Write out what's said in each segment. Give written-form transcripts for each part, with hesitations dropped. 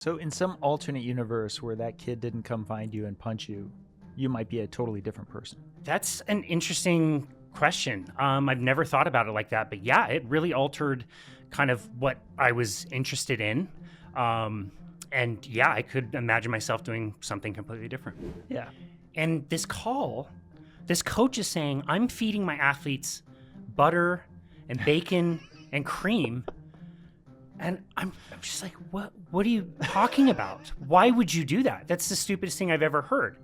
So in some alternate universe where that kid didn't come find you and punch you, you might be a totally different person. That's an interesting question. I've never thought about it like that, but yeah, it really altered kind of what I was interested in. And yeah, I could imagine myself doing something completely different. Yeah. And this coach is saying, I'm feeding my athletes butter and bacon and cream. And I'm just like, what are you talking about? Why would you do that? That's the stupidest thing I've ever heard.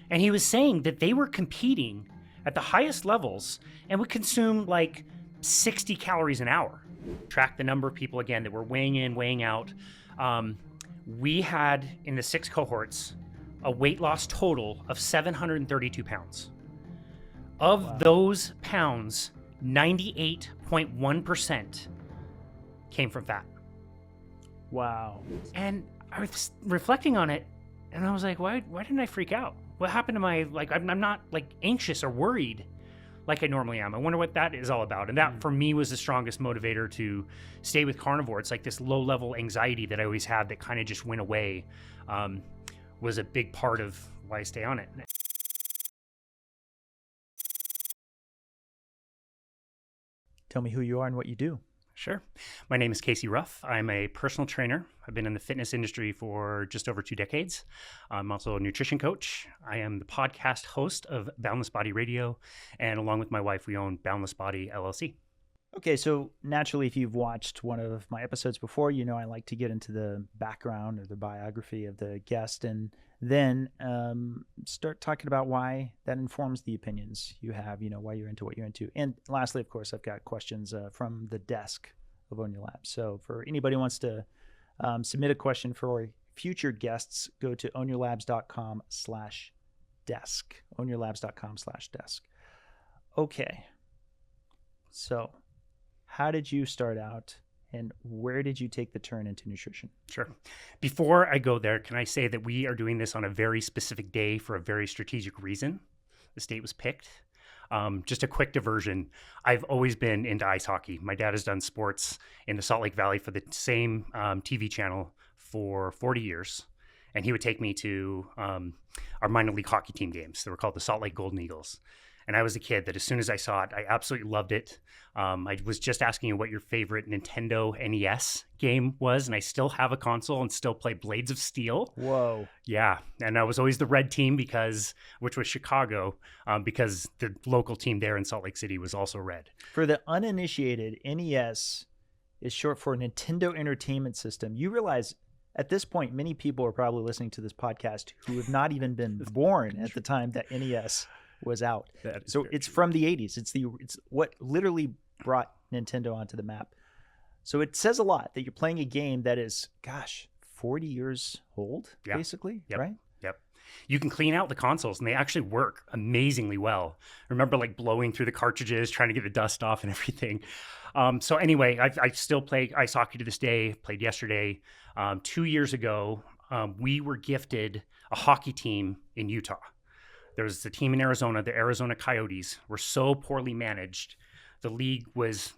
And he was saying that they were competing at the highest levels and would consume like 60 calories an hour. Track the number of people again that were weighing in, weighing out. We had in the 6 cohorts a weight loss total of 732 pounds. Of those pounds, 98.1% came from fat. Wow. And I was reflecting on it, and I was like, why didn't I freak out? What happened to my, like, I'm not like anxious or worried like I normally am. I wonder what that is all about. And that for me was the strongest motivator to stay with Carnivore. It's like this low level anxiety that I always had that kind of just went away, was a big part of why I stay on it. Tell me who you are and what you do. Sure. My name is Casey Ruff. I'm a personal trainer. I've been in the fitness industry for just over 2 decades. I'm also a nutrition coach. I am the podcast host of Boundless Body Radio, and along with my wife, we own Boundless Body LLC. Okay, so naturally, if you've watched one of my episodes before, you know I like to get into the background or the biography of the guest and then start talking about why that informs the opinions you have, you know, why you're into what you're into. And lastly, of course, I've got questions from the desk of Own Your Labs. So for anybody who wants to submit a question for future guests, go to ownyourlabs.com/desk. ownyourlabs.com/desk. Okay. So how did you start out and where did you take the turn into nutrition? Sure. Before I go there, can I say that we are doing this on a very specific day for a very strategic reason? This date was picked. Just a quick diversion. I've always been into ice hockey. My dad has done sports in the Salt Lake Valley for the same TV channel for 40 years. And he would take me to our minor league hockey team games. They were called the Salt Lake Golden Eagles. And I was a kid that as soon as I saw it, I absolutely loved it. I was just asking you what your favorite Nintendo NES game was, and I still have a console and still play Blades of Steel. Whoa. Yeah, and I was always the red team which was Chicago, because the local team there in Salt Lake City was also red. For the uninitiated, NES is short for Nintendo Entertainment System. You realize at this point, many people are probably listening to this podcast who have not even been born at the time that NES was out. So it's from the 80s. It's what literally brought Nintendo onto the map. So it says a lot that you're playing a game that is, 40 years old, basically, right? Yep. You can clean out the consoles and they actually work amazingly well. I remember like blowing through the cartridges, trying to get the dust off and everything. So anyway, I still play ice hockey to this day, played yesterday. 2 years ago, we were gifted a hockey team in Utah. There was a team in Arizona, the Arizona Coyotes, were so poorly managed. The league was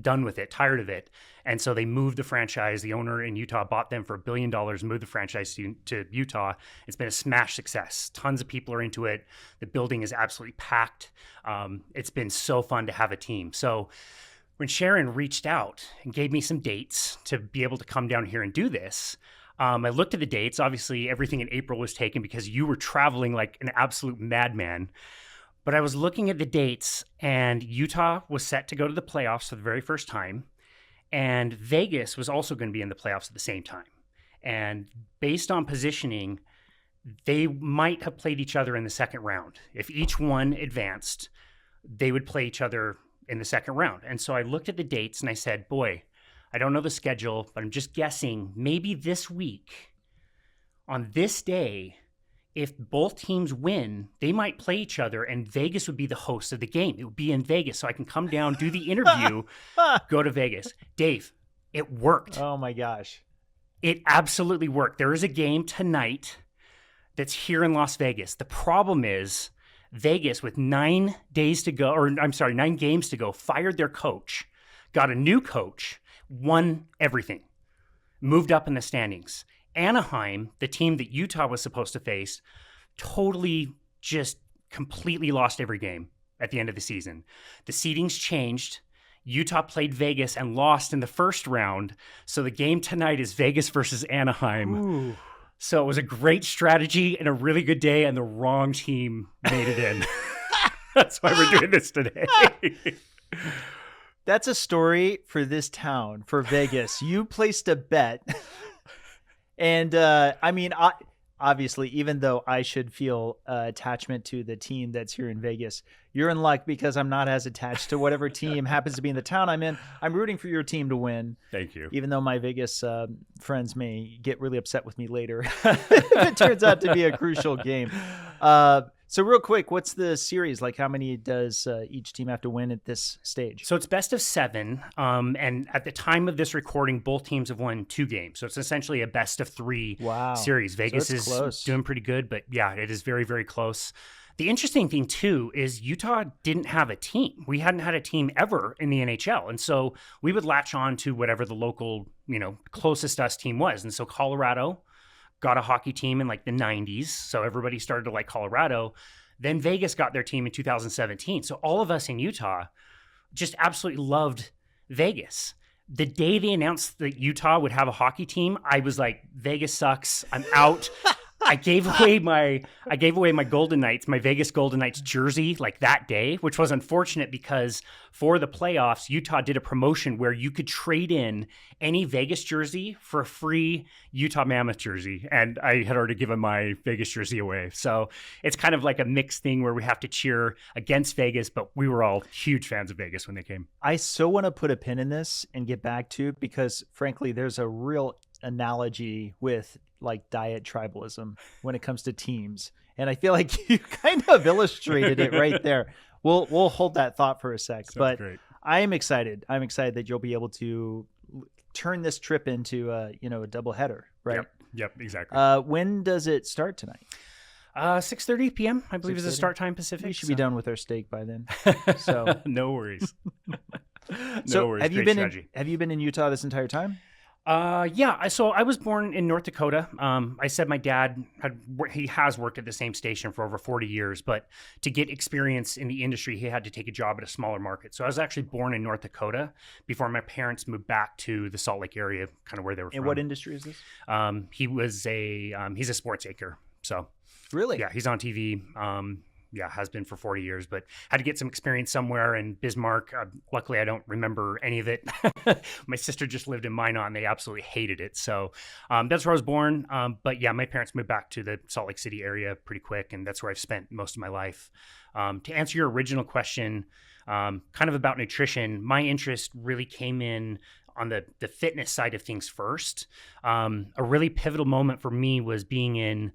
done with it, tired of it. And so they moved the franchise. The owner in Utah bought them for $1 billion, moved the franchise to Utah. It's been a smash success. Tons of people are into it. The building is absolutely packed. It's been so fun to have a team. So when Sharon reached out and gave me some dates to be able to come down here and do this, I looked at the dates. Obviously, everything in April was taken because you were traveling like an absolute madman. But I was looking at the dates, and Utah was set to go to the playoffs for the very first time. And Vegas was also going to be in the playoffs at the same time. And based on positioning, they might have played each other in the second round. If each one advanced, they would play each other in the second round. And so I looked at the dates, and I said, boy, I don't know the schedule, but I'm just guessing maybe this week, on this day, if both teams win, they might play each other and Vegas would be the host of the game. It would be in Vegas. So I can come down, do the interview, go to Vegas. Dave, it worked. Oh my gosh. It absolutely worked. There is a game tonight that's here in Las Vegas. The problem is Vegas, with 9 games to go, fired their coach, got a new coach, won everything. moved up in the standings. Anaheim, the team that Utah was supposed to face, totally just completely lost every game at the end of the season. The seedings changed. Utah played Vegas and lost in the first round. So the game tonight is Vegas versus Anaheim. Ooh. So it was a great strategy and a really good day, and the wrong team made it in. That's why we're doing this today. That's a story for this town, for Vegas. You placed a bet. And obviously, even though I should feel attachment to the team that's here in Vegas, you're in luck because I'm not as attached to whatever team happens to be in the town I'm in. I'm rooting for your team to win. Thank you. Even though my Vegas friends may get really upset with me later if it turns out to be a crucial game. So real quick, what's the series? Like, how many does each team have to win at this stage? So it's best of 7. And at the time of this recording, both teams have won 2 games. So it's essentially a best of 3 series. Vegas is close. Doing pretty good, but yeah, it is very, very close. The interesting thing, too, is Utah didn't have a team. We hadn't had a team ever in the NHL. And so we would latch on to whatever the local, closest us team was. And so Colorado got a hockey team in like the 90s. So everybody started to like Colorado. Then Vegas got their team in 2017. So all of us in Utah just absolutely loved Vegas. The day they announced that Utah would have a hockey team, I was like, Vegas sucks. I'm out. I gave away my Golden Knights, my Vegas Golden Knights jersey like that day, which was unfortunate because for the playoffs, Utah did a promotion where you could trade in any Vegas jersey for a free Utah Mammoth jersey. And I had already given my Vegas jersey away. So it's kind of like a mixed thing where we have to cheer against Vegas, but we were all huge fans of Vegas when they came. I so want to put a pin in this and get back to it because frankly, there's a real analogy with like diet tribalism when it comes to teams. And I feel like you kind of illustrated it right there. We'll hold that thought for a sec. Sounds but great. I am excited. I'm excited that you'll be able to turn this trip into a double header, right? Yep, exactly. When does it start tonight? 6:30 p.m. I believe is the 6:30? start time Pacific. We should be done with our steak by then. So no worries. So worries. have you Great been in Utah this entire time? Yeah. So I was born in North Dakota. I said my dad has worked at the same station for over 40 years, but to get experience in the industry, he had to take a job at a smaller market. So I was actually born in North Dakota before my parents moved back to the Salt Lake area, kind of where they were from. And what industry is this? He's a sports anchor. So really, yeah, he's on TV. Has been for 40 years, but had to get some experience somewhere in Bismarck. Luckily, I don't remember any of it. My sister just lived in Minot, and they absolutely hated it. So that's where I was born. But yeah, my parents moved back to the Salt Lake City area pretty quick, and that's where I've spent most of my life. To answer your original question, kind of about nutrition, my interest really came in on the fitness side of things first. A really pivotal moment for me was being in,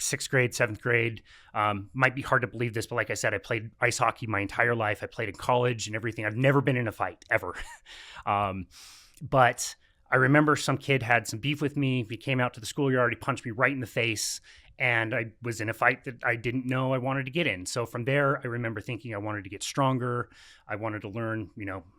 6th grade, 7th grade. Might be hard to believe this, but like I said, I played ice hockey my entire life. I played in college and everything. I've never been in a fight ever. But I remember some kid had some beef with me. He came out to the schoolyard. He punched me right in the face. And I was in a fight that I didn't know I wanted to get in. So from there, I remember thinking I wanted to get stronger. I wanted to learn,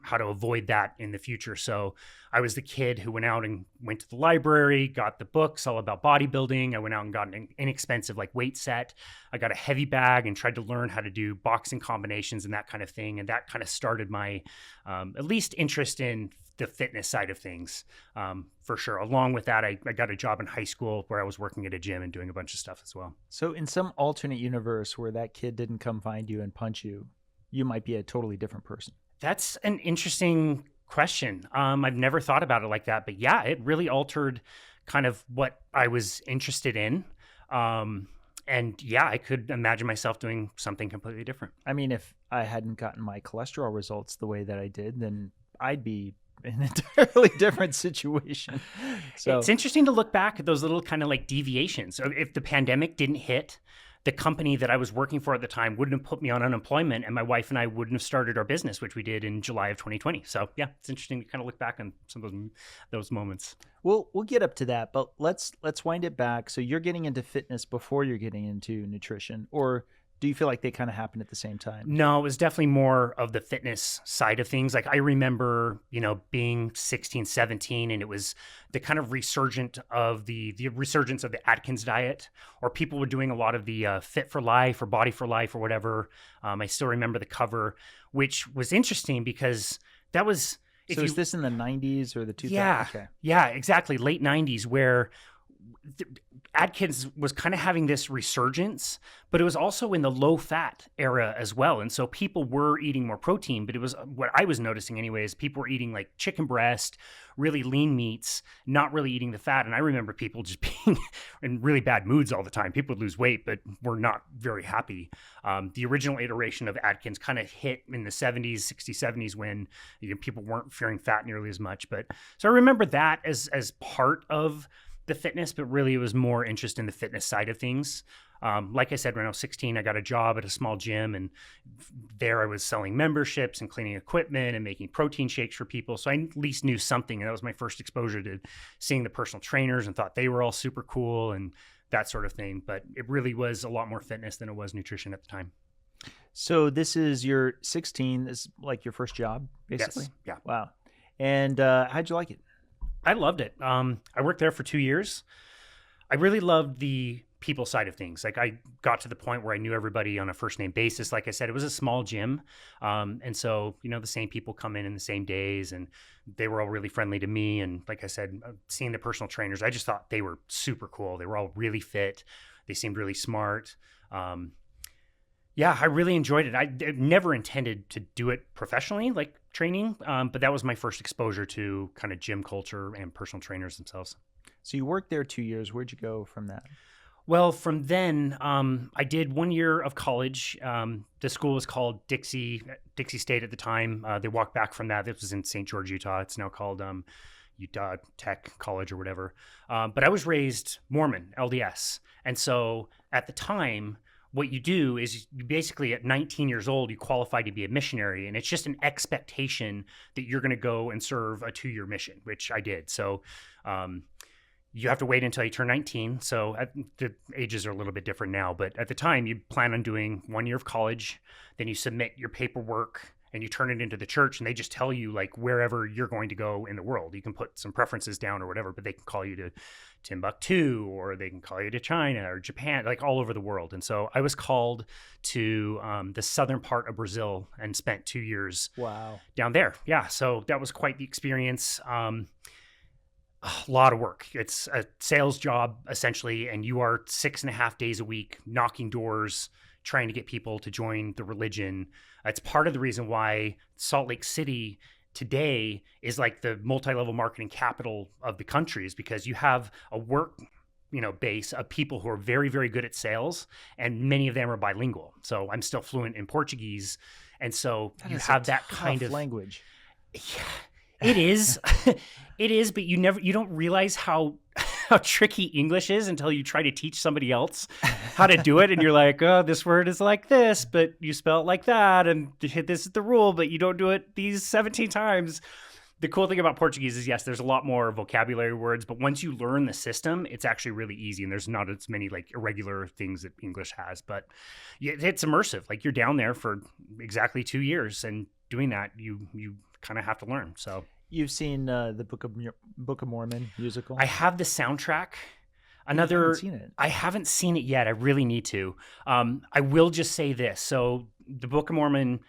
how to avoid that in the future. So I was the kid who went out and went to the library, got the books all about bodybuilding. I went out and got an inexpensive weight set. I got a heavy bag and tried to learn how to do boxing combinations and that kind of thing. And that kind of started my at least interest in the fitness side of things, for sure. Along with that, I got a job in high school where I was working at a gym and doing a bunch of stuff as well. So in some alternate universe where that kid didn't come find you and punch you, you might be a totally different person. That's an interesting question. I've never thought about it like that, but yeah, it really altered kind of what I was interested in. And yeah, I could imagine myself doing something completely different. I mean, if I hadn't gotten my cholesterol results the way that I did, then I'd be in an entirely different situation. So it's interesting to look back at those little kind of deviations. So if the pandemic didn't hit, the company that I was working for at the time wouldn't have put me on unemployment, and my wife and I wouldn't have started our business, which we did in July of 2020. So yeah, it's interesting to kind of look back on some of those moments. We'll get up to that, but let's wind it back. So you're getting into fitness before you're getting into nutrition, or do you feel like they kind of happened at the same time? No, it was definitely more of the fitness side of things. Like I remember, being 16, 17, and it was the kind of resurgence of the Atkins diet, or people were doing a lot of the Fit for Life or Body for Life or whatever. I still remember the cover, which was interesting because that was... So is this in the 90s or the 2000s? Yeah, okay. Yeah, exactly. Late 90s, where Atkins was kind of having this resurgence, but it was also in the low fat era as well. And so people were eating more protein, but it was what I was noticing anyways, people were eating like chicken breast, really lean meats, not really eating the fat. And I remember people just being in really bad moods all the time. People would lose weight, but were not very happy. The original iteration of Atkins kind of hit in the 70s, 60s, 70s when people weren't fearing fat nearly as much. But so I remember that as part of the fitness, but really it was more interest in the fitness side of things. Like I said, when I was 16, I got a job at a small gym, and there I was selling memberships and cleaning equipment and making protein shakes for people. So I at least knew something. And that was my first exposure to seeing the personal trainers and thought they were all super cool and that sort of thing. But it really was a lot more fitness than it was nutrition at the time. So this is your 16, this is like your first job, basically? Yes. Yeah. Wow. And how'd you like it? I loved it. I worked there for 2 years. I really loved the people side of things. Like I got to the point where I knew everybody on a first name basis. Like I said, it was a small gym. And so, the same people come in the same days, and they were all really friendly to me. And like I said, seeing the personal trainers, I just thought they were super cool. They were all really fit. They seemed really smart. Yeah, I really enjoyed it. I never intended to do it professionally, like training, but that was my first exposure to kind of gym culture and personal trainers themselves. So you worked there 2 years. Where'd you go from that? Well, from then, I did 1 year of college. The school was called Dixie State at the time. They walked back from that. This was in St. George, Utah. It's now called Utah Tech College or whatever. But I was raised Mormon, LDS. And so at the time, what you do is you basically at 19 years old, you qualify to be a missionary. And it's just an expectation that you're going to go and serve a 2-year mission, which I did. So you have to wait until you turn 19. So the ages are a little bit different now. But at the time, you plan on doing 1 year of college. Then you submit your paperwork and you turn it into the church, and they just tell you like wherever you're going to go in the world. You can put some preferences down or whatever, but they can call you to Timbuktu, or they can call you to China or Japan, like all over the world. And so I was called to the southern part of Brazil and spent 2 years down there. Yeah, so that was quite the experience. A lot of work. It's a sales job essentially, and you are 6.5 days a week knocking doors, trying to get people to join the religion. It's part of the reason why Salt Lake City today is like the multi-level marketing capital of the country, is because you have a work base of people who are very, very good at sales, and many of them are bilingual. So I'm still fluent in Portuguese, and so you have that kind of language. Yeah, it is. It is, but you don't realize how tricky English is until you try to teach somebody else how to do it. And you're like, oh, this word is like this, but you spell it like that. And this is the rule, but you don't do it these 17 times. The cool thing about Portuguese is, yes, there's a lot more vocabulary words, but once you learn the system, it's actually really easy. And there's not as many like irregular things that English has, but it's immersive. Like you're down there for exactly 2 years, and doing that, you kind of have to learn. So you've seen the Book of Mormon musical? I have the soundtrack. I haven't seen it. I haven't seen it yet. I really need to. I will just say this. So the Book of Mormon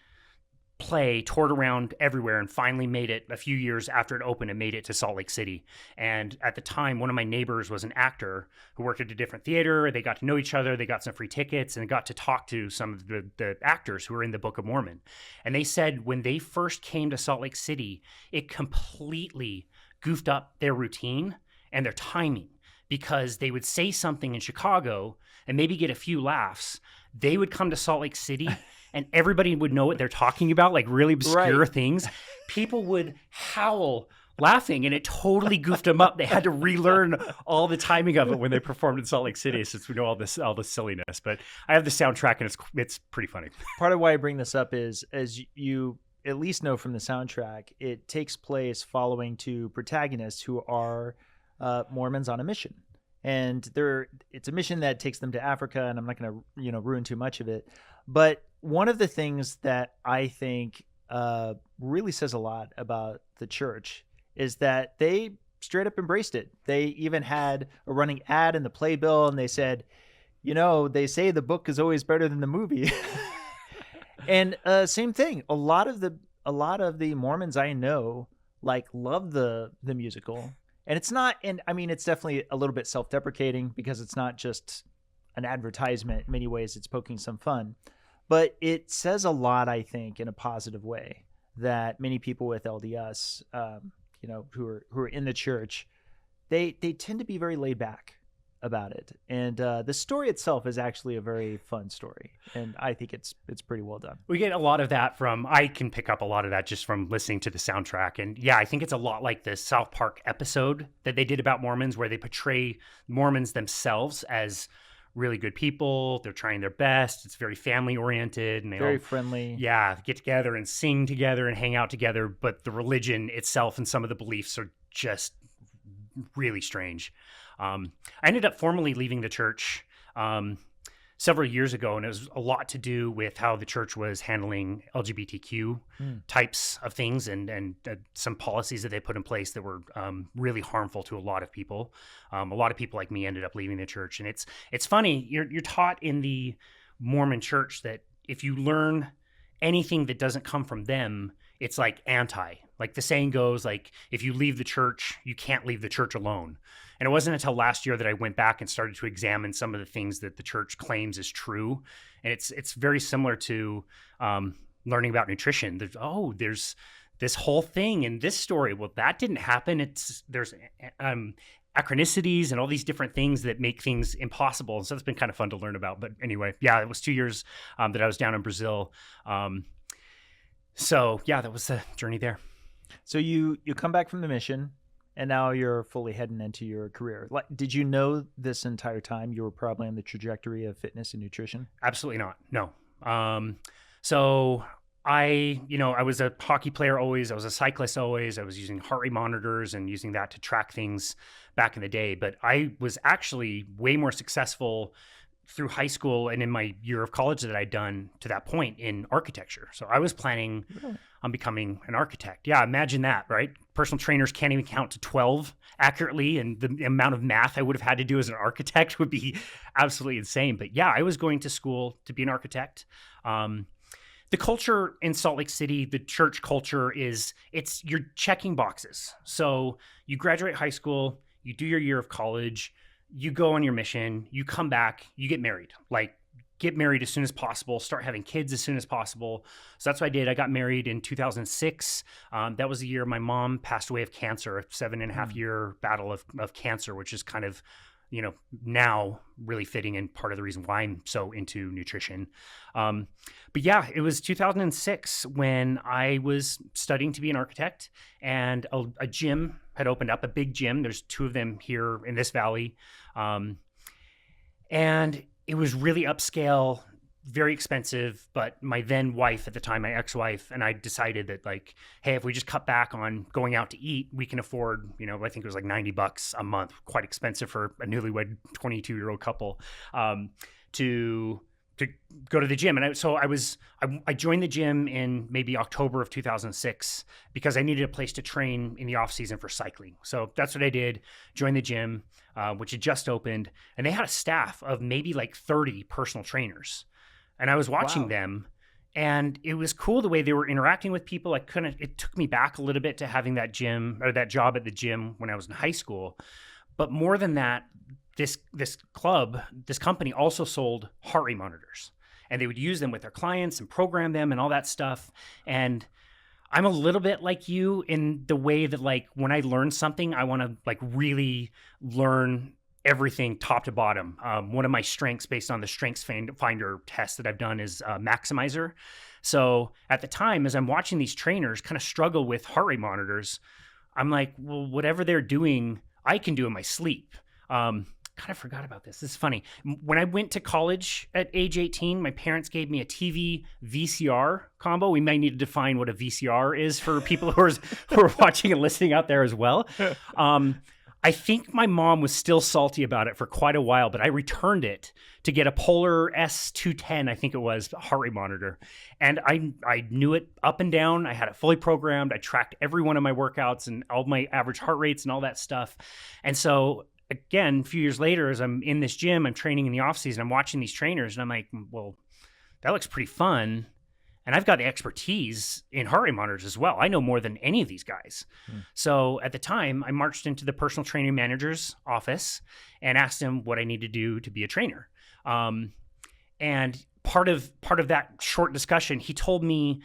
play toured around everywhere and finally made it a few years after it opened and made it to Salt Lake City. And at the time, one of my neighbors was an actor who worked at a different theater. They got to know each other. They got some free tickets and got to talk to some of the actors who were in the Book of Mormon. And they said when they first came to Salt Lake City, it completely goofed up their routine and their timing, because they would say something in Chicago and maybe get a few laughs. They would come to Salt Lake City and everybody would know what they're talking about, like really obscure things. People would howl laughing, and it totally goofed them up. They had to relearn all the timing of it when they performed in Salt Lake City, since we know all this silliness. But I have the soundtrack, and it's pretty funny. Part of why I bring this up is, as you at least know from the soundtrack, it takes place following two protagonists who are Mormons on a mission. and it's a mission that takes them to Africa, and I'm not going to ruin too much of it. But one of the things that I think really says a lot about the church is that they straight up embraced it. They even had a running ad in the playbill, and they said, they say the book is always better than the movie. And same thing. A lot of the Mormons I know love the musical. And it's not, and I mean, it's definitely a little bit self-deprecating because it's not just an advertisement. In many ways, it's poking some fun. But it says a lot, I think, in a positive way, that many people with LDS, who are in the church, they tend to be very laid back about it. And the story itself is actually a very fun story, and I think it's pretty well done. We get a lot of that I can pick up a lot of that just from listening to the soundtrack. And yeah, I think it's a lot like the South Park episode that they did about Mormons, where they portray Mormons themselves as really good people. They're trying their best. It's very family oriented, and they very friendly. Yeah, get together and sing together and hang out together. But the religion itself and some of the beliefs are just really strange. I ended up formally leaving the church several years ago, and it was a lot to do with how the church was handling LGBTQ types of things and some policies that they put in place that were really harmful to a lot of people. A lot of people like me ended up leaving the church, and it's funny. You're taught in the Mormon church that if you learn anything that doesn't come from them, it's like anti. Like the saying goes, if you leave the church, you can't leave the church alone. And it wasn't until last year that I went back and started to examine some of the things that the church claims is true. And it's very similar to learning about nutrition. There's this whole thing in this story. Well, that didn't happen. There's achronicities and all these different things that make things impossible. And so it's been kind of fun to learn about. But anyway, yeah, it was 2 years that I was down in Brazil. So yeah, that was the journey there. So you come back from the mission, and now you're fully heading into your career. Did you know this entire time you were probably on the trajectory of fitness and nutrition? Absolutely not. No. So I was a hockey player always. I was a cyclist always. I was using heart rate monitors and using that to track things back in the day. But I was actually way more successful through high school and in my year of college that I'd done to that point in architecture. So I was planning on becoming an architect. Yeah, imagine that, right? Personal trainers can't even count to 12 accurately, and the amount of math I would have had to do as an architect would be absolutely insane. But yeah, I was going to school to be an architect. The culture in Salt Lake City, the church culture you're checking boxes. So you graduate high school, you do your year of college, you go on your mission, you come back, you get married. Get married as soon as possible, start having kids as soon as possible. So that's what I did. I got married in 2006. That was the year my mom passed away of cancer, a 7.5 year battle of cancer, which is kind of, now really fitting and part of the reason why I'm so into nutrition. But yeah, it was 2006 when I was studying to be an architect, and a gym had opened up, a big gym. There's 2 of them here in this valley. And it was really upscale, very expensive, but my then wife at the time, my ex-wife, and I decided that hey, if we just cut back on going out to eat, we can afford, I think it was $90 a month, quite expensive for a newlywed 22-year-old couple, to go to the gym. And I joined the gym in maybe October of 2006 because I needed a place to train in the off season for cycling. So that's what I did, joined the gym, which had just opened, and they had a staff of maybe 30 personal trainers. And I was watching them, and it was cool the way they were interacting with people. It took me back a little bit to having that gym or that job at the gym when I was in high school. But more than that, this company also sold heart rate monitors, and they would use them with their clients and program them and all that stuff. And I'm a little bit like you in the way that when I learn something, I want to really learn everything top to bottom. One of my strengths based on the strengths finder test that I've done is maximizer. So at the time, as I'm watching these trainers kind of struggle with heart rate monitors, I'm like, well, whatever they're doing, I can do in my sleep. Kind of forgot about this. This is funny. When I went to college at age 18, my parents gave me a TV VCR combo. We might need to define what a VCR is for people who are watching and listening out there as well. I think my mom was still salty about it for quite a while, but I returned it to get a Polar S210, I think it was, heart rate monitor. And I knew it up and down. I had it fully programmed. I tracked every one of my workouts and all my average heart rates and all that stuff. And so again, a few years later, as I'm in this gym, I'm training in the off season, I'm watching these trainers and I'm like, well, that looks pretty fun. And I've got the expertise in heart rate monitors as well. I know more than any of these guys. So at the time, I marched into the personal training manager's office and asked him what I need to do to be a trainer. And part of that short discussion, he told me,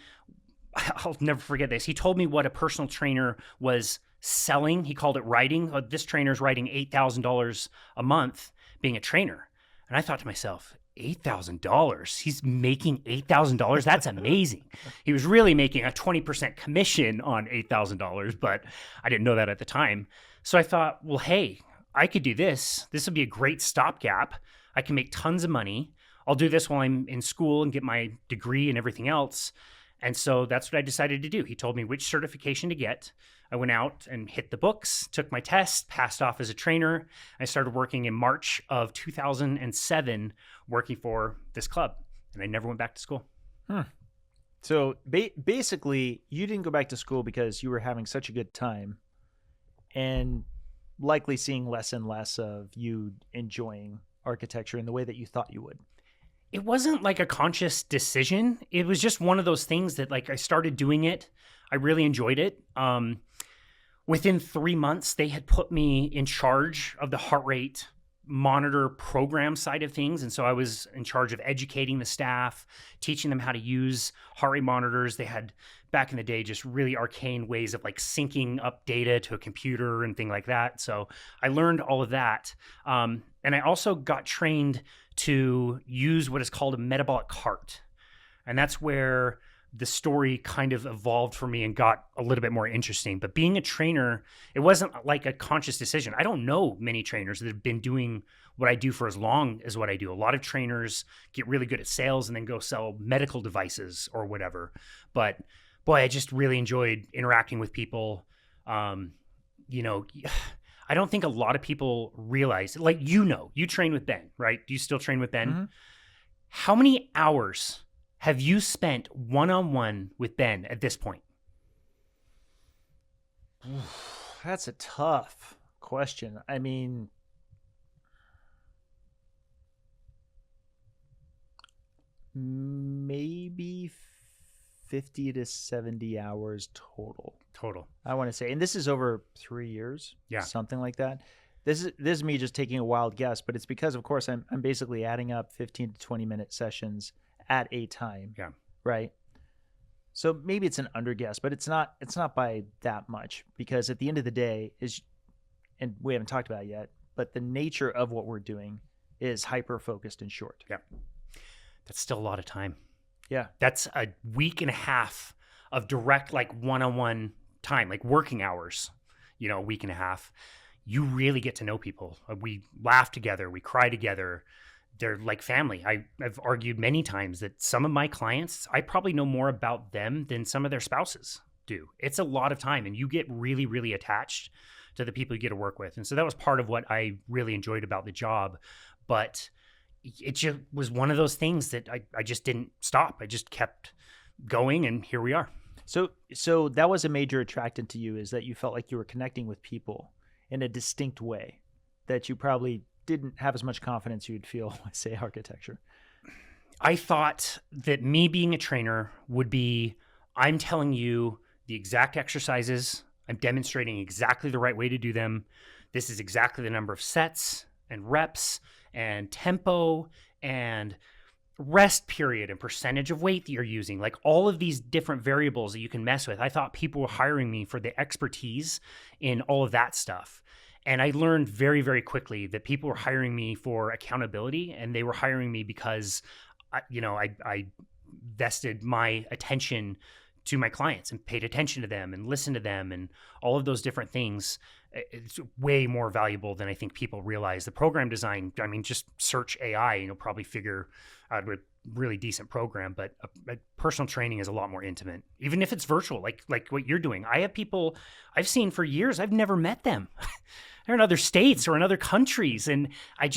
I'll never forget this. He told me what a personal trainer was selling. He called it writing. This trainer's writing $8,000 a month being a trainer. And I thought to myself, $8,000. He's making $8,000. That's amazing. He was really making a 20% commission on $8,000, but I didn't know that at the time. So I thought, well, hey, I could do this. This would be a great stopgap. I can make tons of money. I'll do this while I'm in school and get my degree and everything else. And so that's what I decided to do. He told me which certification to get. I went out and hit the books, took my test, passed off as a trainer. I started working in March of 2007, working for this club, and I never went back to school. So basically, you didn't go back to school because you were having such a good time and likely seeing less and less of you enjoying architecture in the way that you thought you would. It wasn't like a conscious decision. It was just one of those things that like I started doing it. I really enjoyed it. Within 3 months, they had put me in charge of the heart rate monitor program side of things. And so I was in charge of educating the staff, teaching them how to use heart rate monitors. They had, back in the day, just really arcane ways of like syncing up data to a computer and things like that. So I learned all of that. And I also got trained to use what is called a metabolic cart. And that's where the story kind of evolved for me and got a little bit more interesting. But being a trainer, it wasn't like a conscious decision. I don't know many trainers that have been doing what I do for as long as what I do. A lot of trainers get really good at sales and then go sell medical devices or whatever. But boy, I just really enjoyed interacting with people. You know, I don't think a lot of people realize, like, you train with Ben, right? Do you still train with Ben? Mm-hmm. How many hours have you spent one-on-one with Ben at this point? That's a tough question. I mean, maybe 50 to 70 hours total. I want to say, and this is over 3 years, something like that. This is me just taking a wild guess, but it's because, of course, I'm basically adding up 15 to 20 minute sessions at a time. Yeah. Right. So maybe it's an under guess, but it's not by that much, because at the end of the day and we haven't talked about it yet, but the nature of what we're doing is hyper focused and short. Yeah. That's still a lot of time. Yeah. That's a week and a half of direct, like, one-on-one time, like working hours, a week and a half. You really get to know people. We laugh together. We cry together. They're like family. I've argued many times that some of my clients, I probably know more about them than some of their spouses do. It's a lot of time, and you get really, really attached to the people you get to work with. And so that was part of what I really enjoyed about the job. But it just was one of those things that I just didn't stop. I just kept going, and here we are. So that was a major attractant to you, is that you felt like you were connecting with people in a distinct way that you probably didn't have as much confidence you'd feel with, say, architecture. I thought that me being a trainer would be, I'm telling you the exact exercises, I'm demonstrating exactly the right way to do them. This is exactly the number of sets and reps and tempo and rest period and percentage of weight that you're using, like all of these different variables that you can mess with. I thought people were hiring me for the expertise in all of that stuff. And I learned very, very quickly that people were hiring me for accountability, and they were hiring me because, I vested my attention to my clients and paid attention to them and listened to them and all of those different things. It's way more valuable than I think people realize. The program design, I mean, just search AI and you'll probably figure out a really decent program, but a personal training is a lot more intimate, even if it's virtual, like what you're doing. I have people I've seen for years, I've never met them. they're in other states or in other countries. And I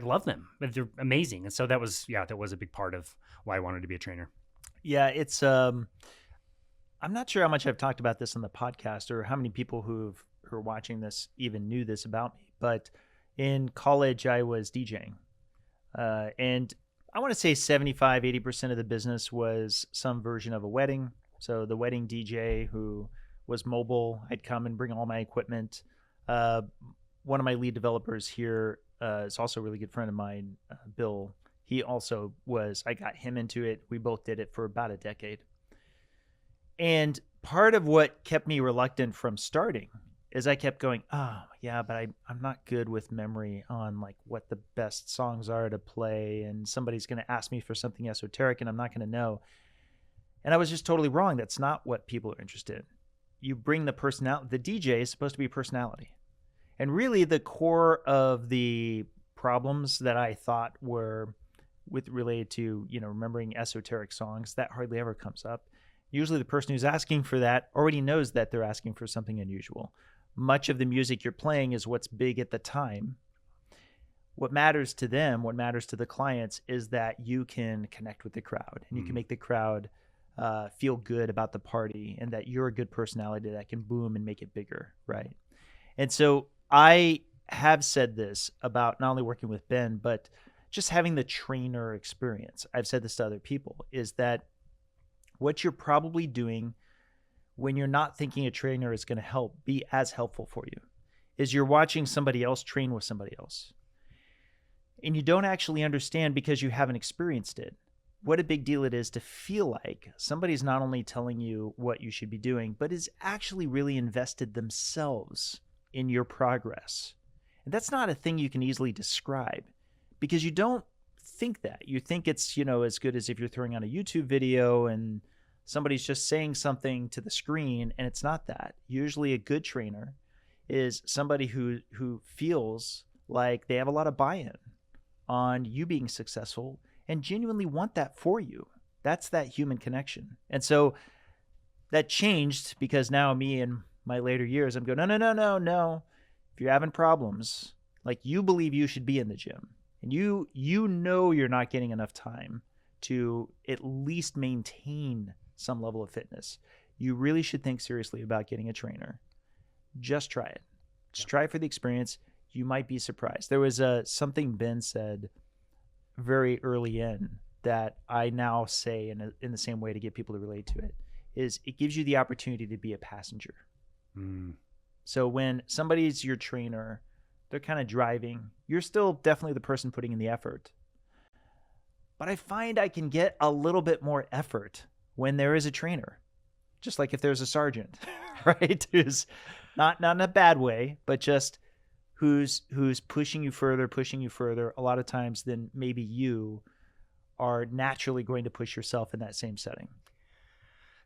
love them. They're amazing. And so that was a big part of why I wanted to be a trainer. Yeah, it's I'm not sure how much I've talked about this on the podcast or how many people who are watching this even knew this about me. But in college, I was DJing. And I want to say 75-80% of the business was some version of a wedding. So the wedding DJ who was mobile, I'd come and bring all my equipment. One of my lead developers here is also a really good friend of mine, Bill. He also I got him into it. We both did it for about a decade. And part of what kept me reluctant from starting is I kept going, oh, yeah, but I'm not good with memory on like what the best songs are to play. And somebody's going to ask me for something esoteric and I'm not going to know. And I was just totally wrong. That's not what people are interested in. You bring the personality. The DJ is supposed to be personality. And really the core of the problems that I thought were related to, remembering esoteric songs, that hardly ever comes up. Usually the person who's asking for that already knows that they're asking for something unusual. Much of the music you're playing is what's big at the time. What matters to them, what matters to the clients is that you can connect with the crowd and you can make the crowd feel good about the party and that you're a good personality that can boom and make it bigger, right? And so I have said this about not only working with Ben, but just having the trainer experience. I've said this to other people, is that what you're probably doing when you're not thinking a trainer is going to be as helpful for you is you're watching somebody else train with somebody else. And you don't actually understand because you haven't experienced it what a big deal it is to feel like somebody's not only telling you what you should be doing, but is actually really invested themselves in your progress. And that's not a thing you can easily describe because you don't think that. You think it's, as good as if you're throwing on a YouTube video and somebody's just saying something to the screen, and it's not that. Usually a good trainer is somebody who feels like they have a lot of buy-in on you being successful and genuinely want that for you. That's that human connection. And so that changed because now me in my later years, I'm going, no. If you're having problems, like you believe you should be in the gym and you know you're not getting enough time to at least maintain some level of fitness, you really should think seriously about getting a trainer. Just try it. Just try it for the experience. You might be surprised. There was something Ben said very early in that I now say in the same way to get people to relate to it, is it gives you the opportunity to be a passenger. So when somebody's your trainer, they're kind of driving, you're still definitely the person putting in the effort. But I find I can get a little bit more effort when there is a trainer, just like if there's a sergeant, right? Who's not in a bad way, but just who's pushing you further a lot of times than maybe you are naturally going to push yourself in that same setting.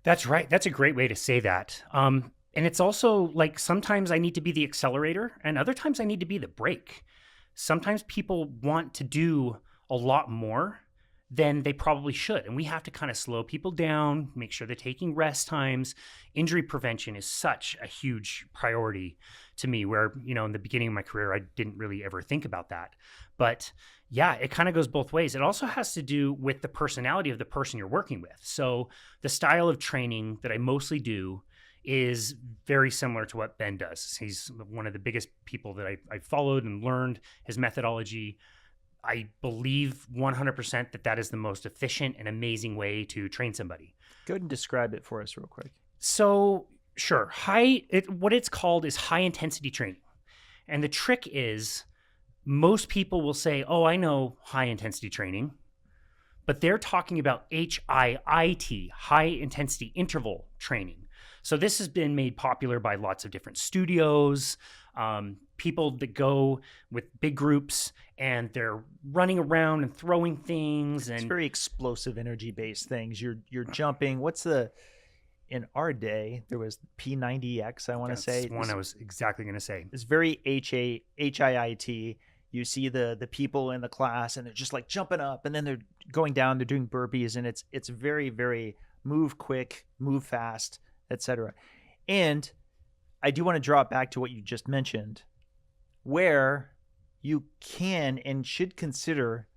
That's right. That's a great way to say that. And it's also like sometimes I need to be the accelerator and other times I need to be the brake. Sometimes people want to do a lot more than they probably should. And we have to kind of slow people down, make sure they're taking rest times. Injury prevention is such a huge priority to me where, in the beginning of my career, I didn't really ever think about that. But yeah, it kind of goes both ways. It also has to do with the personality of the person you're working with. So the style of training that I mostly do is very similar to what Ben does. He's one of the biggest people that I followed and learned his methodology. I believe 100% that is the most efficient and amazing way to train somebody. Go ahead and describe it for us real quick. So sure, what it's called is high intensity training. And the trick is most people will say, oh, I know high intensity training, but they're talking about HIIT, high intensity interval training. So this has been made popular by lots of different studios, people that go with big groups and they're running around and throwing things. And it's very explosive energy based things. You're jumping. In our day, there was P90X, I want to say. That's one I was exactly going to say. It's very HIIT. You see the people in the class and they're just like jumping up and then they're going down, they're doing burpees, and it's very, very move quick, move fast, etc. And I do want to draw it back to what you just mentioned, where you can and should consider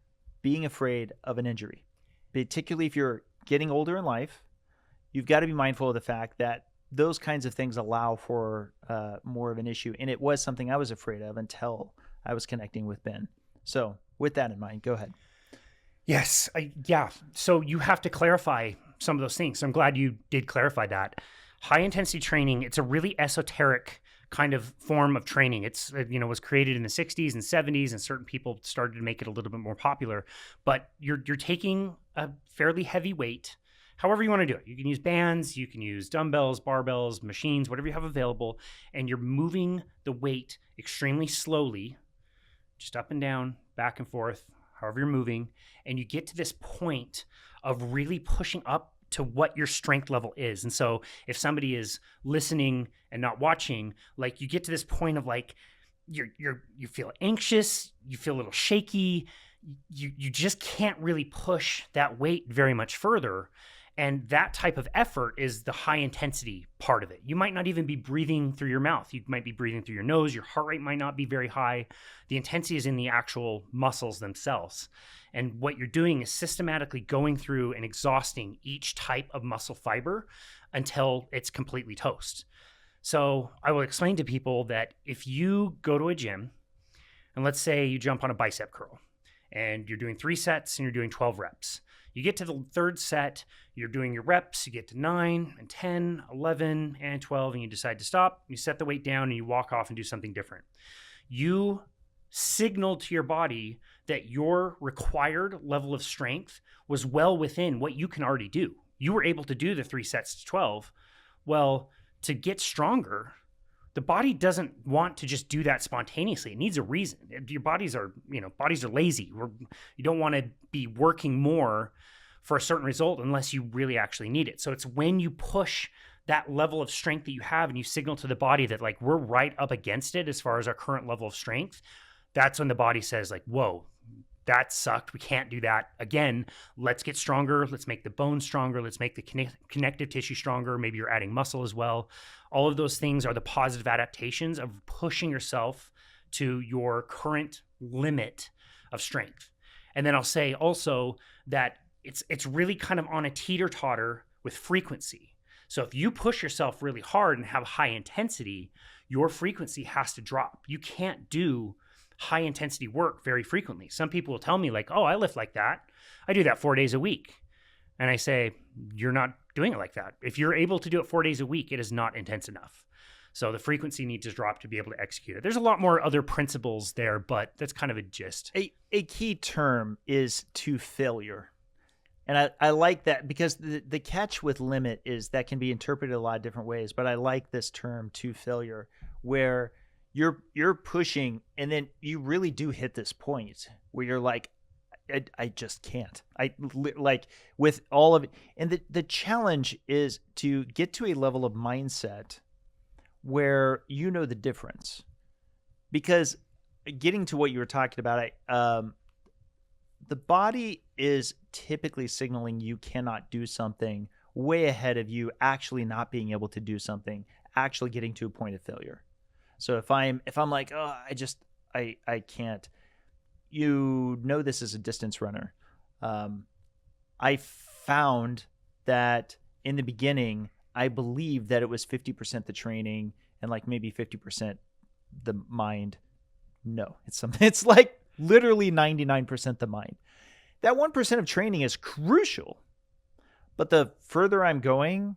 being afraid of an injury, particularly if you're getting older in life. You've got to be mindful of the fact that those kinds of things allow for more of an issue. And it was something I was afraid of until I was connecting with Ben. So with that in mind, go ahead. Yes. So you have to clarify some of those things. So I'm glad you did clarify that. High intensity training, it's a really esoteric kind of form of training. It's, was created in the 60s and 70s, and certain people started to make it a little bit more popular. But you're taking a fairly heavy weight, however you want to do it. You can use bands, you can use dumbbells, barbells, machines, whatever you have available, and you're moving the weight extremely slowly, just up and down, back and forth, however you're moving, and you get to this point of really pushing up to what your strength level is. And so if somebody is listening and not watching, like, you get to this point of like, you feel anxious, you feel a little shaky, you just can't really push that weight very much further. And that type of effort is the high intensity part of it. You might not even be breathing through your mouth. You might be breathing through your nose. Your heart rate might not be very high. The intensity is in the actual muscles themselves. And what you're doing is systematically going through and exhausting each type of muscle fiber until it's completely toast. So I will explain to people that if you go to a gym, and let's say you jump on a bicep curl, and you're doing 3 sets and you're doing 12 reps. You get to the third set, you're doing your reps, you get to 9 and 10, 11 and 12, and you decide to stop. You set the weight down and you walk off and do something different. You signal to your body that your required level of strength was well within what you can already do. You were able to do the 3 sets to 12. Well, to get stronger, the body doesn't want to just do that spontaneously. It needs a reason. Your bodies are lazy. You don't want to be working more for a certain result unless you really actually need it. So it's when you push that level of strength that you have and you signal to the body that, like, we're right up against it as far as our current level of strength, that's when the body says, like, whoa, that sucked. We can't do that again. Let's get stronger. Let's make the bone stronger. Let's make the connective tissue stronger. Maybe you're adding muscle as well. All of those things are the positive adaptations of pushing yourself to your current limit of strength. And then I'll say also that it's really kind of on a teeter-totter with frequency. So if you push yourself really hard and have high intensity, your frequency has to drop. You can't do high intensity work very frequently. Some people will tell me, like, oh, I lift like that. I do that 4 days a week. And I say, you're not doing it like that. If you're able to do it 4 days a week, it is not intense enough. So the frequency needs to drop to be able to execute it. There's a lot more other principles there, but that's kind of a gist. A key term is to failure. And I like that, because the catch with limit is that can be interpreted a lot of different ways. But I like this term, to failure, where you're pushing, and then you really do hit this point where you're like, I just can't. Like, with all of it. And the challenge is to get to a level of mindset where you know the difference. Because getting to what you were talking about, the body is typically signaling you cannot do something way ahead of you actually not being able to do something, actually getting to a point of failure. So if I'm like, oh, I can't, this is a distance runner. I found that in the beginning, I believed that it was 50% the training and like maybe 50% the mind. No, it's like literally 99% the mind. That 1% of training is crucial. But the further I'm going,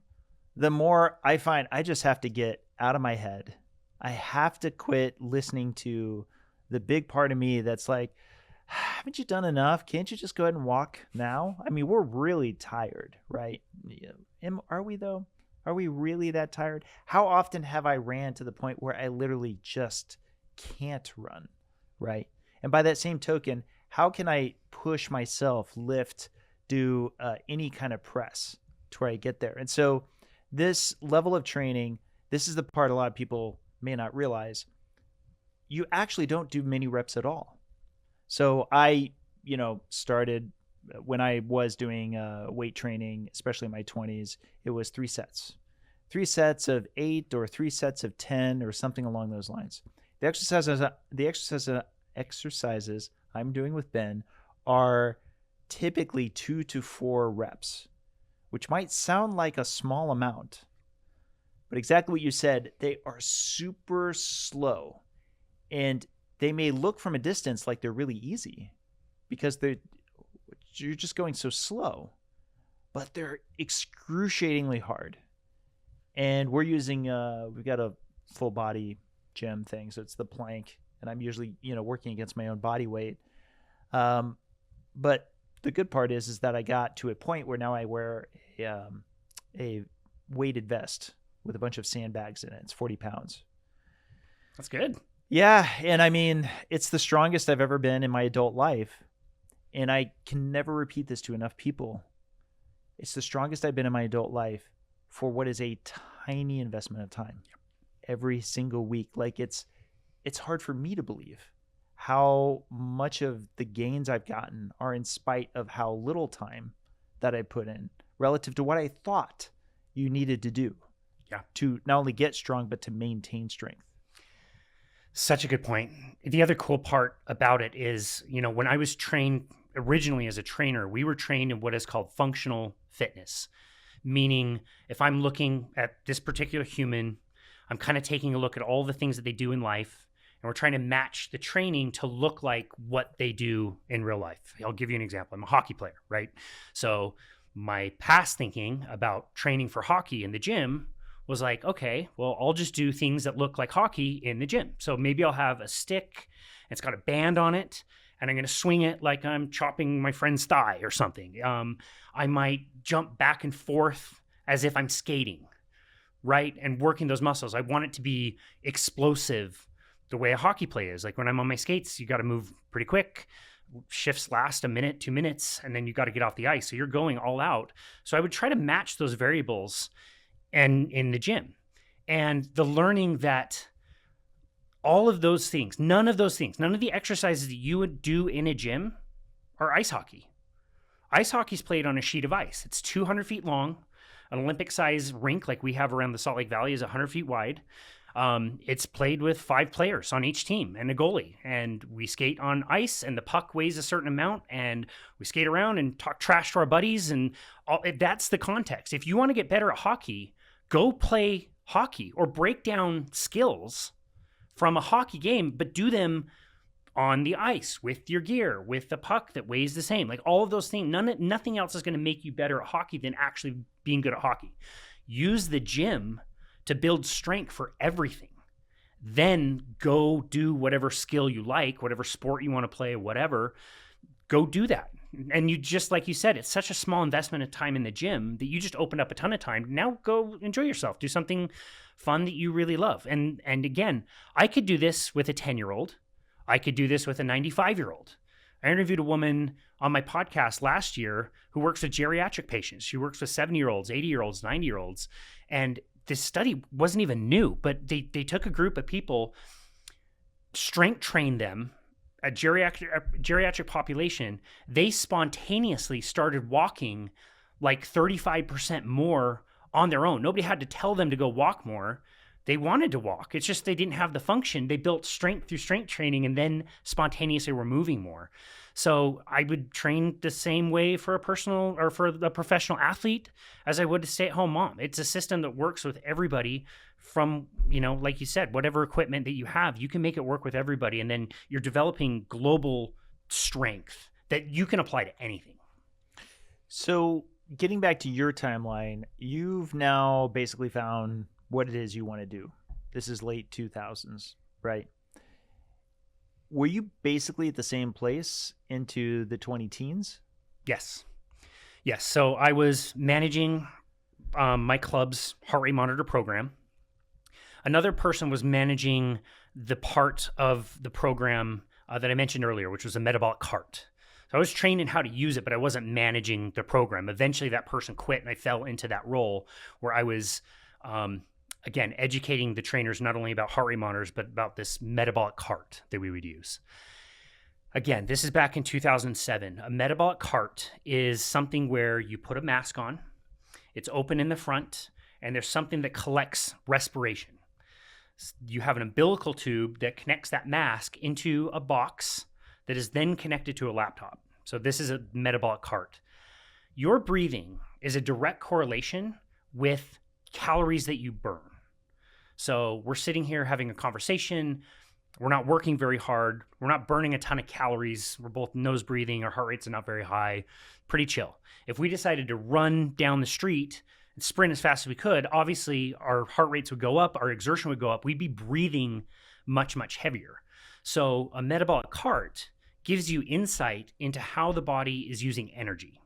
the more I find I just have to get out of my head. I have to quit listening to the big part of me that's like, haven't you done enough? Can't you just go ahead and walk now? I mean, we're really tired, right? Are we though? Are we really that tired? How often have I ran to the point where I literally just can't run, right? And by that same token, how can I push myself, lift, do any kind of press to where I get there? And so this level of training, this is the part a lot of people may not realize. You actually don't do many reps at all. So I, started when I was doing weight training, especially in my 20s, it was 3 sets. 3 sets of 8 or 3 sets of 10 or something along those lines. The exercises I'm doing with Ben are typically 2 to 4 reps, which might sound like a small amount, but exactly what you said, they are super slow, and they may look from a distance like they're really easy because you're just going so slow, but they're excruciatingly hard. And we're using, we've got a full body gym thing. So it's the plank, and I'm usually, working against my own body weight. But the good part is that I got to a point where now I wear a weighted vest with a bunch of sandbags in it. It's 40 pounds. That's good. Yeah. And I mean, it's the strongest I've ever been in my adult life. And I can never repeat this to enough people. It's the strongest I've been in my adult life for what is a tiny investment of time every single week. Like it's hard for me to believe how much of the gains I've gotten are in spite of how little time that I put in relative to what I thought you needed to do. Yeah. To not only get strong, but to maintain strength. Such a good point. The other cool part about it is, when I was trained originally as a trainer, we were trained in what is called functional fitness, meaning if I'm looking at this particular human, I'm kind of taking a look at all the things that they do in life, and we're trying to match the training to look like what they do in real life. I'll give you an example. I'm a hockey player, right? So my past thinking about training for hockey in the gym was like, okay, well, I'll just do things that look like hockey in the gym. So maybe I'll have a stick, it's got a band on it, and I'm going to swing it like I'm chopping my friend's thigh or something. I might jump back and forth as if I'm skating, right? And working those muscles. I want it to be explosive the way a hockey play is. Like when I'm on my skates, you got to move pretty quick. Shifts last a minute, 2 minutes, and then you got to get off the ice. So you're going all out. So I would try to match those variables and in the gym. And the learning that all of those things, none of the exercises that you would do in a gym are ice hockey. Ice hockey is played on a sheet of ice. It's 200 feet long. An Olympic size rink like we have around the Salt Lake Valley is 100 feet wide. It's played with 5 players on each team and a goalie, and we skate on ice, and the puck weighs a certain amount, and we skate around and talk trash to our buddies, and that's the context. If you want to get better at hockey, go play hockey or break down skills from a hockey game, but do them on the ice with your gear, with the puck that weighs the same. Like all of those things, nothing else is going to make you better at hockey than actually being good at hockey. Use the gym to build strength for everything. Then go do whatever skill you like, whatever sport you want to play, whatever, go do that. And you just, like you said, it's such a small investment of time in the gym that you just opened up a ton of time. Now go enjoy yourself. Do something fun that you really love. And again, I could do this with a 10-year-old. I could do this with a 95-year-old. I interviewed a woman on my podcast last year who works with geriatric patients. She works with 70-year-olds, 80-year-olds, 90-year-olds. And this study wasn't even new, but they took a group of people, strength trained them, a geriatric population. They spontaneously started walking like 35% more on their own. Nobody had to tell them to go walk more. They wanted to walk. It's just they didn't have the function. They built strength through strength training and then spontaneously were moving more. So I would train the same way for a personal or for the professional athlete as I would a stay-at-home mom. It's a system that works with everybody from, like you said, whatever equipment that you have, you can make it work with everybody. And then you're developing global strength that you can apply to anything. So getting back to your timeline, you've now basically found what it is you want to do. This is late 2000s, right? Were you basically at the same place into the 20 teens? Yes. So I was managing my club's heart rate monitor program. Another person was managing the part of the program that I mentioned earlier, which was a metabolic cart. So I was trained in how to use it, but I wasn't managing the program. Eventually that person quit and I fell into that role where I was again, educating the trainers not only about heart rate monitors, but about this metabolic cart that we would use. Again, this is back in 2007. A metabolic cart is something where you put a mask on, it's open in the front, and there's something that collects respiration. You have an umbilical tube that connects that mask into a box that is then connected to a laptop. So this is a metabolic cart. Your breathing is a direct correlation with calories that you burn. So we're sitting here having a conversation. We're not working very hard. We're not burning a ton of calories. We're both nose breathing. Our heart rates are not very high. Pretty chill. If we decided to run down the street and sprint as fast as we could, obviously our heart rates would go up. Our exertion would go up. We'd be breathing much, much heavier. So a metabolic cart gives you insight into how the body is using energy.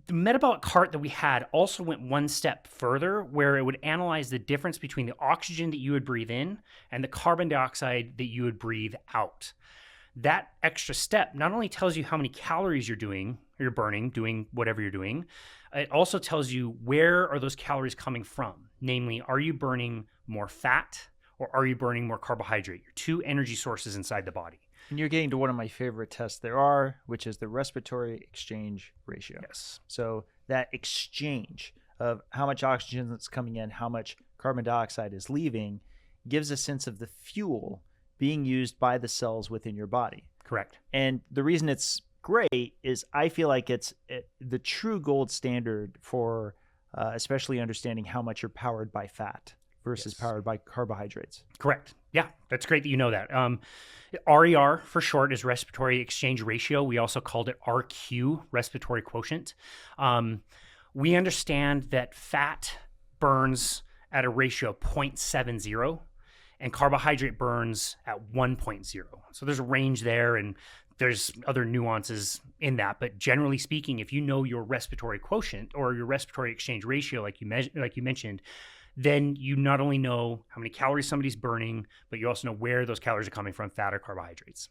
The metabolic cart that we had also went one step further, where it would analyze the difference between the oxygen that you would breathe in and the carbon dioxide that you would breathe out. That extra step not only tells you how many calories you're burning, doing whatever you're doing, it also tells you where are those calories coming from. Namely, are you burning more fat or are you burning more carbohydrate? Your two energy sources inside the body. And you're getting to one of my favorite tests there are, which is the respiratory exchange ratio. Yes. So that exchange of how much oxygen is coming in, how much carbon dioxide is leaving, gives a sense of the fuel being used by the cells within your body. Correct. And the reason it's great is I feel like it's the true gold standard for especially understanding how much you're powered by fat versus powered by carbohydrates. Correct. Yeah, that's great that you know that. RER for short is respiratory exchange ratio. We also called it RQ, respiratory quotient. We understand that fat burns at a ratio of 0.70 and carbohydrate burns at 1.0. So there's a range there and there's other nuances in that. But generally speaking, if you know your respiratory quotient or your respiratory exchange ratio, like you mentioned, then you not only know how many calories somebody's burning, but you also know where those calories are coming from, fat or carbohydrates.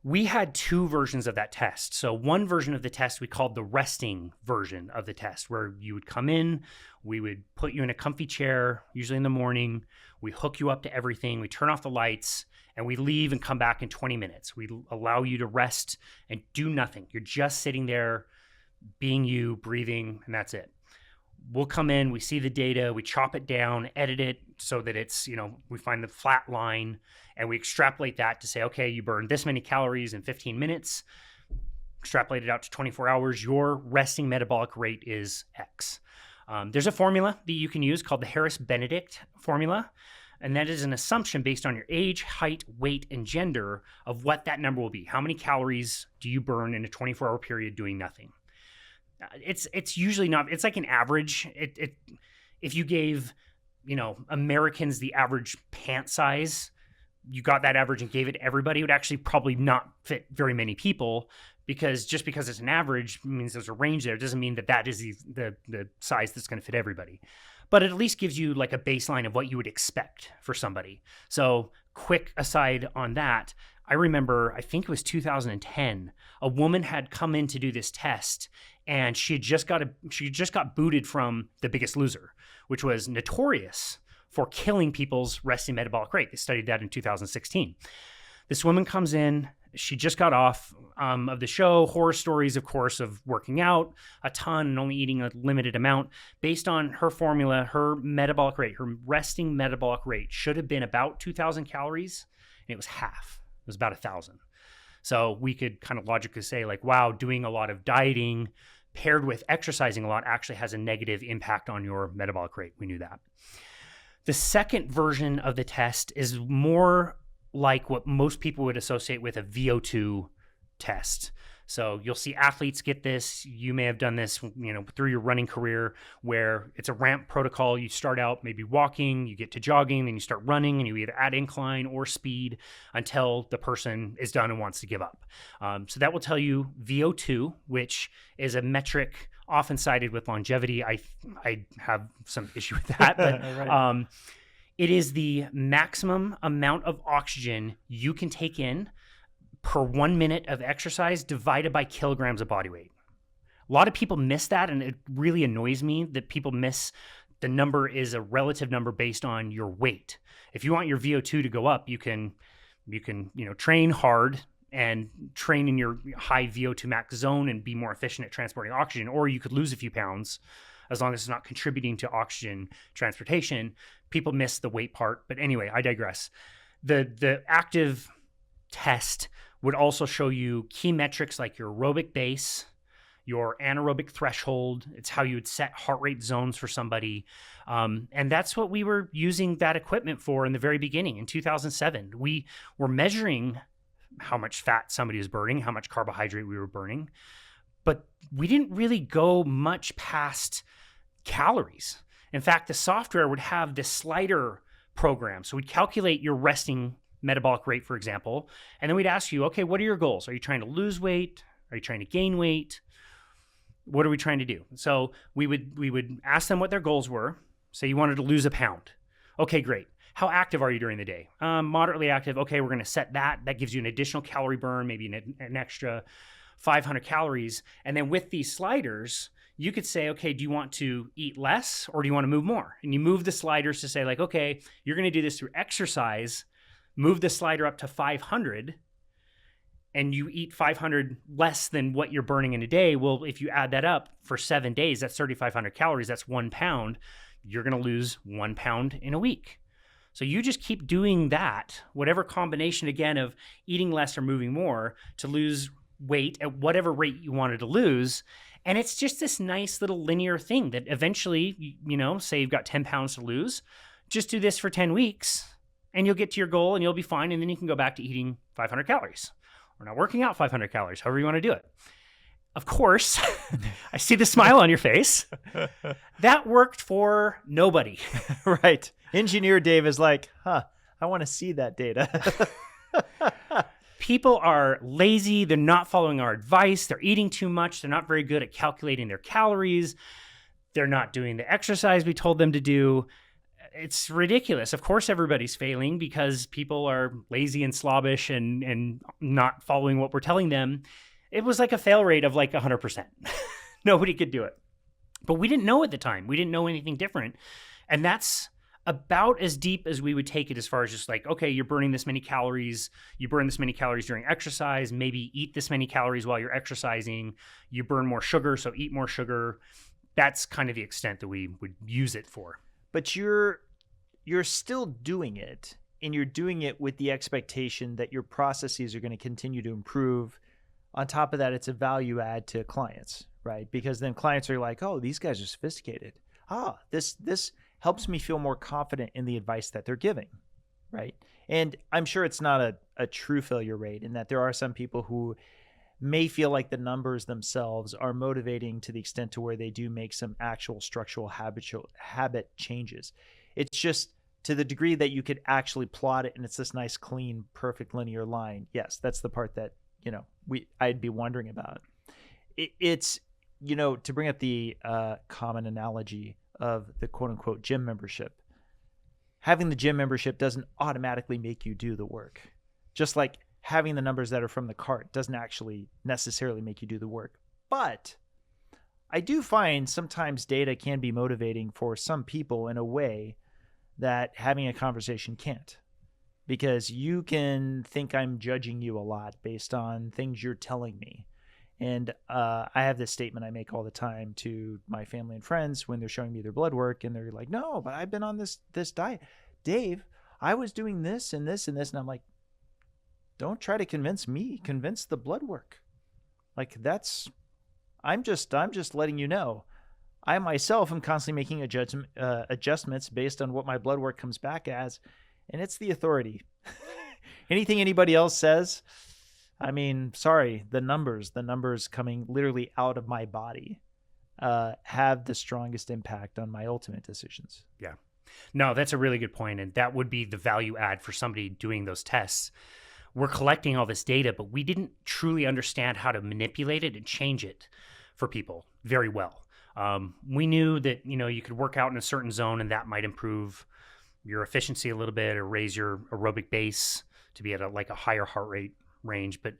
We had two versions of that test. So one version of the test we called the resting version of the test, where you would come in, we would put you in a comfy chair, usually in the morning, we hook you up to everything, we turn off the lights, and we leave and come back in 20 minutes. We allow you to rest and do nothing. You're just sitting there, being you, breathing, and that's it. We'll come in, we see the data, we chop it down, edit it so that it's, we find the flat line and we extrapolate that to say, okay, you burned this many calories in 15 minutes, extrapolate it out to 24 hours, your resting metabolic rate is X. There's a formula that you can use called the Harris-Benedict formula, and that is an assumption based on your age, height, weight, and gender of what that number will be. How many calories do you burn in a 24-hour period doing nothing? It's usually not, it's like an average. If you gave, Americans the average pant size, you got that average and gave it to everybody, it would actually probably not fit very many people, because just because it's an average means there's a range there. It doesn't mean that is the size that's going to fit everybody. But it at least gives you like a baseline of what you would expect for somebody. So quick aside on that, I remember, I think it was 2010, a woman had come in to do this test, and she just got booted from The Biggest Loser, which was notorious for killing people's resting metabolic rate. They studied that in 2016. This woman comes in, she just got off of the show, horror stories, of course, of working out a ton and only eating a limited amount. Based on her formula, her metabolic rate, her resting metabolic rate should have been about 2,000 calories, and it was half. It was about 1,000. So we could kind of logically say, like, wow, doing a lot of dieting paired with exercising a lot actually has a negative impact on your metabolic rate. We knew that. The second version of the test is more like what most people would associate with a VO2 test. So you'll see athletes get this. You may have done this, through your running career, where it's a ramp protocol. You start out maybe walking, you get to jogging, then you start running, and you either add incline or speed until the person is done and wants to give up. So that will tell you VO2, which is a metric often cited with longevity. I have some issue with that, but right. It is the maximum amount of oxygen you can take in per 1 minute of exercise divided by kilograms of body weight. A lot of people miss that, and it really annoys me that people miss the number is a relative number based on your weight. If you want your VO2 to go up, you can train hard and train in your high VO2 max zone and be more efficient at transporting oxygen, or you could lose a few pounds as long as it's not contributing to oxygen transportation. People miss the weight part. But anyway, I digress. The active test would also show you key metrics like your aerobic base, your anaerobic threshold. It's how you would set heart rate zones for somebody. And that's what we were using that equipment for in the very beginning. In 2007, we were measuring how much fat somebody was burning, how much carbohydrate we were burning, but we didn't really go much past calories. In fact, the software would have this slider program. So we'd calculate your resting metabolic rate, for example, and then we'd ask you, okay, what are your goals? Are you trying to lose weight? Are you trying to gain weight? What are we trying to do? So we would ask them what their goals were. Say you wanted to lose a pound. Okay, great. How active are you during the day? Moderately active. Okay, we're going to set that. That gives you an additional calorie burn, maybe an extra 500 calories. And then with these sliders, you could say, okay, do you want to eat less or do you want to move more? And you move the sliders to say like, okay, you're going to do this through exercise. Move the slider up to 500 and you eat 500 less than what you're burning in a day. Well, if you add that up for 7 days, that's 3,500 calories. That's 1 pound. You're going to lose 1 pound in a week. So you just keep doing that, whatever combination, again, of eating less or moving more to lose weight at whatever rate you wanted to lose. And it's just this nice little linear thing that eventually, say you've got 10 pounds to lose, just do this for 10 weeks and you'll get to your goal and you'll be fine. And then you can go back to eating 500 calories or not working out 500 calories, however you want to do it. Of course, I see the smile on your face. That worked for nobody. Right. Engineer Dave is like, I want to see that data. People are lazy. They're not following our advice. They're eating too much. They're not very good at calculating their calories. They're not doing the exercise we told them to do. It's ridiculous. Of course, everybody's failing because people are lazy and slobbish and not following what we're telling them. It was like a fail rate of like 100%. Nobody could do it. But we didn't know at the time. We didn't know anything different. And that's about as deep as we would take it as far as just like, okay, you're burning this many calories. You burn this many calories during exercise. Maybe eat this many calories while you're exercising. You burn more sugar, so eat more sugar. That's kind of the extent that we would use it for. But you're still doing it, and you're doing it with the expectation that your processes are going to continue to improve. On top of that, it's a value add to clients, right? Because then clients are like, oh, these guys are sophisticated. This helps me feel more confident in the advice that they're giving, right? And I'm sure it's not a true failure rate in that there are some people who may feel like the numbers themselves are motivating to the extent to where they do make some actual structural habit changes. It's just to the degree that you could actually plot it and it's this nice, clean, perfect linear line. Yes, that's the part that, I'd be wondering about. It's, to bring up the common analogy of the quote unquote gym membership, having the gym membership doesn't automatically make you do the work. Just like having the numbers that are from the cart doesn't actually necessarily make you do the work. But I do find sometimes data can be motivating for some people in a way that having a conversation can't. Because you can think I'm judging you a lot based on things you're telling me. And I have this statement I make all the time to my family and friends when they're showing me their blood work. And they're like, no, but I've been on this diet. Dave, I was doing this and this and this. And I'm like, don't try to convince me. Convince the blood work. Like I'm just letting you know. I myself am constantly making adjustments based on what my blood work comes back as. And it's the authority. Anything anybody else says, I mean, sorry, the numbers coming literally out of my body have the strongest impact on my ultimate decisions. Yeah. No, that's a really good point. And that would be the value add for somebody doing those tests. We're collecting all this data, but we didn't truly understand how to manipulate it and change it for people very well. We knew that, you could work out in a certain zone and that might improve your efficiency a little bit or raise your aerobic base to be at a higher heart rate range, but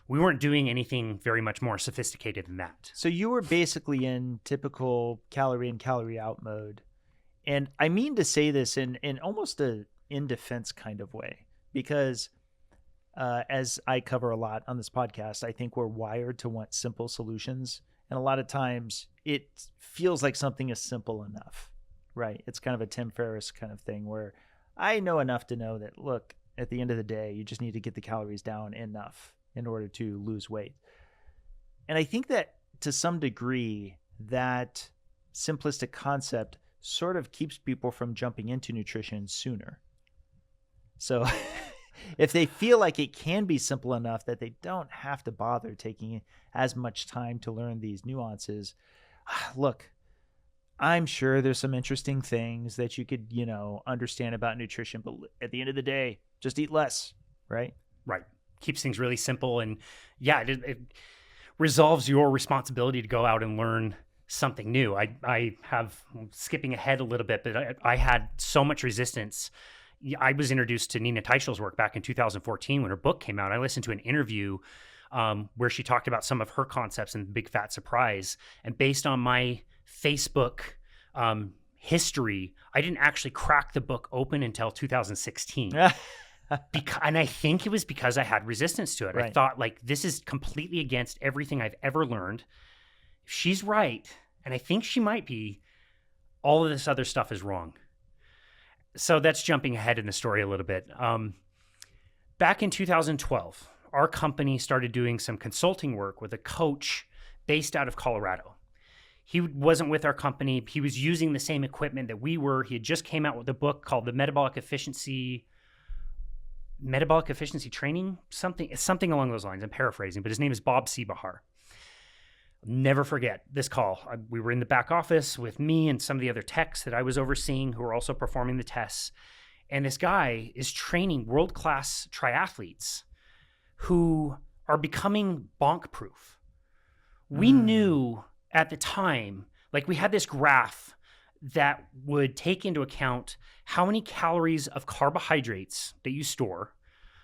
we weren't doing anything very much more sophisticated than that. So you were basically in typical calorie in, calorie out mode. And I mean to say this in almost a in defense kind of way, because as I cover a lot on this podcast, I think we're wired to want simple solutions And a lot of times it feels like something is simple enough, right? It's kind of a Tim Ferriss kind of thing where I know enough to know that, look, at the end of the day, you just need to get the calories down enough in order to lose weight. And I think that to some degree, that simplistic concept sort of keeps people from jumping into nutrition sooner. So if they feel like it can be simple enough that they don't have to bother taking as much time to learn these nuances, look, I'm sure there's some interesting things that you could, understand about nutrition, but at the end of the day, just eat less, right? Right. Keeps things really simple. And yeah, it resolves your responsibility to go out and learn something new. I have, skipping ahead a little bit, but I had so much resistance. I was introduced to Nina Teicholz's work back in 2014 when her book came out. I listened to an interview where she talked about some of her concepts in Big Fat Surprise. And based on my Facebook history, I didn't actually crack the book open until 2016. And I think it was because I had resistance to it. Right. I thought, like, this is completely against everything I've ever learned. If she's right, and I think she might be, all of this other stuff is wrong. So that's jumping ahead in the story a little bit. Back in 2012, our company started doing some consulting work with a coach based out of Colorado. He wasn't with our company. He was using the same equipment that we were. He had just came out with a book called the Metabolic Efficiency Training, something along those lines. I'm paraphrasing, but his name is Bob Seebahar. Never forget this call. We were in the back office with me and some of the other techs that I was overseeing who were also performing the tests. And this guy is training world-class triathletes who are becoming bonk proof. We knew at the time, like, we had this graph that would take into account how many calories of carbohydrates that you store.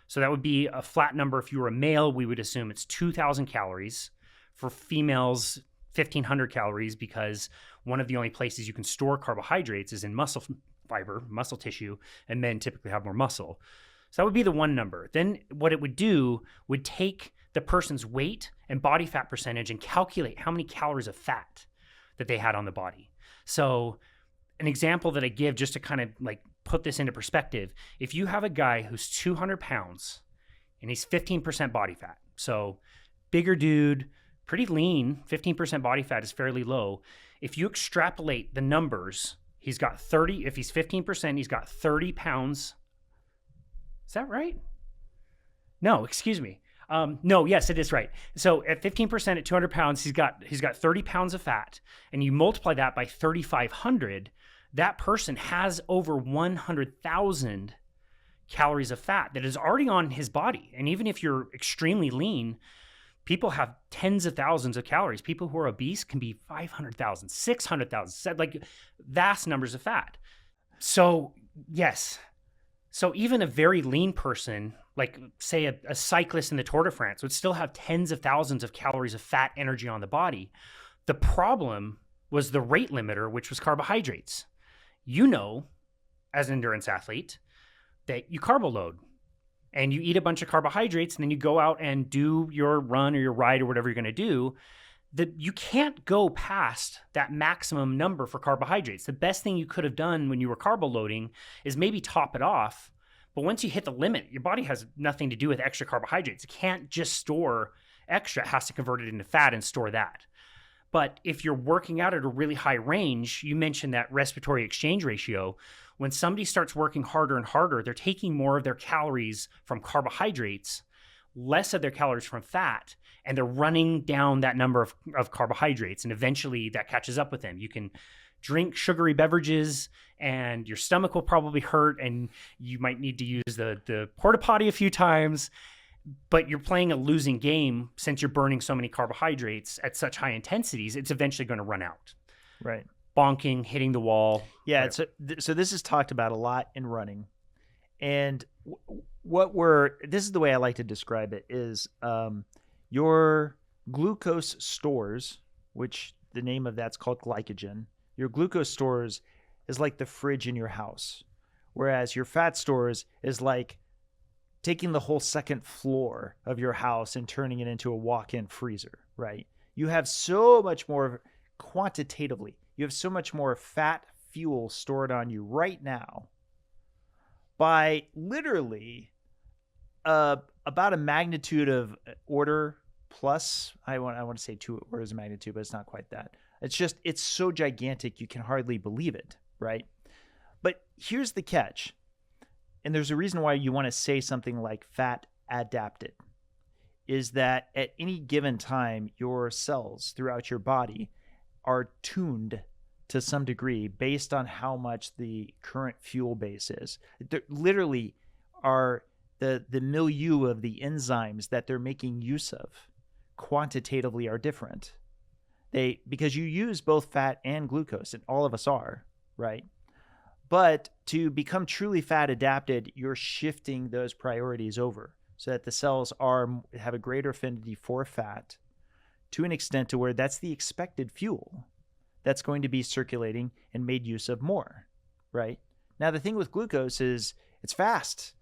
So that would be a flat number. If you were a male, we would assume it's 2,000 calories. For females, 1,500 calories, because one of the only places you can store carbohydrates is in muscle fiber, muscle tissue, and men typically have more muscle. So that would be the one number. Then what it would do would take the person's weight and body fat percentage and calculate how many calories of fat that they had on the body. So an example that I give just to kind of like put this into perspective, if you have a guy who's 200 pounds and he's 15% body fat, so bigger dude, pretty lean, 15% body fat is fairly low. If you extrapolate the numbers, he's got 30, if he's 15%, he's got 30 pounds. Is that right? No, excuse me. No, yes, it is right. So at 15% at 200 pounds, he's got 30 pounds of fat, and you multiply that by 3,500, that person has over 100,000 calories of fat that is already on his body. And even if you're extremely lean, people have tens of thousands of calories. People who are obese can be 500,000, 600,000, like vast numbers of fat. So yes. So even a very lean person, like say a cyclist in the Tour de France, would still have tens of thousands of calories of fat energy on the body. The problem was the rate limiter, which was carbohydrates. You know, as an endurance athlete, that you carbo load. And you eat a bunch of carbohydrates, and then you go out and do your run or your ride or whatever you're going to do, that you can't go past that maximum number for carbohydrates. The best thing you could have done when you were carbo loading is maybe top it off. But once you hit the limit, your body has nothing to do with extra carbohydrates. It can't just store extra. It has to convert it into fat and store that. But if you're working out at a really high range, you mentioned that respiratory exchange ratio. When somebody starts working harder and harder, they're taking more of their calories from carbohydrates, less of their calories from fat, and they're running down that number of carbohydrates. And eventually that catches up with them. You can drink sugary beverages and your stomach will probably hurt and you might need to use the porta potty a few times, but you're playing a losing game since you're burning so many carbohydrates at such high intensities. It's eventually going to run out. Right. Bonking, hitting the wall. Yeah. So this is talked about a lot in running. And this is the way I like to describe it is your glucose stores, which the name of that's called glycogen. Your glucose stores is like the fridge in your house, whereas your fat stores is like taking the whole second floor of your house and turning it into a walk-in freezer, right? You have so much more quantitatively. You have so much more fat fuel stored on you right now by literally about a magnitude of order plus. I want to say 2 orders of magnitude, but it's not quite that. It's so gigantic you can hardly believe it, right? But here's the catch. And there's a reason why you want to say something like fat adapted, is that at any given time, your cells throughout your body are tuned to some degree based on how much the current fuel base is. There literally are the milieu of the enzymes that they're making use of quantitatively are different. Because you use both fat and glucose, and all of us are, right? But to become truly fat adapted, you're shifting those priorities over so that the cells have a greater affinity for fat to an extent to where that's the expected fuel that's going to be circulating and made use of more, right? Now, the thing with glucose is it's fast.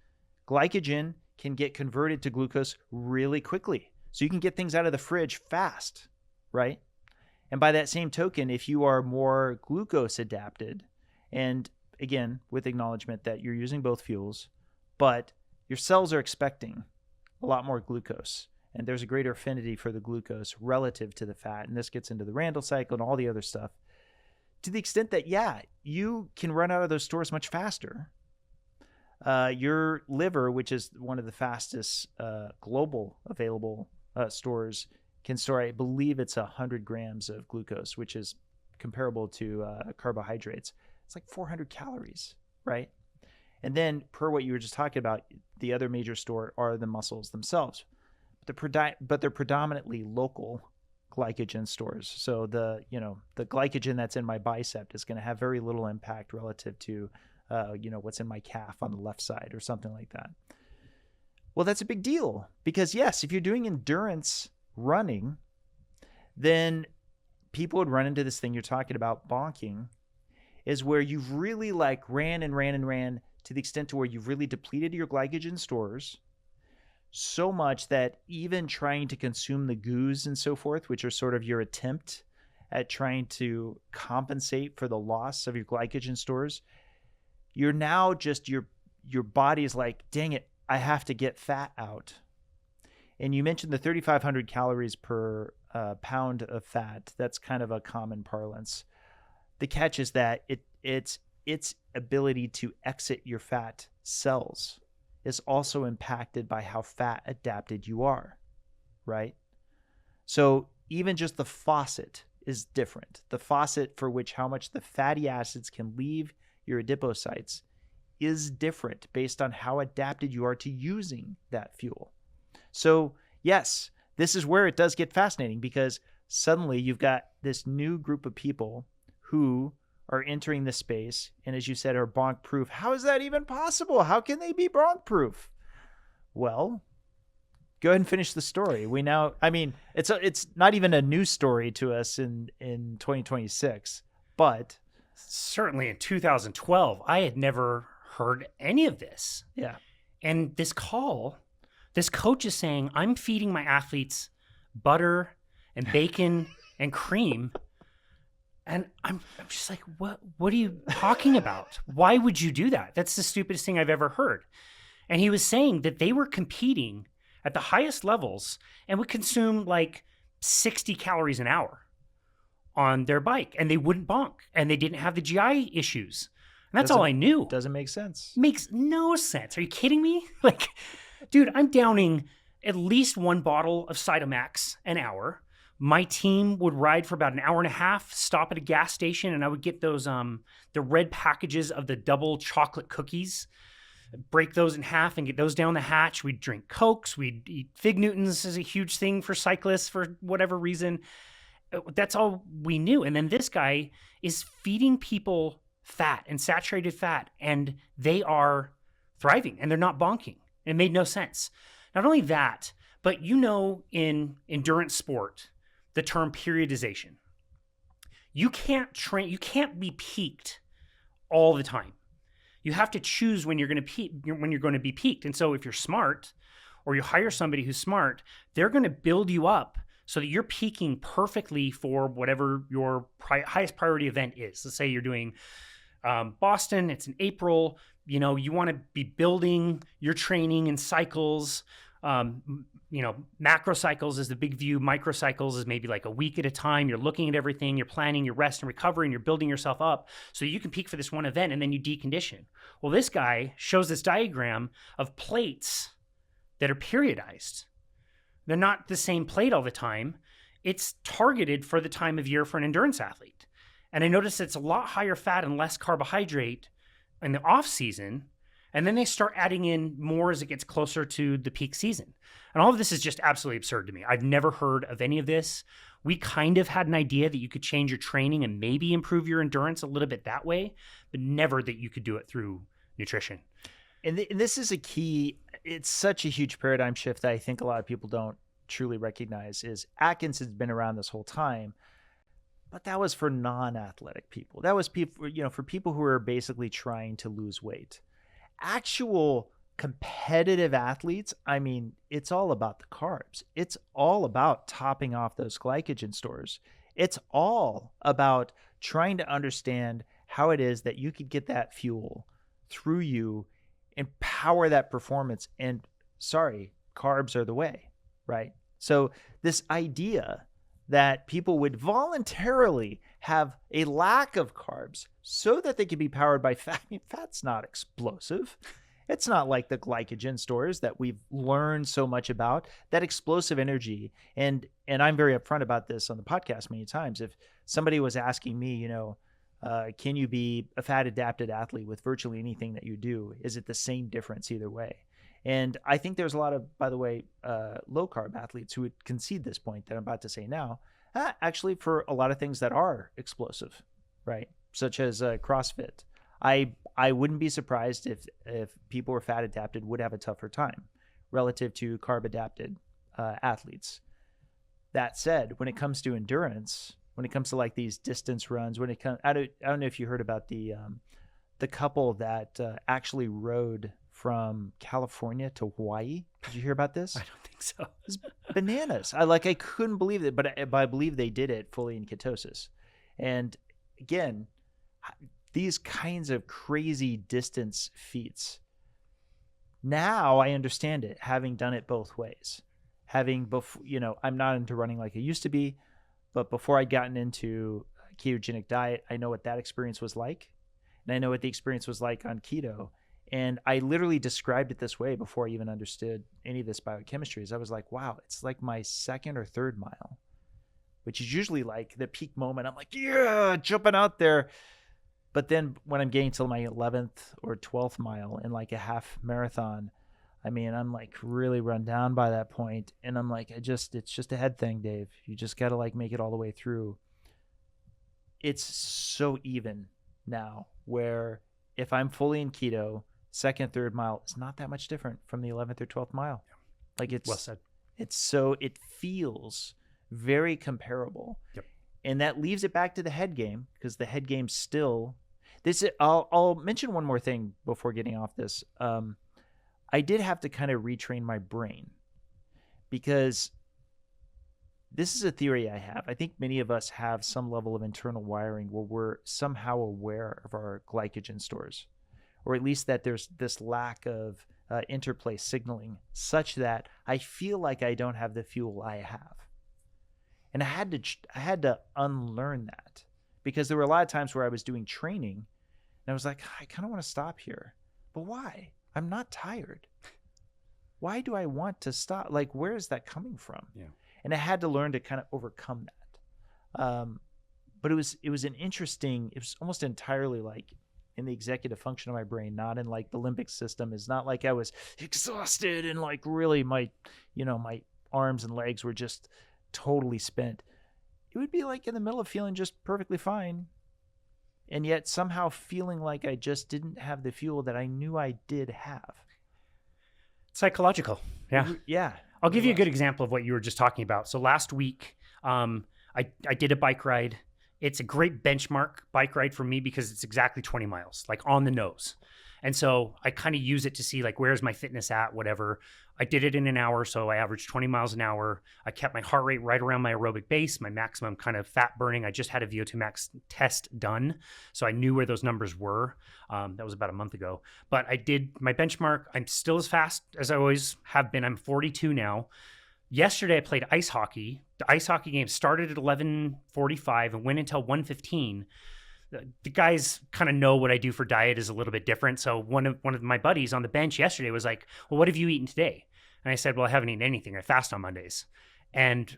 Glycogen can get converted to glucose really quickly. So you can get things out of the fridge fast, right? And by that same token, if you are more glucose adapted, and again, with acknowledgement that you're using both fuels, but your cells are expecting a lot more glucose, and there's a greater affinity for the glucose relative to the fat. And this gets into the Randall cycle and all the other stuff, to the extent that, yeah, you can run out of those stores much faster. Your liver, which is one of the fastest global available stores, can store, I believe it's 100 grams of glucose, which is comparable to carbohydrates. It's like 400 calories, right? And then, per what you were just talking about, the other major store are the muscles themselves. But they're predominantly local glycogen stores. So the glycogen that's in my bicep is going to have very little impact relative to what's in my calf on the left side or something like that. Well, that's a big deal because, yes, if you're doing endurance running, then people would run into this thing you're talking about, bonking, is where you've really ran to the extent to where you've really depleted your glycogen stores so much that even trying to consume the goos and so forth, which are sort of your attempt at trying to compensate for the loss of your glycogen stores, you're now just your body is like, dang it, I have to get fat out. And you mentioned the 3,500 calories per pound of fat. That's kind of a common parlance. The catch is that its ability to exit your fat cells is also impacted by how fat adapted you are, right? So even just the faucet is different. The faucet for which how much the fatty acids can leave your adipocytes is different based on how adapted you are to using that fuel. So yes, this is where it does get fascinating because suddenly you've got this new group of people who are entering the space and, as you said, are bonk proof. How is that even possible? How can they be bonk proof? Well, go ahead and finish the story. It's not even a new story to us in 2026, but certainly in 2012, I had never heard any of this. Yeah. And this coach is saying, I'm feeding my athletes butter and bacon and cream. And I'm just like, what are you talking about? Why would you do that? That's the stupidest thing I've ever heard. And he was saying that they were competing at the highest levels and would consume like 60 calories an hour on their bike, and they wouldn't bonk, and they didn't have the GI issues. And that's all I knew. Doesn't make sense. Makes no sense. Are you kidding me? Like, dude, I'm downing at least one bottle of Cytomax an hour. My team would ride for about an hour and a half, stop at a gas station, and I would get those the red packages of the double chocolate cookies, break those in half and get those down the hatch. We'd drink Cokes. We'd eat Fig Newtons is a huge thing for cyclists for whatever reason. That's all we knew. And then this guy is feeding people fat and saturated fat, and they are thriving, and they're not bonking. It made no sense. Not only that, but in endurance sport, the term periodization. You can't be peaked all the time. You have to choose when you're going to be peaked. And so if you're smart, or you hire somebody who's smart, they're going to build you up so that you're peaking perfectly for whatever your highest priority event is. Let's say you're doing Boston, it's in April, you know, you want to be building your training in cycles. You know, macro cycles is the big view. Micro cycles is maybe like a week at a time. You're looking at everything, you're planning your rest and recovery, and you're building yourself up so you can peak for this one event, and then you decondition. Well, this guy shows this diagram of plates that are periodized. They're not the same plate all the time. It's targeted for the time of year for an endurance athlete. And I noticed it's a lot higher fat and less carbohydrate in the off season. And then they start adding in more as it gets closer to the peak season. And all of this is just absolutely absurd to me. I've never heard of any of this. We kind of had an idea that you could change your training and maybe improve your endurance a little bit that way, but never that you could do it through nutrition. And this is a key. It's such a huge paradigm shift that I think a lot of people don't truly recognize. Is Atkins has been around this whole time, but that was for non-athletic people. That was people, you know, for people who are basically trying to lose weight. Actual competitive athletes, I mean, it's all about the carbs. It's all about topping off those glycogen stores. It's all about trying to understand how it is that you could get that fuel through you and power that performance. And sorry, carbs are the way, right? So this idea that people would voluntarily have a lack of carbs so that they can be powered by fat. I mean, fat's not explosive. It's not like the glycogen stores that we've learned so much about, that explosive energy. And I'm very upfront about this on the podcast many times. If somebody was asking me, you know, can you be a fat adapted athlete with virtually anything that you do? Is it the same difference either way? And I think there's a lot of, by the way, low carb athletes who would concede this point that I'm about to say now, actually for a lot of things that are explosive, right? Such as CrossFit. I wouldn't be surprised if people were fat adapted would have a tougher time relative to carb adapted athletes. That said, when it comes to endurance, when it comes to like these distance runs, when it comes, I don't know if you heard about the couple that actually rode from California to Hawaii. Did you hear about this? I don't think so. It's bananas. I couldn't believe it, but I believe they did it fully in ketosis. And again, these kinds of crazy distance feats. Now I understand it, having done it both ways. I'm not into running like I used to be, but before I'd gotten into a ketogenic diet, I know what that experience was like. And I know what the experience was like on keto. And I literally described it this way before I even understood any of this biochemistry. Is I was like, wow, it's like my second or third mile, which is usually like the peak moment. I'm like, yeah, jumping out there. But then when I'm getting to my 11th or 12th mile in like a half marathon, I mean, I'm like really run down by that point. And I'm like, it's just a head thing, Dave. You just got to like make it all the way through. It's so even now where if I'm fully in keto, second, third mile is not that much different from the 11th or 12th mile. Like it's well said. It feels very comparable. Yep. And that leaves it back to the head game, because the head game still I'll mention one more thing before getting off this. I did have to kind of retrain my brain, because this is a theory I have. I think many of us have some level of internal wiring where we're somehow aware of our glycogen stores, or at least that there's this lack of interplay signaling such that I feel like I don't have the fuel I have. And I had to unlearn that, because there were a lot of times where I was doing training and I was like, I kind of want to stop here. But why? I'm not tired. Why do I want to stop? Like, where is that coming from? Yeah. And I had to learn to kind of overcome that. But it was an interesting, it was almost entirely like in the executive function of my brain, not in like the limbic system. It's not like I was exhausted and like really my arms and legs were just totally spent. It would be like in the middle of feeling just perfectly fine, and yet somehow feeling like I just didn't have the fuel that I knew I did have. Psychological. Yeah. Yeah. I'll give you a good example of what you were just talking about. So last week, I did a bike ride. It's a great benchmark bike ride for me because it's exactly 20 miles, like on the nose. And so I kind of use it to see like, where's my fitness at, whatever. I did it in an hour. So I averaged 20 miles an hour. I kept my heart rate right around my aerobic base, my maximum kind of fat burning. I just had a VO2 max test done. So I knew where those numbers were. That was about a month ago. But I did my benchmark. I'm still as fast as I always have been. I'm 42 now. Yesterday I played ice hockey. The ice hockey game started at 11:45 and went until 1:15. The guys kind of know what I do for diet is a little bit different. So one of my buddies on the bench yesterday was like, well, what have you eaten today? And I said, well, I haven't eaten anything. I fast on Mondays. And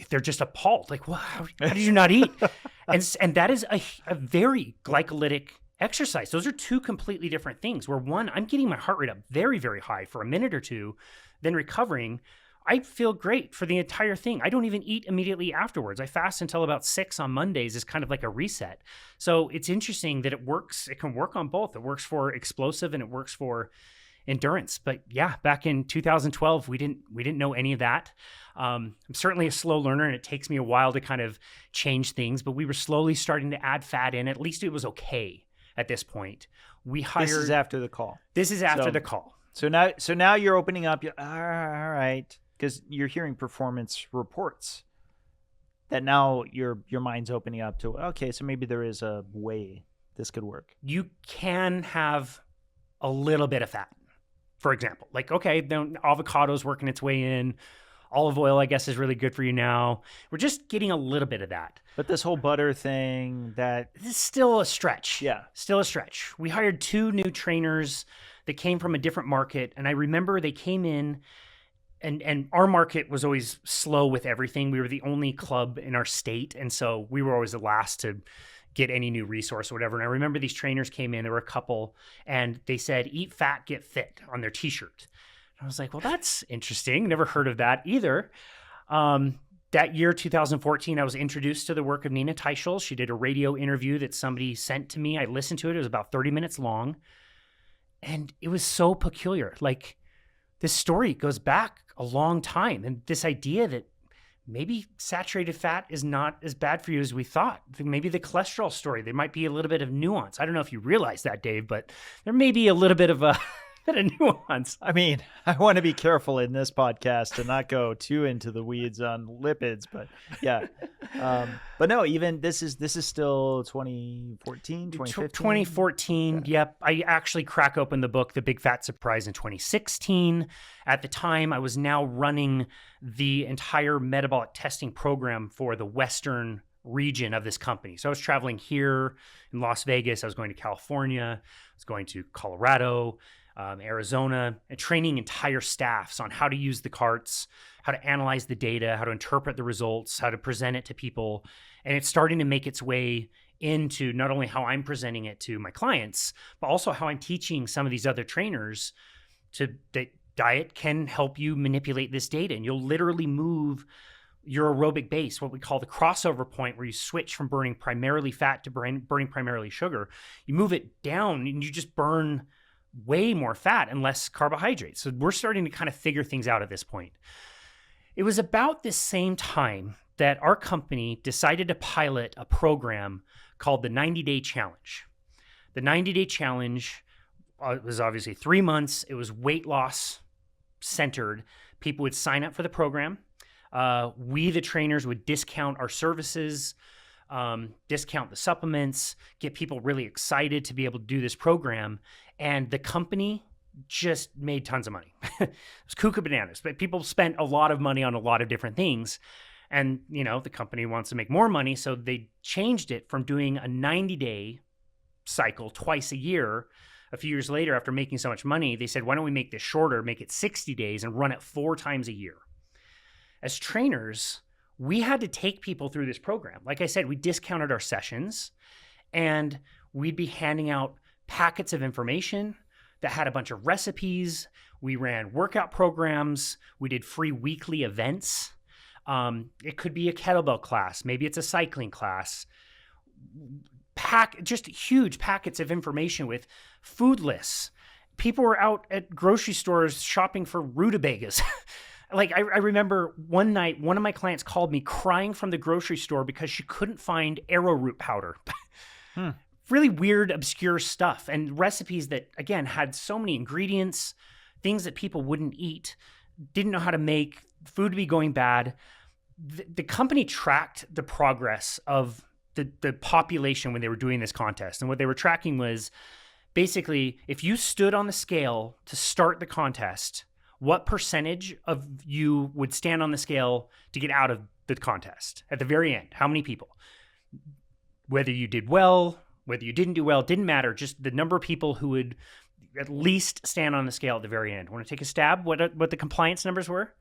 they're just appalled. Like, well, how did you not eat? and that is a very glycolytic exercise. Those are two completely different things, where one, I'm getting my heart rate up very, very high for a minute or two, then recovering. I feel great for the entire thing. I don't even eat immediately afterwards. I fast until about 6 on Mondays is kind of like a reset. So it's interesting that it works. It can work on both. It works for explosive and it works for endurance. But yeah, back in 2012, we didn't know any of that. I'm certainly a slow learner and it takes me a while to kind of change things, but we were slowly starting to add fat in. At least it was okay at this point. This is after the call. This is after the call. So now you're opening up. All right. Because you're hearing performance reports that now your mind's opening up to, okay, so maybe there is a way this could work. You can have a little bit of fat, for example. Like, okay, then avocado's working its way in. Olive oil, I guess, is really good for you now. We're just getting a little bit of that. But this whole butter thing, that is still a stretch. Yeah. Still a stretch. We hired 2 new trainers that came from a different market. And I remember they came in, and our market was always slow with everything. We were the only club in our state. And so we were always the last to get any new resource or whatever. And I remember these trainers came in, there were a couple, and they said, eat fat, get fit on their t-shirt. And I was like, well, that's interesting. Never heard of that either. That year, 2014, I was introduced to the work of Nina Teicholz. She did a radio interview that somebody sent to me. I listened to it. It was about 30 minutes long. And it was so peculiar. Like, this story goes back a long time. And this idea that maybe saturated fat is not as bad for you as we thought. Maybe the cholesterol story, there might be a little bit of nuance. I don't know if you realize that, Dave, but there may be a little bit of nuance. I mean, I want to be careful in this podcast to not go too into the weeds on lipids, but yeah. But no, even this is still 2014, 2015? 2014, yeah. Yep. I actually crack open the book, The Big Fat Surprise, in 2016. At the time, I was now running the entire metabolic testing program for the Western region of this company. So I was traveling here in Las Vegas. I was going to California. I was going to Colorado, Arizona, and training entire staffs on how to use the carts, how to analyze the data, how to interpret the results, how to present it to people. And it's starting to make its way into not only how I'm presenting it to my clients, but also how I'm teaching some of these other trainers that diet can help you manipulate this data. And you'll literally move your aerobic base, what we call the crossover point, where you switch from burning primarily fat to burning primarily sugar. You move it down and you just burn way more fat and less carbohydrates. So we're starting to kind of figure things out at this point. It was about this same time that our company decided to pilot a program called the 90-Day Challenge. The 90-Day Challenge was obviously 3 months. It was weight loss centered. People would sign up for the program. We, the trainers, would discount our services, discount the supplements, get people really excited to be able to do this program. And the company just made tons of money. It was cuckoo bananas, but people spent a lot of money on a lot of different things. And, you know, the company wants to make more money. So they changed it from doing a 90-day cycle twice a year. A few years later, after making so much money, they said, why don't we make this shorter, make it 60 days and run it 4 times a year? As trainers, we had to take people through this program. Like I said, we discounted our sessions and we'd be handing out packets of information that had a bunch of recipes. We ran workout programs. We did free weekly events. It could be a kettlebell class. Maybe it's a cycling class. Just huge packets of information with food lists. People were out at grocery stores shopping for rutabagas. Like I remember one night, one of my clients called me crying from the grocery store because she couldn't find arrowroot powder. really weird, obscure stuff and recipes that, again, had so many ingredients, things that people wouldn't eat, didn't know how to make, food to be going bad. The company tracked the progress of the population when they were doing this contest. And what they were tracking was basically, if you stood on the scale to start the contest, what percentage of you would stand on the scale to get out of the contest at the very end? How many people? Whether you did well, whether you didn't do well, didn't matter. Just the number of people who would at least stand on the scale at the very end. Want to take a stab? What the compliance numbers were?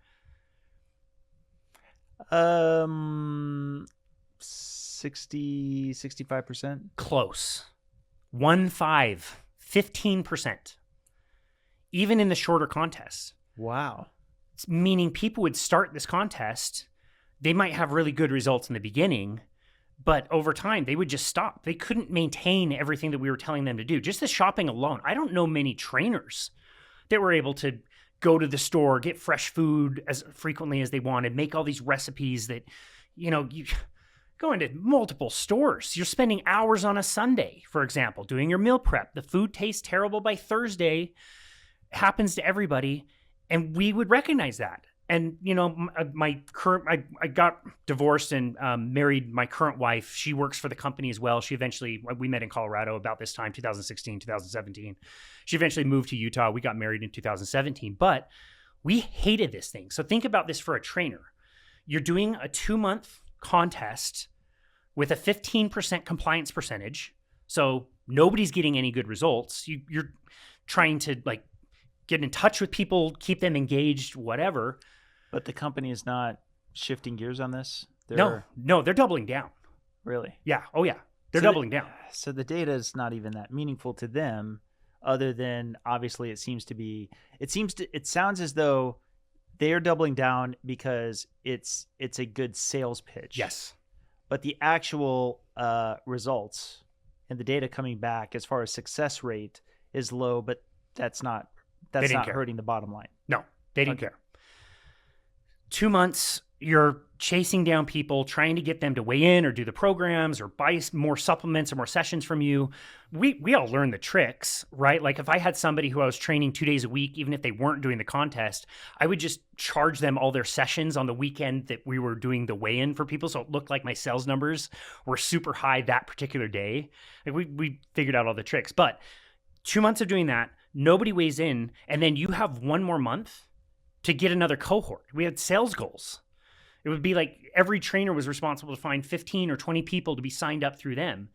65%. Close. 15%. Even in the shorter contests. Wow. Meaning people would start this contest, they might have really good results in the beginning, but over time they would just stop. They couldn't maintain everything that we were telling them to do. Just the shopping alone. I don't know many trainers that were able to go to the store, get fresh food as frequently as they wanted, make all these recipes that, you go into multiple stores. You're spending hours on a Sunday, for example, doing your meal prep. The food tastes terrible by Thursday. Happens to everybody. And we would recognize that. And, I got divorced and married my current wife. She works for the company as well. We met in Colorado about this time, 2016, 2017. She eventually moved to Utah. We got married in 2017, but we hated this thing. So think about this for a trainer. You're doing a 2-month contest with a 15% compliance percentage. So nobody's getting any good results. You're trying to get in touch with people, keep them engaged, whatever. But the company is not shifting gears on this? No, they're doubling down. Really? Yeah. Oh, yeah. They're doubling down. So the data is not even that meaningful to them, other than obviously it sounds as though they're doubling down because it's a good sales pitch. Yes. But the actual results and the data coming back as far as success rate is low, but that's not hurting the bottom line. No, they didn't care. 2 months, you're chasing down people, trying to get them to weigh in or do the programs or buy more supplements or more sessions from you. We all learn the tricks, right? Like if I had somebody who I was training 2 days a week, even if they weren't doing the contest, I would just charge them all their sessions on the weekend that we were doing the weigh-in for people. So it looked like my sales numbers were super high that particular day. We figured out all the tricks. But 2 months of doing that, nobody weighs in, and then you have 1 more month to get another cohort. We had sales goals. It would be like every trainer was responsible to find 15 or 20 people to be signed up through them.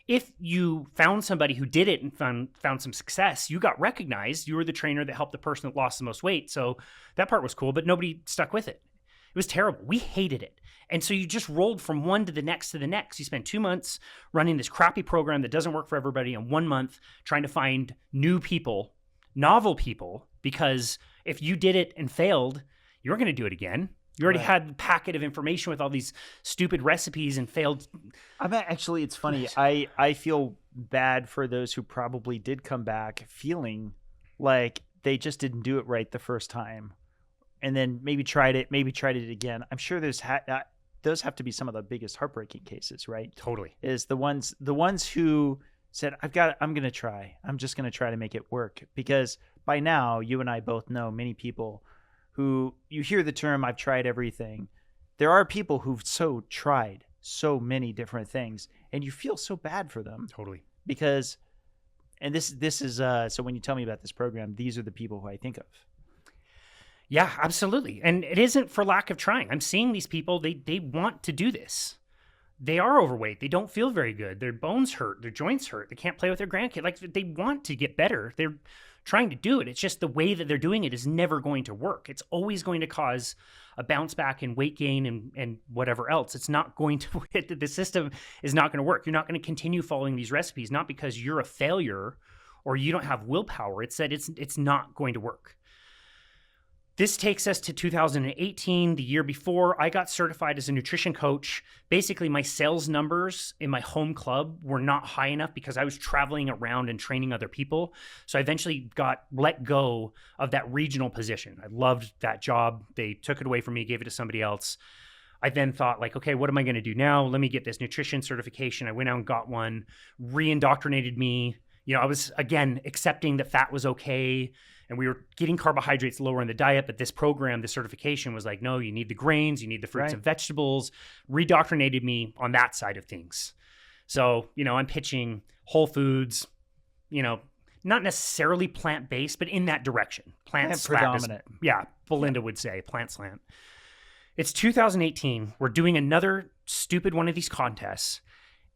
If you found somebody who did it and found some success, you got recognized. You were the trainer that helped the person that lost the most weight. So that part was cool, but nobody stuck with it. It was terrible. We hated it. And so you just rolled from one to the next to the next. You spend 2 months running this crappy program that doesn't work for everybody, and 1 month trying to find new people, novel people, because if you did it and failed, you weren't going to do it again. You already had the packet of information with all these stupid recipes and failed. It's funny. I feel bad for those who probably did come back feeling like they just didn't do it right the first time, and then maybe tried it again. I'm sure those have to be some of the biggest heartbreaking cases, right? Totally. Is the ones who said, I'm going to try. I'm just going to try to make it work. Because by now, you and I both know many people who, you hear the term, I've tried everything. There are people who've tried so many different things, and you feel so bad for them. Totally. Because, and this is, so when you tell me about this program, these are the people who I think of. Yeah, absolutely. And it isn't for lack of trying. I'm seeing these people, they want to do this. They are overweight. They don't feel very good. Their bones hurt. Their joints hurt. They can't play with their grandkid. Like, they want to get better. They're trying to do it. It's just the way that they're doing it is never going to work. It's always going to cause a bounce back in weight gain and whatever else. It's not going to, the system is not going to work. You're not going to continue following these recipes, not because you're a failure or you don't have willpower. It's that it's not going to work. This takes us to 2018, the year before I got certified as a nutrition coach. Basically, my sales numbers in my home club were not high enough because I was traveling around and training other people. So I eventually got let go of that regional position. I loved that job. They took it away from me, gave it to somebody else. I then thought like, okay, what am I going to do now? Let me get this nutrition certification. I went out and got one, re-indoctrinated me. I was, again, accepting that fat was okay. And we were getting carbohydrates lower in the diet. But this program, this certification was like, no, you need the grains, you need the fruits and vegetables. Re-indoctrinated me on that side of things. So, I'm pitching whole foods, not necessarily plant-based, but in that direction. Plant predominant. Belinda would say plant slant. It's 2018. We're doing another stupid one of these contests,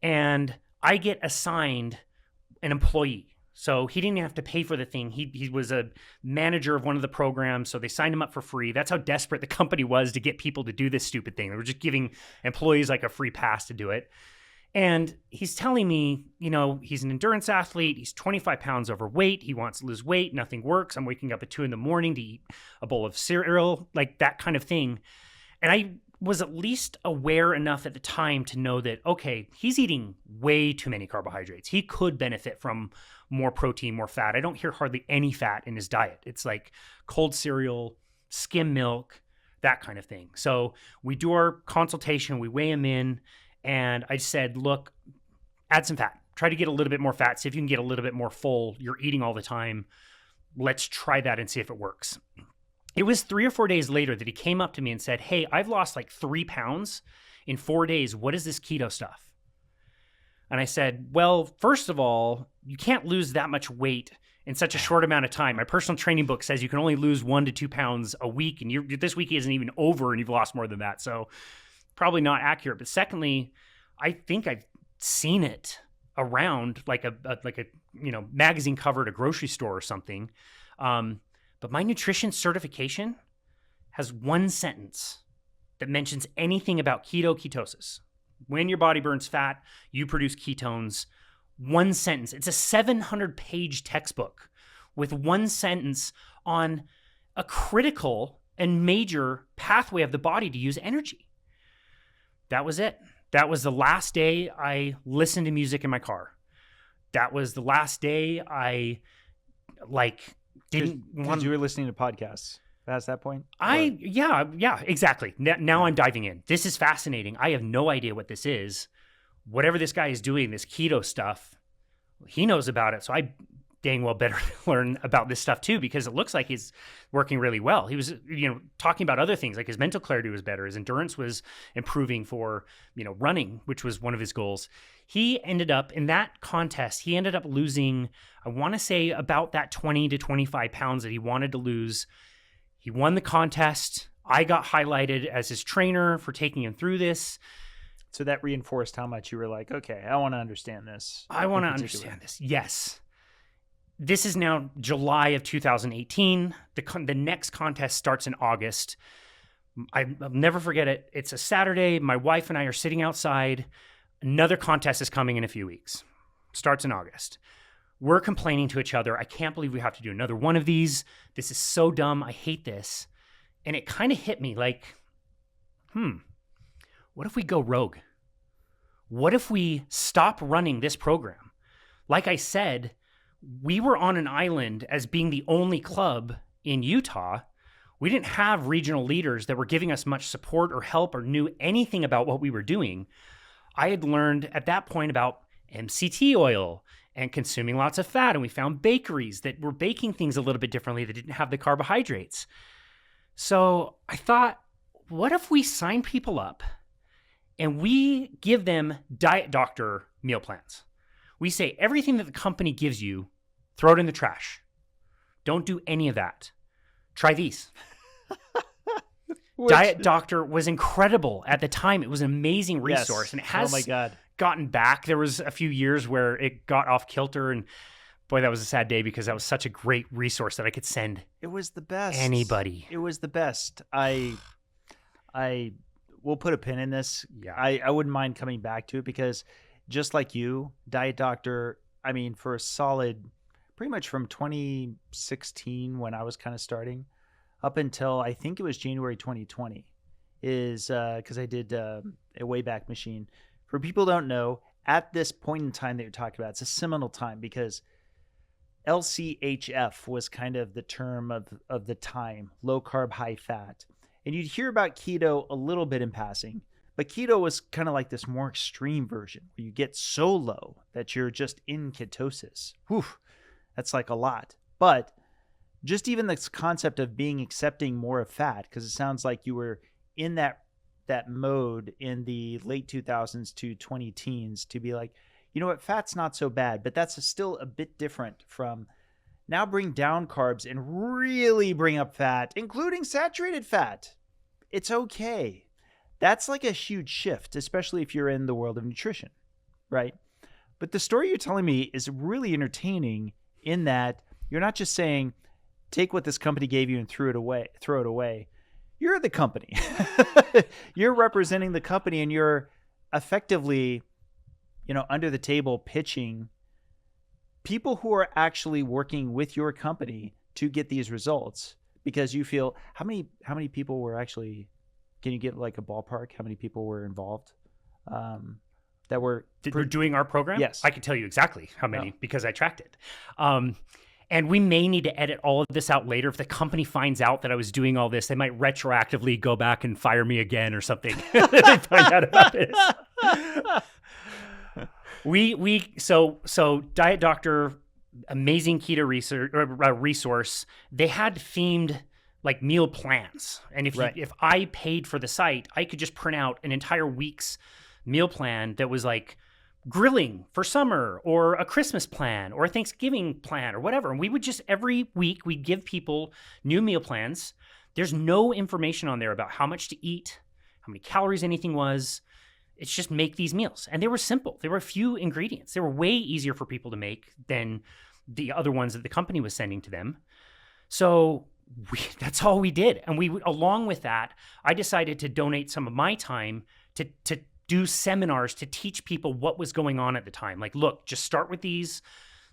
and I get assigned an employee. So he didn't have to pay for the thing. He was a manager of one of the programs, so they signed him up for free. That's how desperate the company was to get people to do this stupid thing. They were just giving employees like a free pass to do it. And he's telling me, he's an endurance athlete. He's 25 pounds overweight. He wants to lose weight. Nothing works. I'm waking up at 2 a.m. to eat a bowl of cereal, like that kind of thing. And I was at least aware enough at the time to know that, okay, he's eating way too many carbohydrates. He could benefit from more protein, more fat. I don't hear hardly any fat in his diet. It's like cold cereal, skim milk, that kind of thing. So we do our consultation, we weigh him in, and I said, look, add some fat. Try to get a little bit more fat. See if you can get a little bit more full. You're eating all the time. Let's try that and see if it works. It was 3 or 4 days later that he came up to me and said, hey, I've lost like 3 pounds in 4 days. What is this keto stuff? And I said, well, first of all, you can't lose that much weight in such a short amount of time. My personal training book says you can only lose 1 to 2 pounds a week, and this week isn't even over and you've lost more than that. So probably not accurate. But secondly, I think I've seen it around like a magazine cover at a grocery store or something. But my nutrition certification has 1 sentence that mentions anything about ketosis. When your body burns fat, you produce ketones. 1 sentence. It's a 700-page textbook with 1 sentence on a critical and major pathway of the body to use energy. That was it. That was the last day I listened to music in my car. That was the last day I didn't want. You were listening to podcasts past that point? Yeah, exactly. Now I'm diving in. This is fascinating. I have no idea what this is. Whatever this guy is doing, this keto stuff, he knows about it. So I dang well better learn about this stuff too, because it looks like he's working really well. He was, talking about other things, like his mental clarity was better. His endurance was improving for, running, which was one of his goals. He ended up in that contest, he ended up losing, I want to say about that 20 to 25 pounds that he wanted to lose. He won the contest. I got highlighted as his trainer for taking him through this. So that reinforced how much you were like, okay, I want to understand this. I want to understand this. Yes. This is now July of 2018. The next contest starts in August. I'll never forget it. It's a Saturday. My wife and I are sitting outside. Another contest is coming in a few weeks. Starts in August. We're complaining to each other. I can't believe we have to do another one of these. This is so dumb. I hate this. And it kind of hit me like, what if we go rogue? What if we stop running this program? Like I said, we were on an island as being the only club in Utah. We didn't have regional leaders that were giving us much support or help or knew anything about what we were doing. I had learned at that point about MCT oil and consuming lots of fat. And we found bakeries that were baking things a little bit differently that didn't have the carbohydrates. So I thought, what if we sign people up and we give them diet doctor meal plans? We say everything that the company gives you, throw it in the trash. Don't do any of that. Try these. Diet Doctor was incredible at the time. It was an amazing resource. Yes. And it has oh my God. gotten back. There was a few years where it got off kilter, and boy, that was a sad day because that was such a great resource that I could send. It was the best. Anybody. It was the best. I will put a pin in this. Yeah. I wouldn't mind coming back to it because just like you, Diet Doctor, I mean, for a solid, pretty much from 2016 when I was kind of starting up until I think it was January 2020 is because I did a Wayback Machine. For people who don't know, at this point in time that you're talking about, it's a seminal time because LCHF was kind of the term of the time, low carb, high fat. And you'd hear about keto a little bit in passing, but keto was kind of like this more extreme version where you get so low that you're just in ketosis. Whew, that's like a lot. But just even this concept of accepting more of fat, because it sounds like you were in that mode in the late 2000s to 20 teens to be like, you know what, fat's not so bad, but that's still a bit different from now bring down carbs and really bring up fat, including saturated fat. It's okay. That's like a huge shift, especially if you're in the world of nutrition, right? But the story you're telling me is really entertaining in that you're not just saying, take what this company gave you and throw it away. You're the company. You're representing the company, and you're effectively, under the table pitching people who are actually working with your company to get these results, because you feel how many people were actually, can you give like a ballpark? How many people were involved that were doing our program? Yes. I can tell you exactly how many because I tracked it. And we may need to edit all of this out later. If the company finds out that I was doing all this, they might retroactively go back and fire me again or something. They find out about this. So Diet Doctor, amazing keto resource. They had themed like meal plans, and if I paid for the site, I could just print out an entire week's meal plan that was like grilling for summer, or a Christmas plan, or a Thanksgiving plan, or whatever. And we would just every week we'd give people new meal plans. There's no information on there about how much to eat, how many calories anything was. It's just make these meals. And they were simple. There were a few ingredients. They were way easier for people to make than the other ones that the company was sending to them. So that's all we did. And along with that, I decided to donate some of my time to do seminars to teach people what was going on at the time. Like, look, just start with these,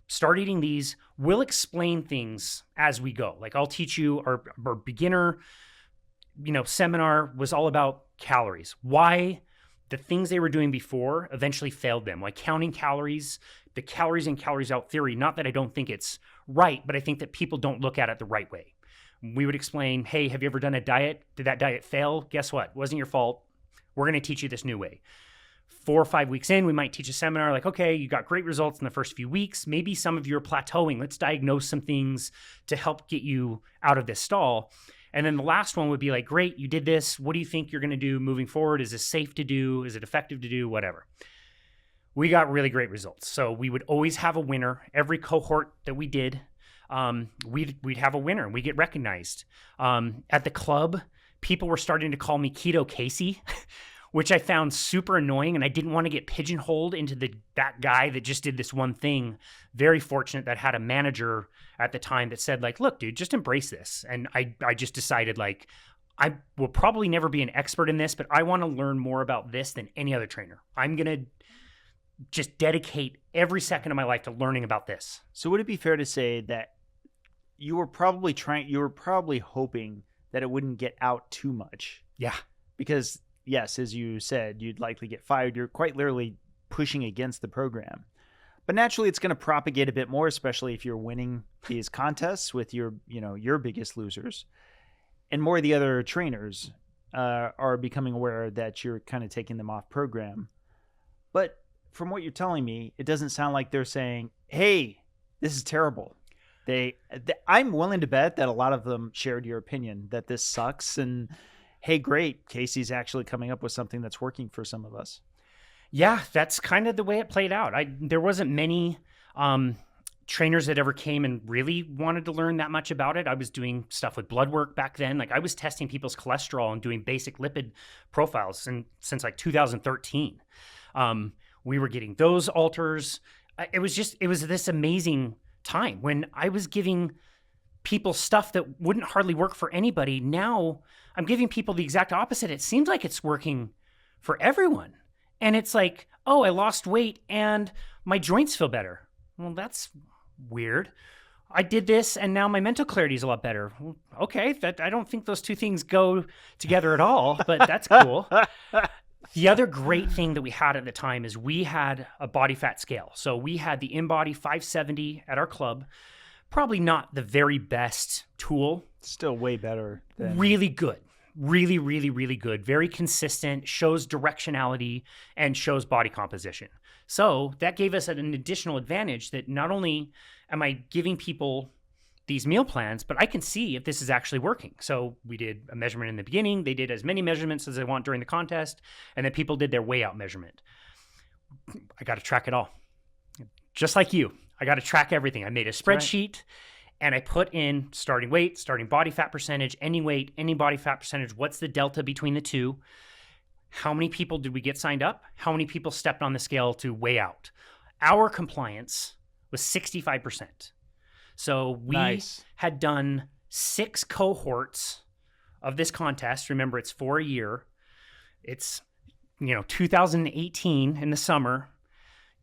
start eating these. We'll explain things as we go. Like, I'll teach you our beginner, seminar was all about calories. Why the things they were doing before eventually failed them, like counting calories, the calories in, calories out theory. Not that I don't think it's right, but I think that people don't look at it the right way. We would explain, hey, have you ever done a diet? Did that diet fail? Guess what? It wasn't your fault. We're going to teach you this new way. 4 or 5 weeks in, we might teach a seminar like, okay, you got great results in the first few weeks. Maybe some of you are plateauing. Let's diagnose some things to help get you out of this stall. And then the last one would be like, great, you did this. What do you think you're going to do moving forward? Is this safe to do? Is it effective to do? Whatever. We got really great results. So we would always have a winner. Every cohort that we did, we'd have a winner and we get recognized. At the club, people were starting to call me Keto Casey, which I found super annoying, and I didn't want to get pigeonholed into that guy that just did this one thing. Very fortunate that had a manager at the time that said like, look, dude, just embrace this. And I just decided like, I will probably never be an expert in this, but I want to learn more about this than any other trainer. I'm going to just dedicate every second of my life to learning about this. So would it be fair to say that you were probably hoping that it wouldn't get out too much? Yeah. Because yes, as you said, you'd likely get fired. You're quite literally pushing against the program. But naturally, it's going to propagate a bit more, especially if you're winning these contests with your biggest losers. And more of the other trainers are becoming aware that you're kind of taking them off program. But from what you're telling me, it doesn't sound like they're saying, hey, this is terrible. I'm willing to bet that a lot of them shared your opinion that this sucks, and hey, great, Casey's actually coming up with something that's working for some of us. Yeah, that's kind of the way it played out. There wasn't many trainers that ever came and really wanted to learn that much about it. I was doing stuff with blood work back then. Like, I was testing people's cholesterol and doing basic lipid profiles since like 2013. We were getting those alters. It was this amazing time when I was giving people stuff that wouldn't hardly work for anybody. Now I'm giving people the exact opposite. It seems like it's working for everyone. And it's like, oh, I lost weight and my joints feel better. Well, that's weird. I did this and now my mental clarity is a lot better. Well, okay, I don't think those two things go together at all, but that's cool. The other great thing that we had at the time is we had a body fat scale. So we had the InBody 570 at our club. Probably not the very best tool. Still way better. Really good. Really, really, really good. Very consistent, shows directionality, and shows body composition. So that gave us an additional advantage that not only am I giving people these meal plans, but I can see if this is actually working. So we did a measurement in the beginning. They did as many measurements as they want during the contest. And then people did their weigh out measurement. I got to track it all. Just like you, I got to track everything. I made a spreadsheet. And I put in starting weight, starting body fat percentage, any weight, any body fat percentage. What's the delta between the two? How many people did we get signed up? How many people stepped on the scale to weigh out? Our compliance was 65%. So we had done 6 cohorts of this contest. Remember, it's for a year. It's, 2018 in the summer.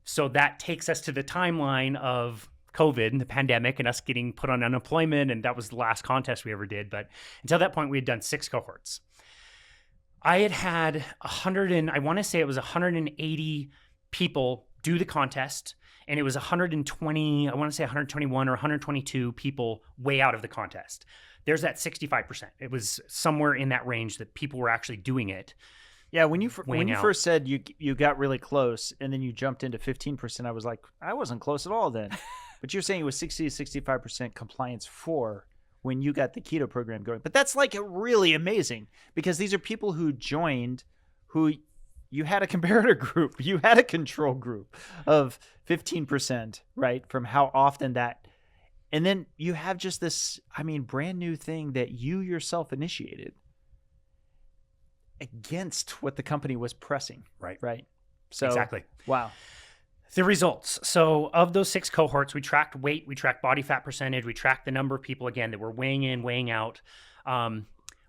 So that takes us to the timeline of COVID and the pandemic and us getting put on unemployment. And that was the last contest we ever did. But until that point, we had done 6 cohorts. I had I want to say it was 180 people do the contest. And it was 120, I want to say 121 or 122 people weigh out of the contest. There's that 65%. It was somewhere in that range that people were actually doing it. Yeah, when you first said you got really close and then you jumped into 15%, I was like, I wasn't close at all then. But you're saying it was 60 to 65% compliance for when you got the keto program going. But that's like really amazing because these are people who joined who you had a comparator group. You had a control group of 15%, right? From how often that. And then you have just this, brand new thing that you yourself initiated against what the company was pressing. Right. So exactly. Wow. The results. So of those 6 cohorts, we tracked weight, we tracked body fat percentage, we tracked the number of people, again, that were weighing in, weighing out.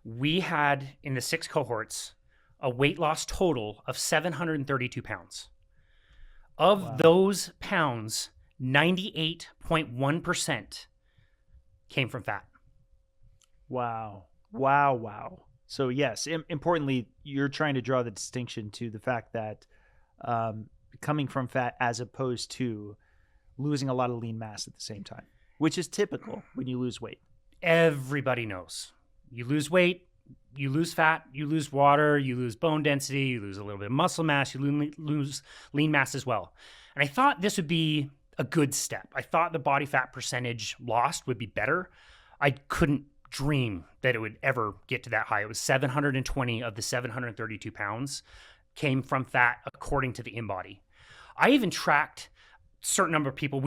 We had, in the 6 cohorts, a weight loss total of 732 pounds. Of those pounds, 98.1% came from fat. Wow. So yes, importantly, you're trying to draw the distinction to the fact that coming from fat as opposed to losing a lot of lean mass at the same time, which is typical when you lose weight. Everybody knows. You lose weight, you lose fat, you lose water, you lose bone density, you lose a little bit of muscle mass, you lose lean mass as well. And I thought this would be a good step. I thought the body fat percentage lost would be better. I couldn't dream that it would ever get to that high. It was 720 of the 732 pounds came from fat according to the InBody. I even tracked a certain number of people.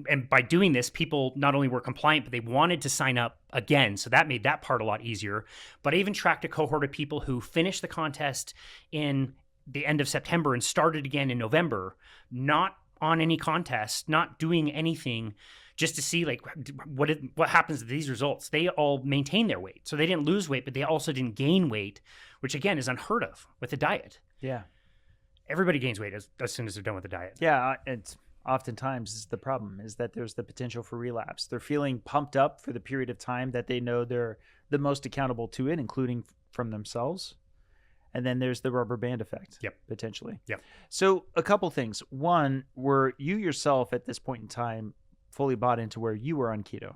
And by doing this, people not only were compliant, but they wanted to sign up again. So that made that part a lot easier. But I even tracked a cohort of people who finished the contest in the end of September and started again in November, not on any contest, not doing anything, just to see what happens to these results. They all maintained their weight. So they didn't lose weight, but they also didn't gain weight, which again is unheard of with the diet. Yeah. Everybody gains weight as soon as they're done with the diet. Yeah, it's oftentimes is the problem is that there's the potential for relapse. They're feeling pumped up for the period of time that they know they're the most accountable to it, including from themselves. And then there's the rubber band effect, potentially. Yep. So a couple things. One, were you yourself at this point in time fully bought into where you were on keto?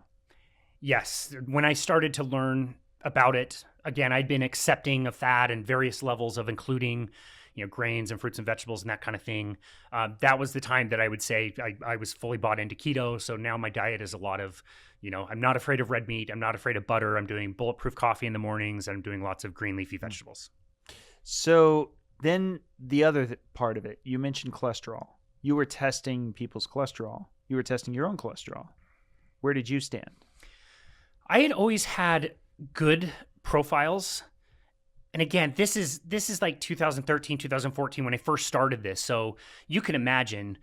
Yes. When I started to learn about it, again, I'd been accepting of fat and various levels of including, grains and fruits and vegetables and that kind of thing. That was the time that I would say I was fully bought into keto. So now my diet is a lot of, I'm not afraid of red meat. I'm not afraid of butter. I'm doing bulletproof coffee in the mornings. I'm doing lots of green leafy vegetables. So then the other part of it, you mentioned cholesterol. You were testing people's cholesterol. You were testing your own cholesterol. Where did you stand? I had always had good profiles. And again, this is like 2013, 2014 when I first started this. So you can imagine,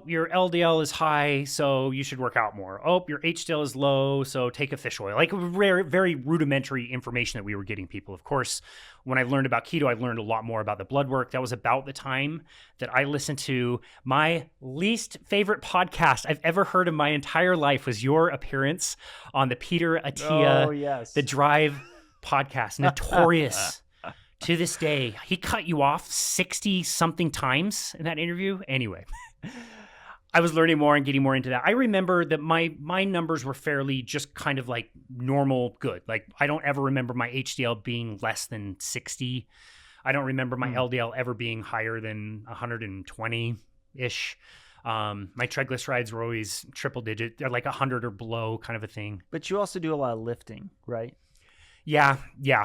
your LDL is high, so you should work out more. Your HDL is low, so take a fish oil. Like very, very rudimentary information that we were getting people. Of course, when I learned about keto, I learned a lot more about the blood work. That was about the time that I listened to my least favorite podcast I've ever heard in my entire life was your appearance on the Peter Attia, The Drive podcast. Notorious to this day. He cut you off 60 something times in that interview. Anyway, I was learning more and getting more into that. I remember that my numbers were fairly just kind of like normal good. Like I don't ever remember my HDL being less than 60. I don't remember my LDL ever being higher than 120-ish. My triglycerides were always triple digit, like 100 or below kind of a thing. But you also do a lot of lifting, right? Yeah.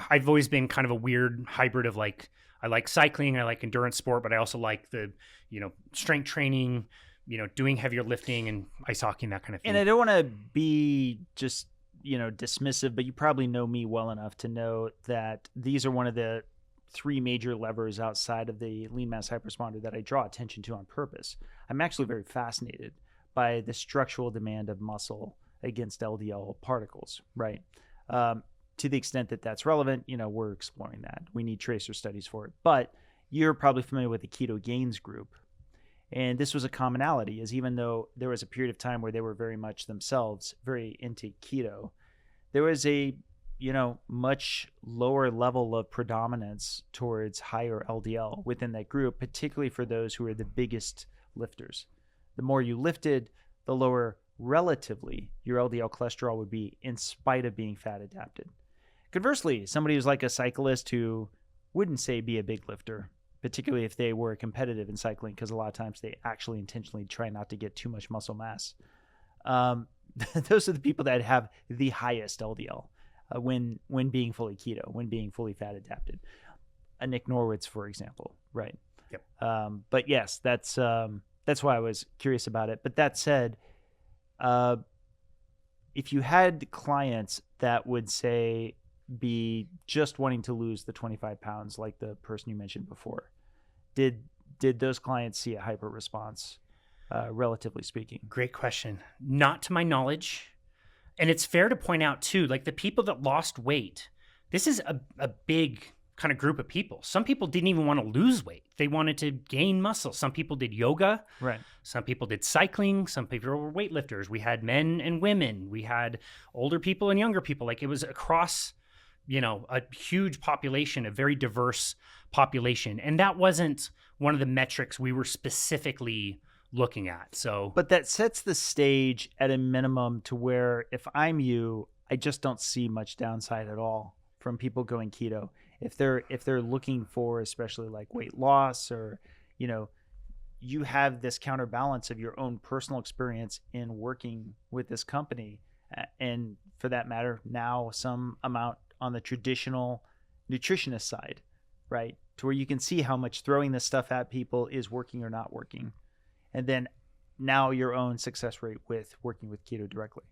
I've always been kind of a weird hybrid of like, I like cycling, I like endurance sport, but I also like the, strength training, doing heavier lifting and ice hockey and that kind of thing. And I don't want to be just, dismissive, but you probably know me well enough to know that these are one of the 3 major levers outside of the lean mass hyperresponder that I draw attention to on purpose. I'm actually very fascinated by the structural demand of muscle against LDL particles, right? To the extent that that's relevant, we're exploring that. We need tracer studies for it. But you're probably familiar with the Keto Gains group. And this was a commonality, is even though there was a period of time where they were very much themselves very into keto, there was a much lower level of predominance towards higher LDL within that group, particularly for those who are the biggest lifters. The more you lifted, the lower relatively your LDL cholesterol would be in spite of being fat adapted. Conversely, somebody who's like a cyclist who wouldn't say be a big lifter, particularly if they were competitive in cycling, because a lot of times they actually intentionally try not to get too much muscle mass. Those are the people that have the highest LDL when being fully keto, when being fully fat adapted. A Nick Norwitz, for example, right? Yep. But yes, that's why I was curious about it. But that said, if you had clients that would say be just wanting to lose the 25 pounds, like the person you mentioned before, did those clients see a hyper response, relatively speaking? Great question. Not to my knowledge. And it's fair to point out too, like the people that lost weight, this is a big kind of group of people. Some people didn't even want to lose weight. They wanted to gain muscle. Some people did yoga. Right. Some people did cycling. Some people were weightlifters. We had men and women. We had older people and younger people. Like it was across, a huge population, a very diverse population. And that wasn't one of the metrics we were specifically looking at. But that sets the stage at a minimum to where if I'm you, I just don't see much downside at all from people going keto. If they're looking for especially like weight loss or, you have this counterbalance of your own personal experience in working with this company. And for that matter, now some amount on the traditional nutritionist side, right? To where you can see how much throwing this stuff at people is working or not working. And then now your own success rate with working with keto directly.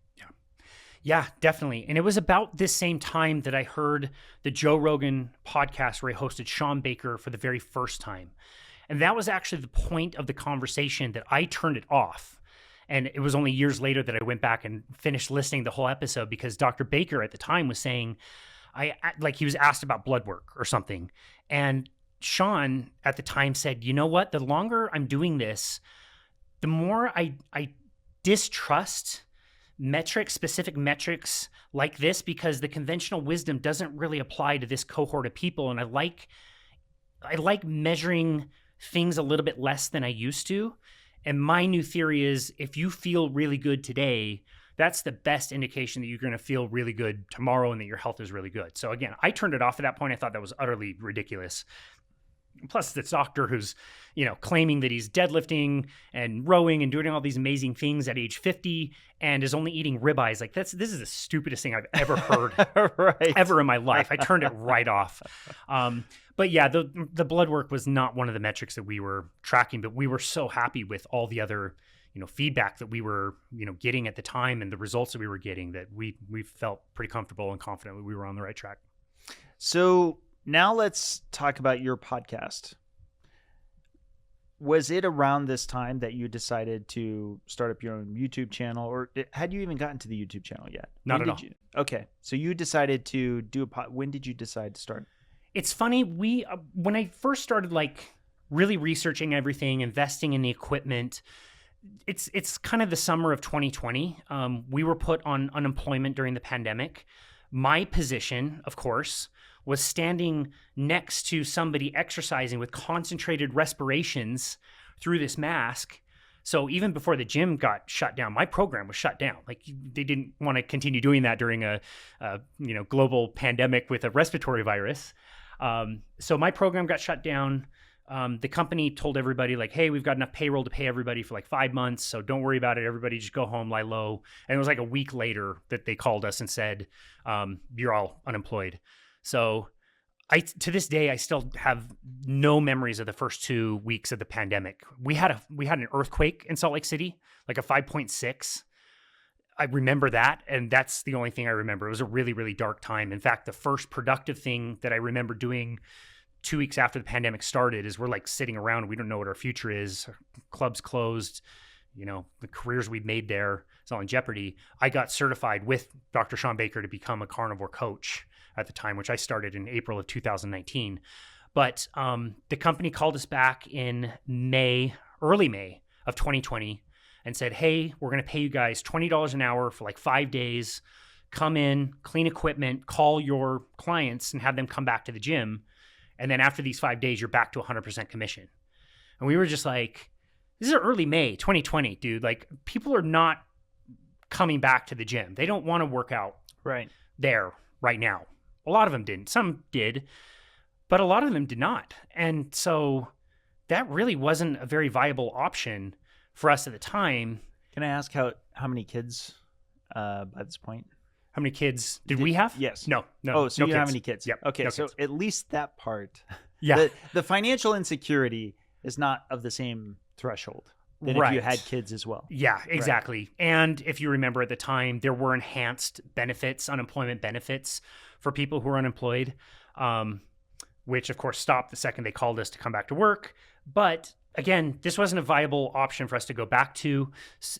Yeah, definitely. And it was about this same time that I heard the Joe Rogan podcast where he hosted Sean Baker for the very first time. And that was actually the point of the conversation that I turned it off. And it was only years later that I went back and finished listening to the whole episode because Dr. Baker at the time was saying, he was asked about blood work or something. And Sean at the time said, you know what, the longer I'm doing this, the more I distrust specific metrics like this, because the conventional wisdom doesn't really apply to this cohort of people. And I like measuring things a little bit less than I used to. And my new theory is if you feel really good today, that's the best indication that you're going to feel really good tomorrow and that your health is really good. So again, I turned it off at that point. I thought that was utterly ridiculous. Plus this doctor who's, claiming that he's deadlifting and rowing and doing all these amazing things at age 50 and is only eating ribeyes. Like this is the stupidest thing I've ever heard right. ever in my life. I turned it right off. But yeah, the blood work was not one of the metrics that we were tracking, but we were so happy with all the other, feedback that we were, getting at the time and the results that we were getting that we felt pretty comfortable and confident that we were on the right track. So now let's talk about your podcast. Was it around this time that you decided to start up your own YouTube channel, or had you even gotten to the YouTube channel yet? Not at all. Okay. So you decided to do when did you decide to start? It's funny. When I first started really researching everything, investing in the equipment, it's kind of the summer of 2020. We were put on unemployment during the pandemic. My position, of course, was standing next to somebody exercising with concentrated respirations through this mask, So even before the gym got shut down, my program was shut down. Like they didn't want to continue doing that during a global pandemic with a respiratory virus. So my program got shut down. The company told everybody like, hey, we've got enough payroll to pay everybody for like 5 months. So don't worry about it. Everybody just go home, lie low. And it was like a week later that they called us and said, you're all unemployed. So to this day, I still have no memories of the first 2 weeks of the pandemic. We had an earthquake in Salt Lake City, like a 5.6. I remember that, and that's the only thing I remember. It was a really, really dark time. In fact, the first productive thing that I remember doing 2 weeks after the pandemic started is we're like sitting around. We don't know what our future is. Our club's closed. The careers we've made there is all in jeopardy. I got certified with Dr. Sean Baker to become a carnivore coach at the time, which I started in April of 2019. But the company called us back in early May of 2020 and said, hey, we're going to pay you guys $20 an hour for like 5 days. Come in, clean equipment, call your clients and have them come back to the gym. And then after these 5 days, you're back to 100% commission. And we were just like, this is early May 2020, dude. Like people are not coming back to the gym. They don't want to work out there right now. A lot of them didn't. Some did, but a lot of them did not. And so that really wasn't a very viable option for us at the time. Can I ask how many kids by this point? How many kids did we have? Yes. No. Oh, so no you kids. don't have any kids? Yep. Okay, no so kids. at least that part. Yeah. The financial insecurity is not of the same threshold than if you had kids as well. Yeah, exactly. Right. And if you remember at the time, there were enhanced benefits, unemployment benefits for people who are unemployed, which of course stopped the second they called us to come back to work. But again, this wasn't a viable option for us to go back to.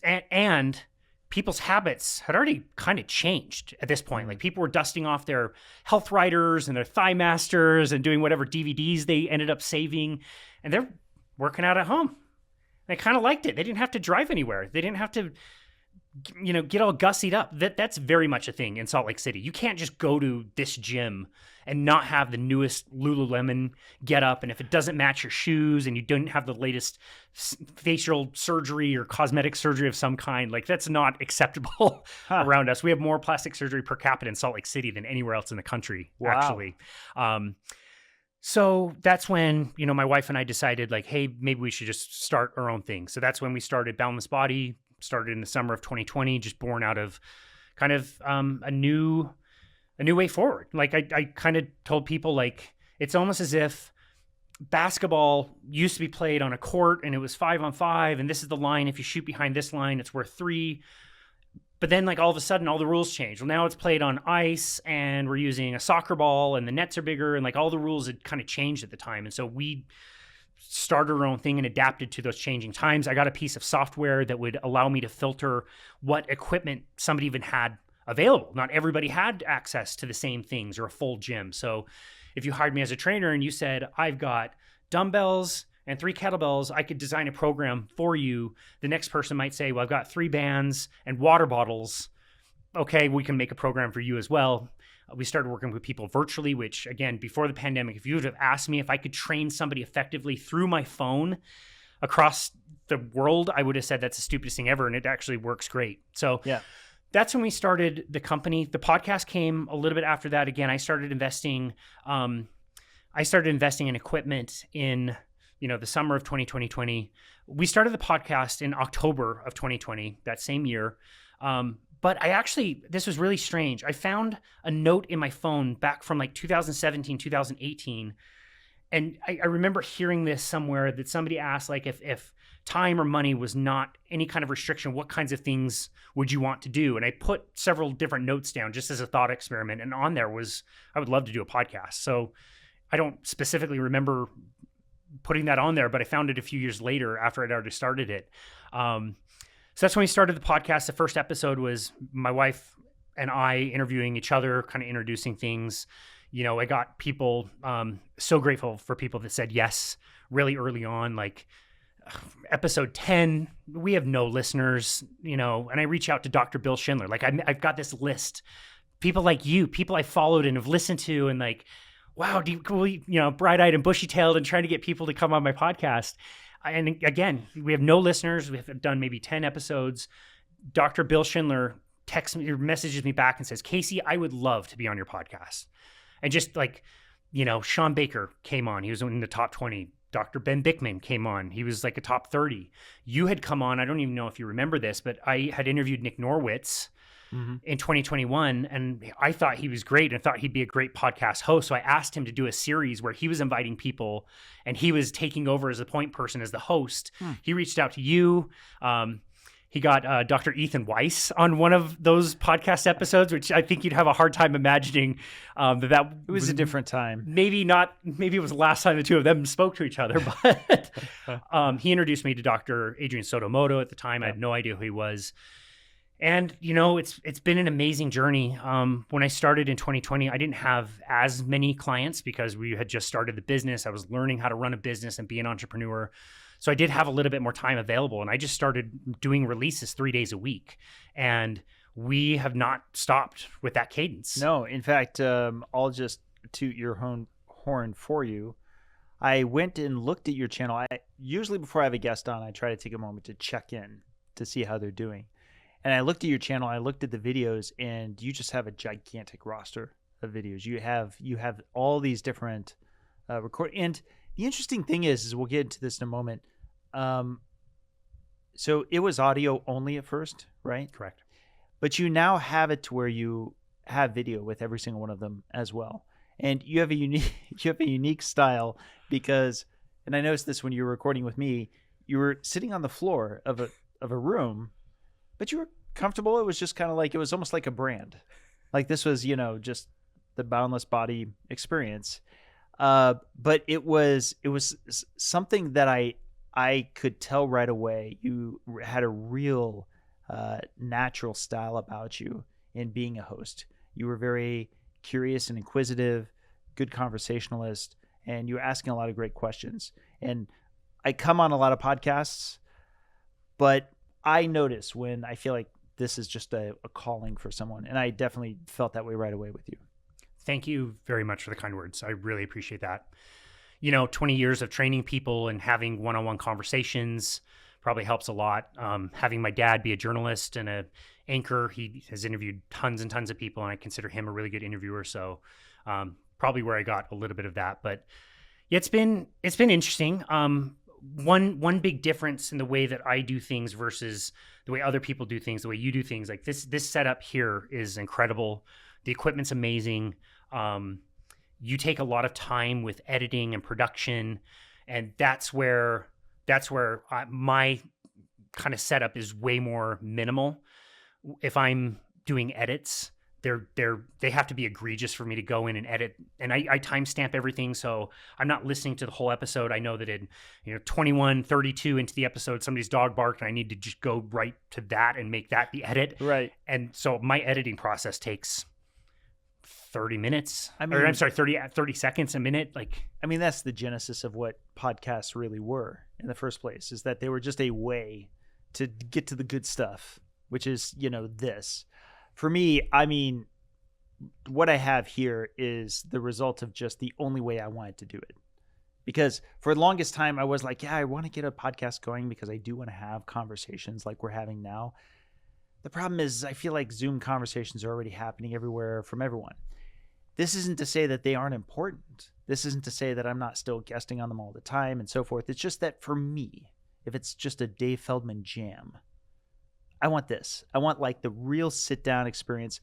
And people's habits had already kind of changed at this point. Like people were dusting off their Health Riders and their Thigh Masters and doing whatever DVDs they ended up saving. And they're working out at home. They kind of liked it. They didn't have to drive anywhere. They didn't have to, get all gussied up. That's very much a thing in Salt Lake City. You can't just go to this gym and not have the newest Lululemon get up. And if it doesn't match your shoes and you don't have the latest facial surgery or cosmetic surgery of some kind, like that's not acceptable around us. We have more plastic surgery per capita in Salt Lake City than anywhere else in the country, actually. So that's when, my wife and I decided like, hey, maybe we should just start our own thing. So that's when we started Boundless Body, started in the summer of 2020, just born out of kind of a new way forward. Like I kind of told people like, it's almost as if basketball used to be played on a court and it was 5-on-5. And this is the line. If you shoot behind this line, it's worth 3. But then like all of a sudden, all the rules change. Well, now it's played on ice and we're using a soccer ball and the nets are bigger and like all the rules had kind of changed at the time. And so we started our own thing and adapted to those changing times. I got a piece of software that would allow me to filter what equipment somebody even had available. Not everybody had access to the same things or a full gym. So if you hired me as a trainer and you said, I've got dumbbells and 3 kettlebells, I could design a program for you. The next person might say, well, I've got 3 bands and water bottles. Okay, we can make a program for you as well. We started working with people virtually, which again, before the pandemic, if you would have asked me if I could train somebody effectively through my phone across the world, I would have said that's the stupidest thing ever. And it actually works great. So that's when we started the company. The podcast came a little bit after that. Again, I started investing in equipment in the summer of 2020. We started the podcast in October of 2020, that same year. But this was really strange. I found a note in my phone back from like 2017, 2018. And I remember hearing this somewhere that somebody asked like if time or money was not any kind of restriction, what kinds of things would you want to do? And I put several different notes down just as a thought experiment. And on there was, I would love to do a podcast. So I don't specifically remember putting that on there, but I found it a few years later after I'd already started it. So that's when we started the podcast. The first episode was my wife and I interviewing each other, kind of introducing things. I got people, so grateful for people that said yes really early on, like episode 10, we have no listeners, and I reach out to Dr. Bill Schindler. Like I've got this list, people like you, people I followed and have listened to, and like, wow, bright-eyed and bushy-tailed and trying to get people to come on my podcast. And again, we have no listeners. We've done maybe 10 episodes. Dr. Bill Schindler texts me or messages me back and says, Casey, I would love to be on your podcast. And just like, Sean Baker came on. He was in the top 20. Dr. Ben Bickman came on. He was like a top 30. You had come on. I don't even know if you remember this, but I had interviewed Nick Norwitz in 2021, and I thought he was great and thought he'd be a great podcast host. So I asked him to do a series where he was inviting people and he was taking over as a point person, as the host. He reached out to you. He got Dr. Ethan Weiss on one of those podcast episodes, which I think you'd have a hard time imagining that It was a different time. Maybe it was the last time the two of them spoke to each other, but he introduced me to Dr. Adrian Sotomoto at the time. I had no idea who he was. And, it's been an amazing journey. When I started in 2020, I didn't have as many clients because we had just started the business. I was learning how to run a business and be an entrepreneur. So I did have a little bit more time available, and I just started doing releases 3 days a week. And we have not stopped with that cadence. No, in fact, I'll just toot your horn for you. I went and looked at your channel. Usually before I have a guest on, I try to take a moment to check in to see how they're doing. And I looked at your channel, I looked at the videos, and you just have a gigantic roster of videos. You have all these different and the interesting thing is we'll get into this in a moment. So it was audio only at first, right? Correct. But you now have it to where you have video with every single one of them as well. And you have a unique style because, and I noticed this when you were recording with me, you were sitting on the floor of a room, but you were comfortable. It was just kind of like, it was almost like a brand. Like this was, just the Boundless Body experience. But it was something that I could tell right away. You had a real natural style about you in being a host. You were very curious and inquisitive, good conversationalist, and you were asking a lot of great questions. And I come on a lot of podcasts, but I notice when I feel like this is just a calling for someone. And I definitely felt that way right away with you. Thank you very much for the kind words. I really appreciate that. 20 years of training people and having one-on-one conversations probably helps a lot. Having my dad be a journalist and an anchor, he has interviewed tons and tons of people, and I consider him a really good interviewer. So probably where I got a little bit of that. But yeah, it's been interesting. One big difference in the way that I do things versus the way other people do things, the way you do things, like this setup here is incredible. The equipment's amazing. You take a lot of time with editing and production, and that's where my kind of setup is way more minimal. If I'm doing edits, they have to be egregious for me to go in and edit, and I timestamp everything, so I'm not listening to the whole episode. I know that in 21:32 into the episode, somebody's dog barked, and I need to just go right to that and make that the edit. Right. And so my editing process takes 30 minutes. 30 seconds a minute. That's the genesis of what podcasts really were in the first place, is that they were just a way to get to the good stuff, which is, this. For me, what I have here is the result of just the only way I wanted to do it. Because for the longest time, I was like, yeah, I want to get a podcast going because I do want to have conversations like we're having now. The problem is I feel like Zoom conversations are already happening everywhere from everyone. This isn't to say that they aren't important. This isn't to say that I'm not still guesting on them all the time and so forth. It's just that for me, if it's just a Dave Feldman jam, I want this. I want like the real sit-down experience.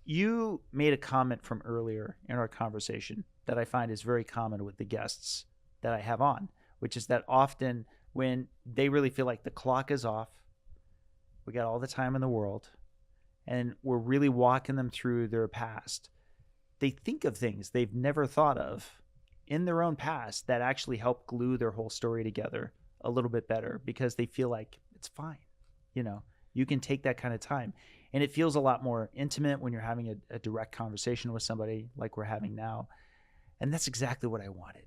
You made a comment from earlier in our conversation that I find is very common with the guests that I have on, which is that often when they really feel like the clock is off, we got all the time in the world, and we're really walking them through their past, they think of things they've never thought of in their own past that actually help glue their whole story together a little bit better because they feel like it's fine. You can take that kind of time, and it feels a lot more intimate when you're having a direct conversation with somebody like we're having now. And that's exactly what I wanted.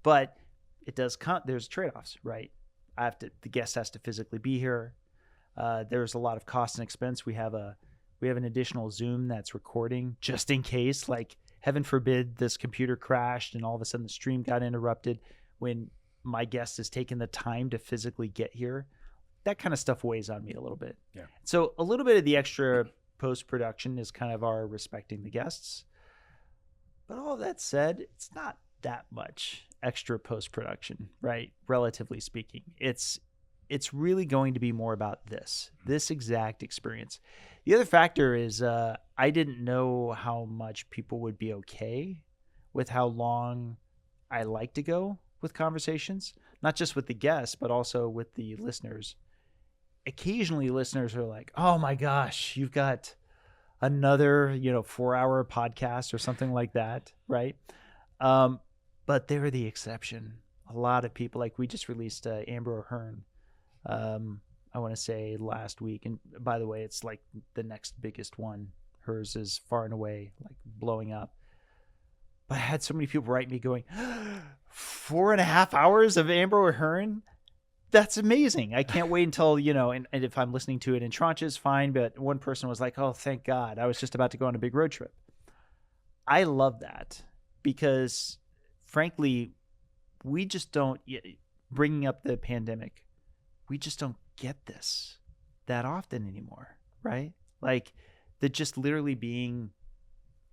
But it does there's trade-offs, right? The guest has to physically be here. There's a lot of cost and expense. We have an additional Zoom that's recording just in case, like heaven forbid this computer crashed and all of a sudden the stream got interrupted. When my guest has taken the time to physically get here, that kind of stuff weighs on me a little bit. Yeah. So a little bit of the extra post-production is kind of our respecting the guests. But all that said, it's not that much extra post-production, right? Relatively speaking. It's really going to be more about this exact experience. The other factor is I didn't know how much people would be okay with how long I like to go with conversations, not just with the guests, but also with the listeners. Occasionally listeners are like, oh my gosh, you've got another, 4-hour podcast or something like that. Right. But they're the exception. A lot of people, like we just released Amber O'Hearn, I want to say last week. And by the way, it's like the next biggest one. Hers is far and away like blowing up. But I had so many people write me going, 4.5 hours of Amber O'Hearn? That's amazing. I can't wait until, and if I'm listening to it in tranches, fine. But one person was like, oh, thank God. I was just about to go on a big road trip. I love that because, frankly, we just don't, bringing up the pandemic, we just don't get this that often anymore, right? Like the just literally being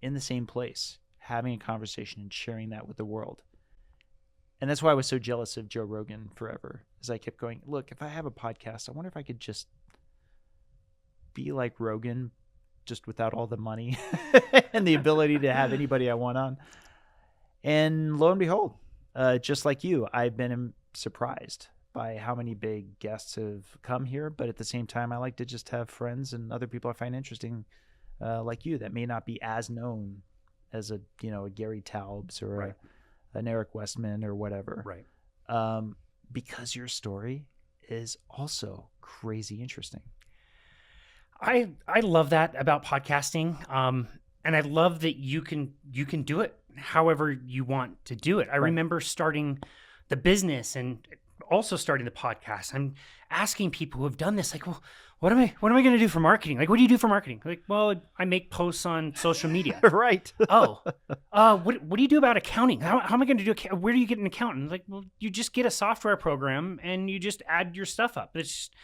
in the same place, having a conversation and sharing that with the world. And that's why I was so jealous of Joe Rogan forever, as I kept going, look, if I have a podcast, I wonder if I could just be like Rogan, just without all the money and the ability to have anybody I want on. And lo and behold, just like you, I've been surprised by how many big guests have come here. But at the same time, I like to just have friends and other people I find interesting, like you, that may not be as known as a Gary Taubes or right. an Eric Westman or whatever. Right. Because your story is also crazy interesting. I love that about podcasting. And I love that you can do it however you want to do it. I remember starting the business and also starting the podcast. I'm asking people who have done this, like, well, what am I going to do for marketing? Like, what do you do for marketing? Like, well, I make posts on social media. Right. What do you do about accounting? How am I going to do? Where do you get an accountant? Like, well, you just get a software program and you just add your stuff up. It's just,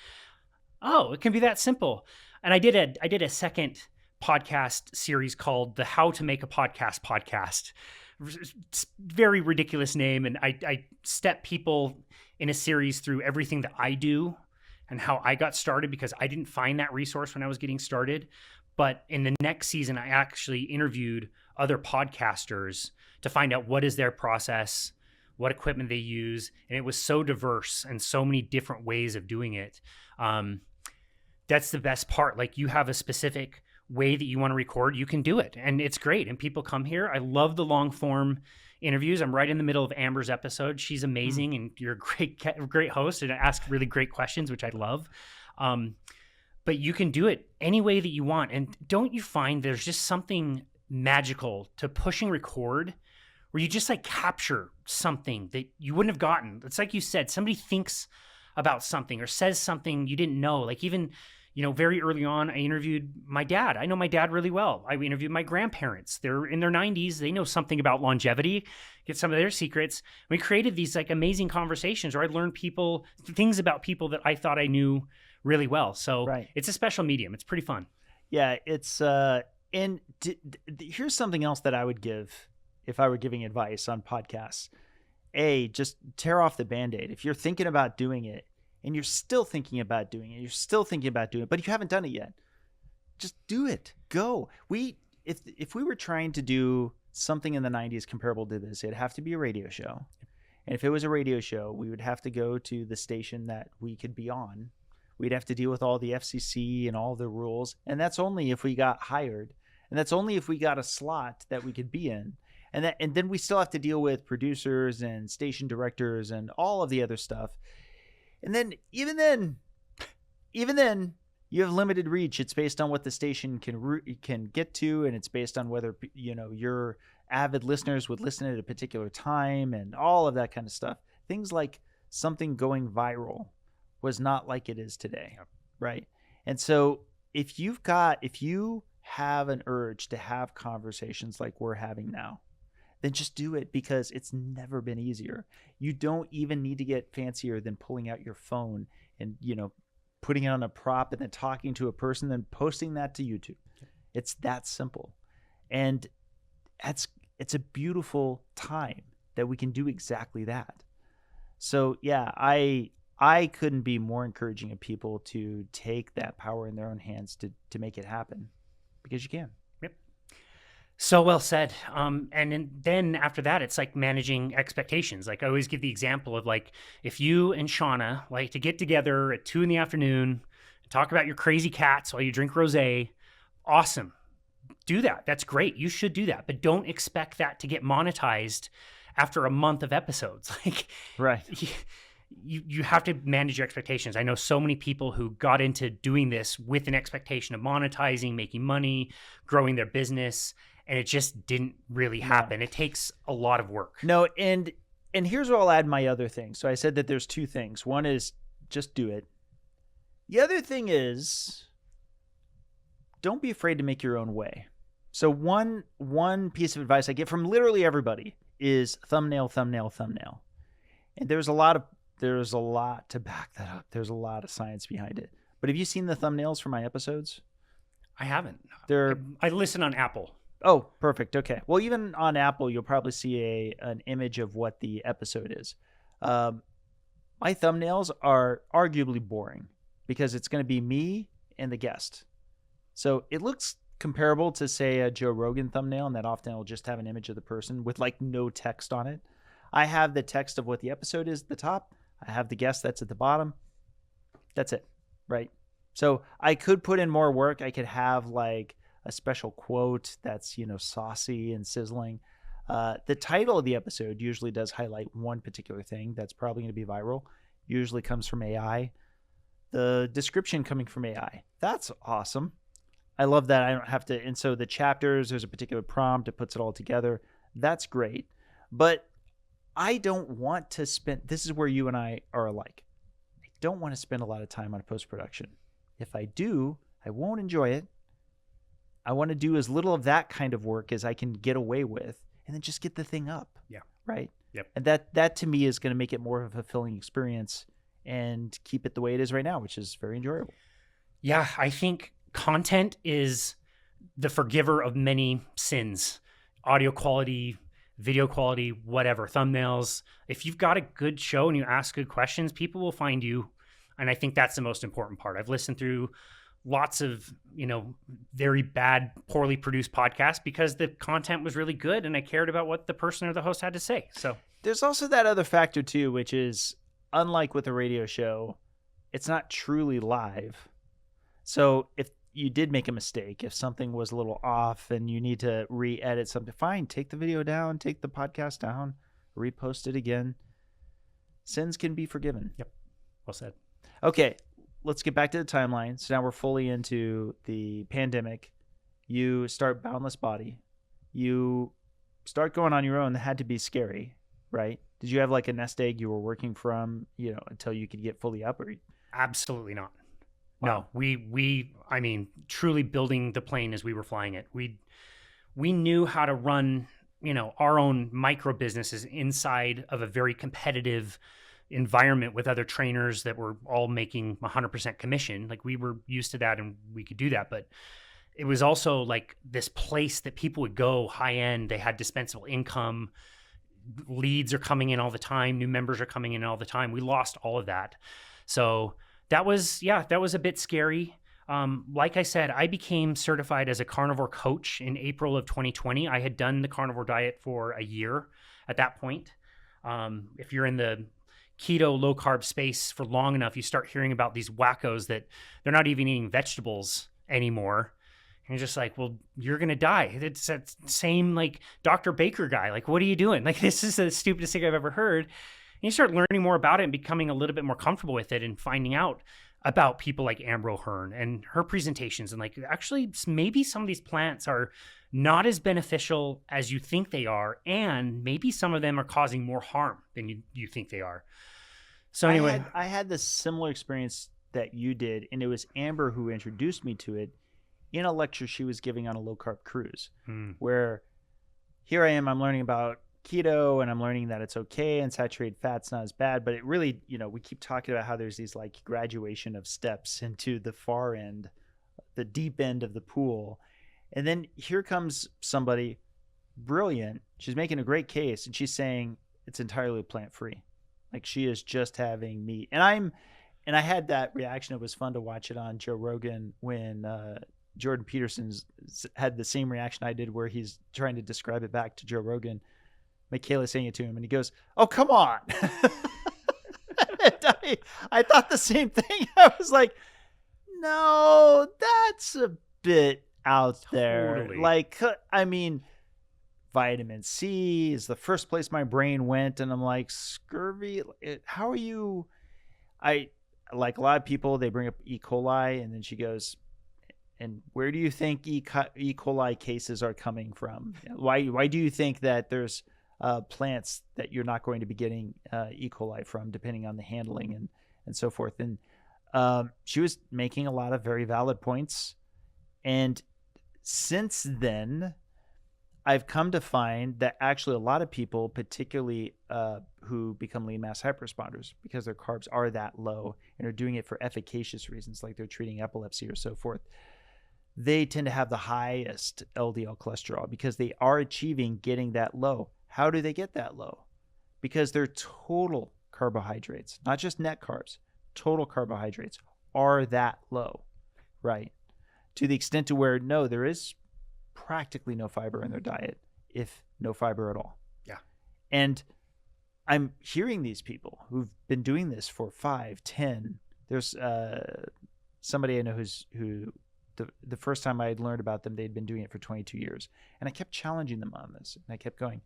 it can be that simple. And I did a second podcast series called the How to Make a Podcast. It's very ridiculous name. And I step people in a series through everything that I do and how I got started, because I didn't find that resource when I was getting started. But in the next season, I actually interviewed other podcasters to find out what is their process, what equipment they use. And it was so diverse and so many different ways of doing it. That's the best part. Like, you have a specific way that you want to record, you can do it. And it's great. And people come here. I love the long form interviews. I'm right in the middle of Amber's episode. She's amazing. And you're a great host and ask really great questions, which I love. But you can do it any way that you want. And don't you find there's just something magical to pushing record where you just like capture something that you wouldn't have gotten. It's like you said, somebody thinks about something or says something you didn't know. Like even, very early on, I interviewed my dad. I know my dad really well. I interviewed my grandparents. They're in their 90s. They know something about longevity, get some of their secrets. We created these like amazing conversations where I learned things about people that I thought I knew really well. So It's a special medium. It's pretty fun. Yeah, it's here's something else that I would give if I were giving advice on podcasts. Just tear off the Band-Aid. If you're thinking about doing it and you're still thinking about doing it, but you haven't done it yet, just do it. Go. If we were trying to do something in the 90s comparable to this, it'd have to be a radio show. And if it was a radio show, we would have to go to the station that we could be on. We'd have to deal with all the FCC and all the rules. And that's only if we got hired. And that's only if we got a slot that we could be in. And then we still have to deal with producers and station directors and all of the other stuff. And then even then, you have limited reach. It's based on what the station can get to, and it's based on whether your avid listeners would listen at a particular time and all of that kind of stuff. Things like something going viral was not like it is today, right? And so if you have an urge to have conversations like we're having now, then just do it, because it's never been easier. You don't even need to get fancier than pulling out your phone and, putting it on a prop and then talking to a person, then posting that to YouTube. It's that simple. And it's a beautiful time that we can do exactly that. So yeah, I couldn't be more encouraging of people to take that power in their own hands to make it happen, because you can. So well said. Then after that, it's like managing expectations. Like I always give the example of like, if you and Shauna like to get together at 2 p.m, and talk about your crazy cats while you drink rosé, awesome. Do that. That's great. You should do that. But don't expect that to get monetized after a month of episodes. Like, right. You have to manage your expectations. I know so many people who got into doing this with an expectation of monetizing, making money, growing their business, and it just didn't really happen. It takes a lot of work. No, and here's where I'll add my other thing. So I said that there's 2 things. One is just do it. The other thing is don't be afraid to make your own way. So one piece of advice I get from literally everybody is thumbnail, thumbnail, thumbnail. And there's a lot to back that up. There's a lot of science behind it. But have you seen the thumbnails for my episodes? I haven't. I listen on Apple. Oh, perfect. Okay. Well, even on Apple, you'll probably see an image of what the episode is. My thumbnails are arguably boring because it's going to be me and the guest. So it looks comparable to, say, a Joe Rogan thumbnail, and that often will just have an image of the person with like no text on it. I have the text of what the episode is at the top. I have the guest that's at the bottom. That's it, right? So I could put in more work. I could have like a special quote that's, saucy and sizzling. The title of the episode usually does highlight one particular thing that's probably going to be viral. Usually comes from AI. The description coming from AI. That's awesome. I love that. I don't have to. And so the chapters, there's a particular prompt that puts it all together. That's great. But I don't want to spend, this is where you and I are alike. I don't want to spend a lot of time on post-production. If I do, I won't enjoy it. I want to do as little of that kind of work as I can get away with, and then just get the thing up. Yeah. Right? Yep. And that to me is going to make it more of a fulfilling experience and keep it the way it is right now, which is very enjoyable. Yeah, I think content is the forgiver of many sins. Audio quality, video quality, whatever, thumbnails. If you've got a good show and you ask good questions, people will find you. And I think that's the most important part. I've listened through lots of, very bad, poorly produced podcasts because the content was really good and I cared about what the person or the host had to say. So there's also that other factor too, which is unlike with a radio show, it's not truly live. So if you did make a mistake, if something was a little off and you need to re-edit something, fine, take the video down, take the podcast down, repost it again. Sins can be forgiven. Yep. Well said. Okay, let's get back to the timeline. So now we're fully into the pandemic. You start Boundless Body. You start going on your own. That had to be scary, right? Did you have like a nest egg you were working from, until you could get fully up? Or Absolutely not. Wow. No, I mean, truly building the plane as we were flying it. We knew how to run, our own micro businesses inside of a very competitive environment with other trainers that were all making 100% commission. Like we were used to that and we could do that. But it was also like this place that people would go high end. They had dispensable income. Leads are coming in all the time. New members are coming in all the time. We lost all of that. So that was a bit scary. Like I said, I became certified as a carnivore coach in April of 2020. I had done the carnivore diet for a year at that point. If you're in the keto, low carb space for long enough, you start hearing about these wackos that they're not even eating vegetables anymore. And you're just like, well, you're going to die. It's that same like Dr. Baker guy. Like, what are you doing? Like, this is the stupidest thing I've ever heard. And you start learning more about it and becoming a little bit more comfortable with it and finding out about people like Amber O'Hearn and her presentations. And like, actually, maybe some of these plants are not as beneficial as you think they are. And maybe some of them are causing more harm than you think they are. So anyway, I had this similar experience that you did, and it was Amber who introduced me to it in a lecture she was giving on a low carb cruise, where here I am, I'm learning about keto and I'm learning that it's okay and saturated fat's not as bad, but it really, we keep talking about how there's these like graduation of steps into the far end, the deep end of the pool. And then here comes somebody brilliant. She's making a great case and she's saying it's entirely plant-free. Like she is just having meat. And I had that reaction. It was fun to watch it on Joe Rogan when Jordan Peterson had the same reaction I did, where he's trying to describe it back to Joe Rogan. Michaela saying it to him, and he goes, "Oh, come on." I thought the same thing. I was like, no, that's a bit out there. Totally. Like, I mean, vitamin C is the first place my brain went, and I'm like, scurvy. How are you? Like a lot of people, they bring up E. coli, and then she goes, and where do you think E. coli cases are coming from? Why do you think that there's plants that you're not going to be getting E. coli from, depending on the handling and so forth? And she was making a lot of very valid points. And since then, I've come to find that actually a lot of people, particularly who become lean mass hyperresponders, because their carbs are that low and are doing it for efficacious reasons, like they're treating epilepsy or so forth, they tend to have the highest LDL cholesterol because they are achieving getting that low. How do they get that low? Because their total carbohydrates, not just net carbs, total carbohydrates are that low, right? To the extent to where, no, there is practically no fiber in their diet, if no fiber at all. Yeah. And I'm hearing these people who've been doing this for 5, 10. There's somebody I know who the first time I had learned about them, they'd been doing it for 22 years. And I kept challenging them on this. And I kept going,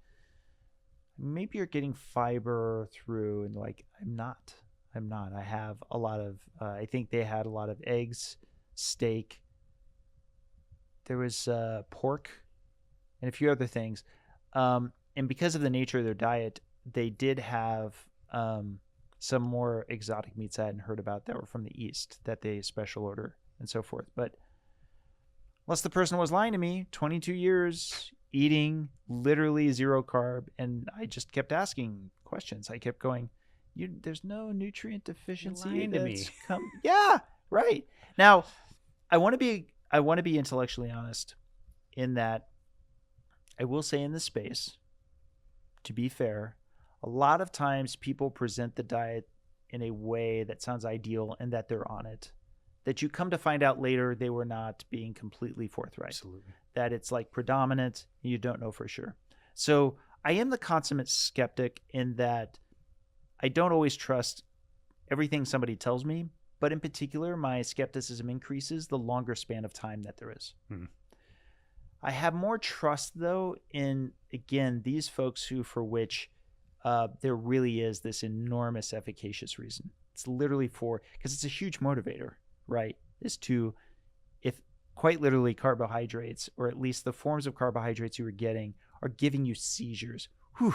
maybe you're getting fiber through, and like, I'm not. I have a lot of, I think they had a lot of eggs, steak. There was pork and a few other things. And because of the nature of their diet, they did have some more exotic meats I hadn't heard about that were from the East that they special order and so forth. But unless the person was lying to me, 22 years eating literally zero carb. And I just kept asking questions. I kept going, there's no nutrient deficiency. You're lying to me. Yeah, right. Now, I want to be intellectually honest in that I will say in this space, to be fair, a lot of times people present the diet in a way that sounds ideal and that they're on it, that you come to find out later they were not being completely forthright. Absolutely. That it's like predominant, and you don't know for sure. So I am the consummate skeptic in that I don't always trust everything somebody tells me, but in particular, my skepticism increases the longer span of time that there is. I have more trust, though, in, again, these folks for which there really is this enormous efficacious reason. It's literally because it's a huge motivator, right? Is to, if quite literally carbohydrates, or at least the forms of carbohydrates you are getting, are giving you seizures. Whew,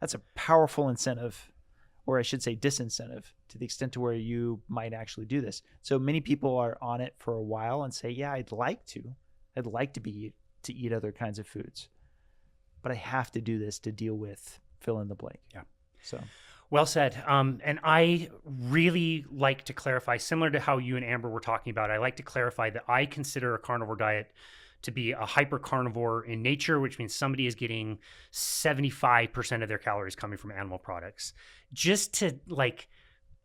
that's a powerful incentive, or I should say disincentive, to the extent to where you might actually do this. So many people are on it for a while and say, yeah, I'd like to eat other kinds of foods, but I have to do this to deal with fill in the blank. Yeah. So well said. And I really like to clarify, similar to how you and Amber were talking about, I like to clarify that I consider a carnivore diet to be a hyper carnivore in nature, which means somebody is getting 75% of their calories coming from animal products, just to like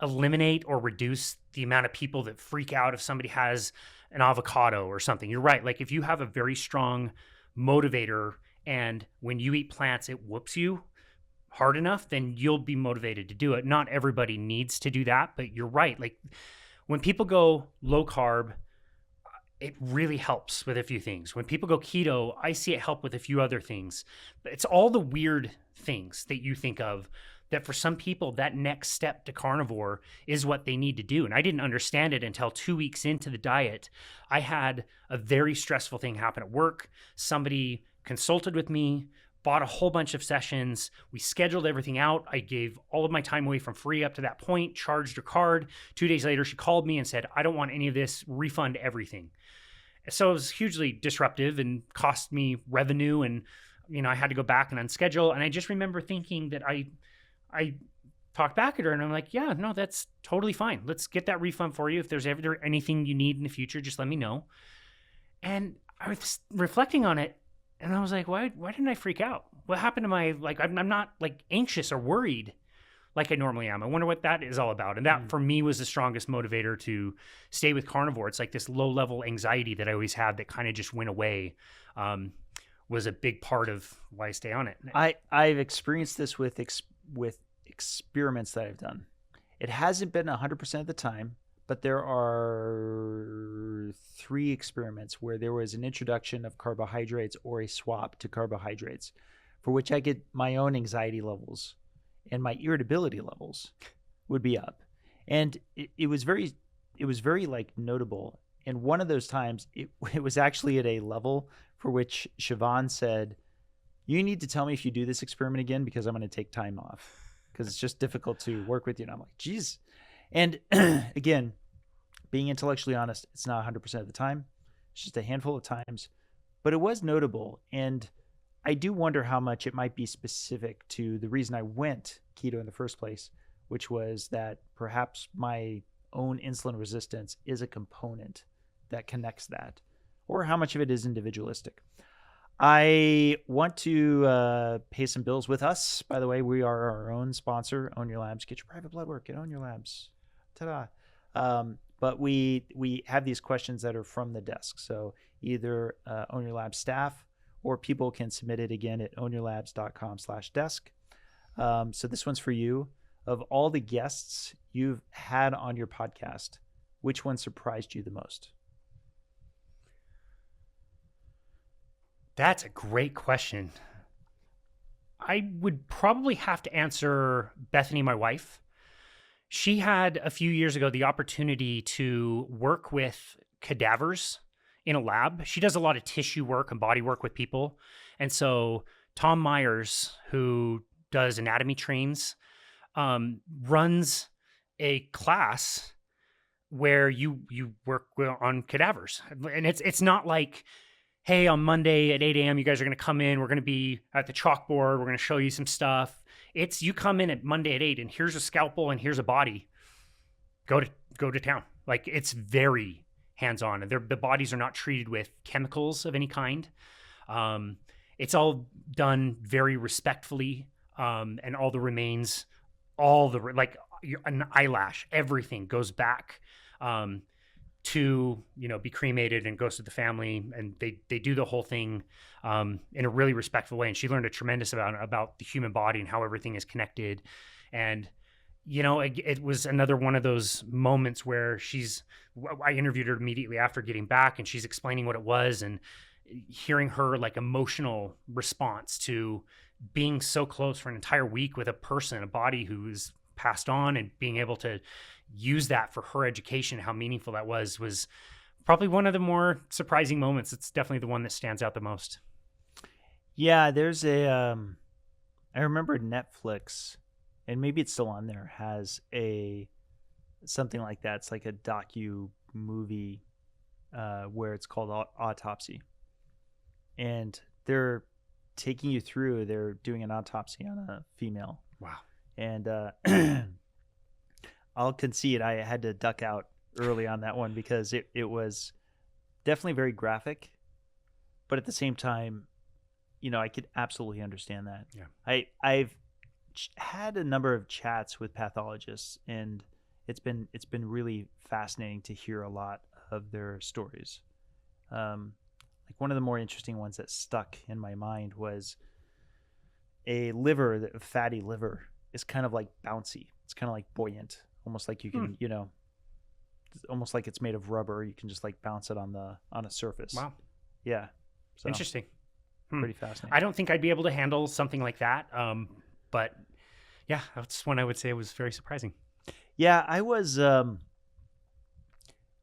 eliminate or reduce the amount of people that freak out if somebody has an avocado or something. You're right. Like if you have a very strong motivator and when you eat plants, it whoops you hard enough, then you'll be motivated to do it. Not everybody needs to do that, but you're right. Like when people go low carb, it really helps with a few things. When people go keto, I see it help with a few other things. But it's all the weird things that you think of that for some people, that next step to carnivore is what they need to do. And I didn't understand it until 2 weeks into the diet. I had a very stressful thing happen at work. Somebody consulted with me, bought a whole bunch of sessions. We scheduled everything out. I gave all of my time away from free up to that point, charged her card. 2 days later, she called me and said, I don't want any of this, refund everything. So it was hugely disruptive and cost me revenue and I had to go back and unschedule. And I just remember thinking that I talked back at her and I'm like, yeah, no, that's totally fine. Let's get that refund for you. If there's ever anything you need in the future, just let me know. And I was reflecting on it and I was like, why didn't I freak out? What happened to my, like, I'm not like anxious or worried like I normally am. I wonder what that is all about. And that for me was the strongest motivator to stay with Carnivore. It's like this low level anxiety that I always had that kind of just went away. Was a big part of why I stay on it. I've experienced this with experiments that I've done. It hasn't been 100% of the time, but there are 3 experiments where there was an introduction of carbohydrates or a swap to carbohydrates, for which I get my own anxiety levels and my irritability levels would be up. And it was very like notable. And one of those times it was actually at a level for which Siobhan said, you need to tell me if you do this experiment again, because I'm going to take time off because it's just difficult to work with you. And I'm like, geez. And again, being intellectually honest, it's not 100% of the time. It's just a handful of times, but it was notable. And I do wonder how much it might be specific to the reason I went keto in the first place, which was that perhaps my own insulin resistance is a component that connects that, or how much of it is individualistic. I want to pay some bills with us. By the way, we are our own sponsor, Own Your Labs. Get your private blood work at Own Your Labs. Ta-da. But we have these questions that are from the desk. So either Own Your Labs staff, or people can submit it again at ownyourlabs.com/desk. So this one's for you. Of all the guests you've had on your podcast, which one surprised you the most? That's a great question. I would probably have to answer Bethany, my wife. She had a few years ago the opportunity to work with cadavers in a lab. She does a lot of tissue work and body work with people. And so Tom Myers, who does anatomy trains, runs a class where you work on cadavers. And it's not like, hey, on Monday at 8 a.m., you guys are going to come in. We're going to be at the chalkboard. We're going to show you some stuff. It's you come in at Monday at 8 and here's a scalpel and here's a body. Go to town. Like, it's very hands-on. And the bodies are not treated with chemicals of any kind. It's all done very respectfully. And all the remains, an eyelash, everything goes back to be cremated and goes to the family, and they do the whole thing in a really respectful way. And she learned a tremendous amount about the human body and how everything is connected. And it was another one of those moments where I interviewed her immediately after getting back, and she's explaining what it was, and hearing her like emotional response to being so close for an entire week with a person, a body who's passed on, and being able to use that for her education, how meaningful that was probably one of the more surprising moments. It's definitely the one that stands out the most. Yeah, there's I remember Netflix, and maybe it's still on there, has something like that. It's like a docu movie where it's called Autopsy. And they're taking you through, they're doing an autopsy on a female. Wow. And I'll concede I had to duck out early on that one because it was definitely very graphic, but at the same time, I could absolutely understand that. Yeah. I've had a number of chats with pathologists, and it's been really fascinating to hear a lot of their stories. Like one of the more interesting ones that stuck in my mind was a fatty liver is kind of like bouncy. It's kind of like buoyant, almost like you can, almost like it's made of rubber. You can just like bounce it on a surface. Wow. Yeah. So, interesting. Pretty fascinating. I don't think I'd be able to handle something like that. But yeah, that's one I would say was very surprising. Yeah, I was,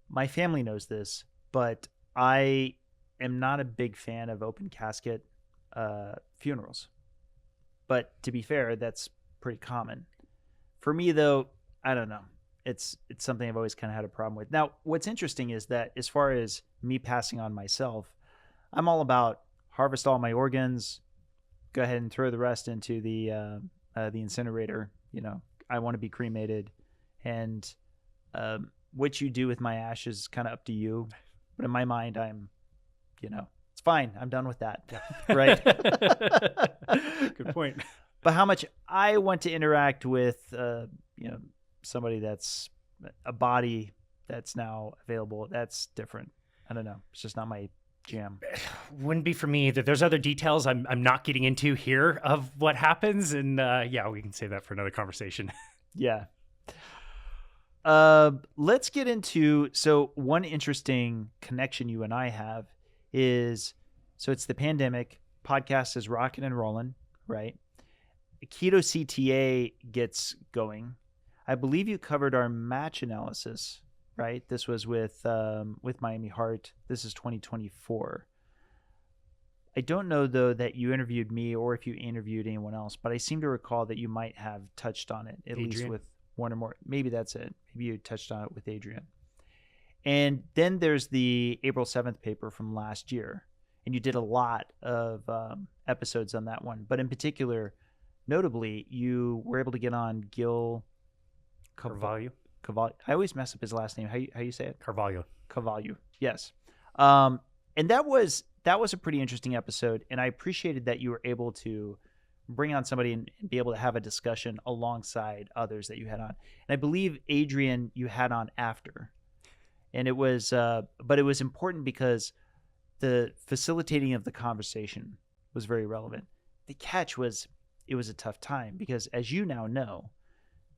my family knows this, but I am not a big fan of open casket funerals. But to be fair, that's pretty common. For me, though, I don't know. It's something I've always kind of had a problem with. Now, what's interesting is that as far as me passing on myself, I'm all about harvest all my organs, go ahead and throw the rest into the incinerator. I want to be cremated, and what you do with my ashes is kind of up to you. But in my mind, I'm, it's fine. I'm done with that. Yeah. Right. Good point. But how much I want to interact with, somebody that's a body that's now available, that's different. I don't know. It's just not my jam. Wouldn't be for me either. There's other details I'm not getting into here of what happens. And we can save that for another conversation. Yeah. Let's get into, so one interesting connection you and I have is, so it's the pandemic, podcast is rocking and rolling, right? Keto CTA gets going. I believe you covered our match analysis, right? This was with Miami Heart. This is 2024. I don't know, though, that you interviewed me or if you interviewed anyone else, but I seem to recall that you might have touched on it, at least with one or more. Maybe that's it. Maybe you touched on it with Adrian. And then there's the April 7th paper from last year, and you did a lot of episodes on that one. But in particular, notably, you were able to get on Gil Carvalho. I always mess up his last name. How you say it? Carvalho. Yes. And that was a pretty interesting episode, and I appreciated that you were able to bring on somebody and be able to have a discussion alongside others that you had on. And I believe Adrian you had on after. And it was but it was important because the facilitating of the conversation was very relevant. The catch was it was a tough time because, as you now know,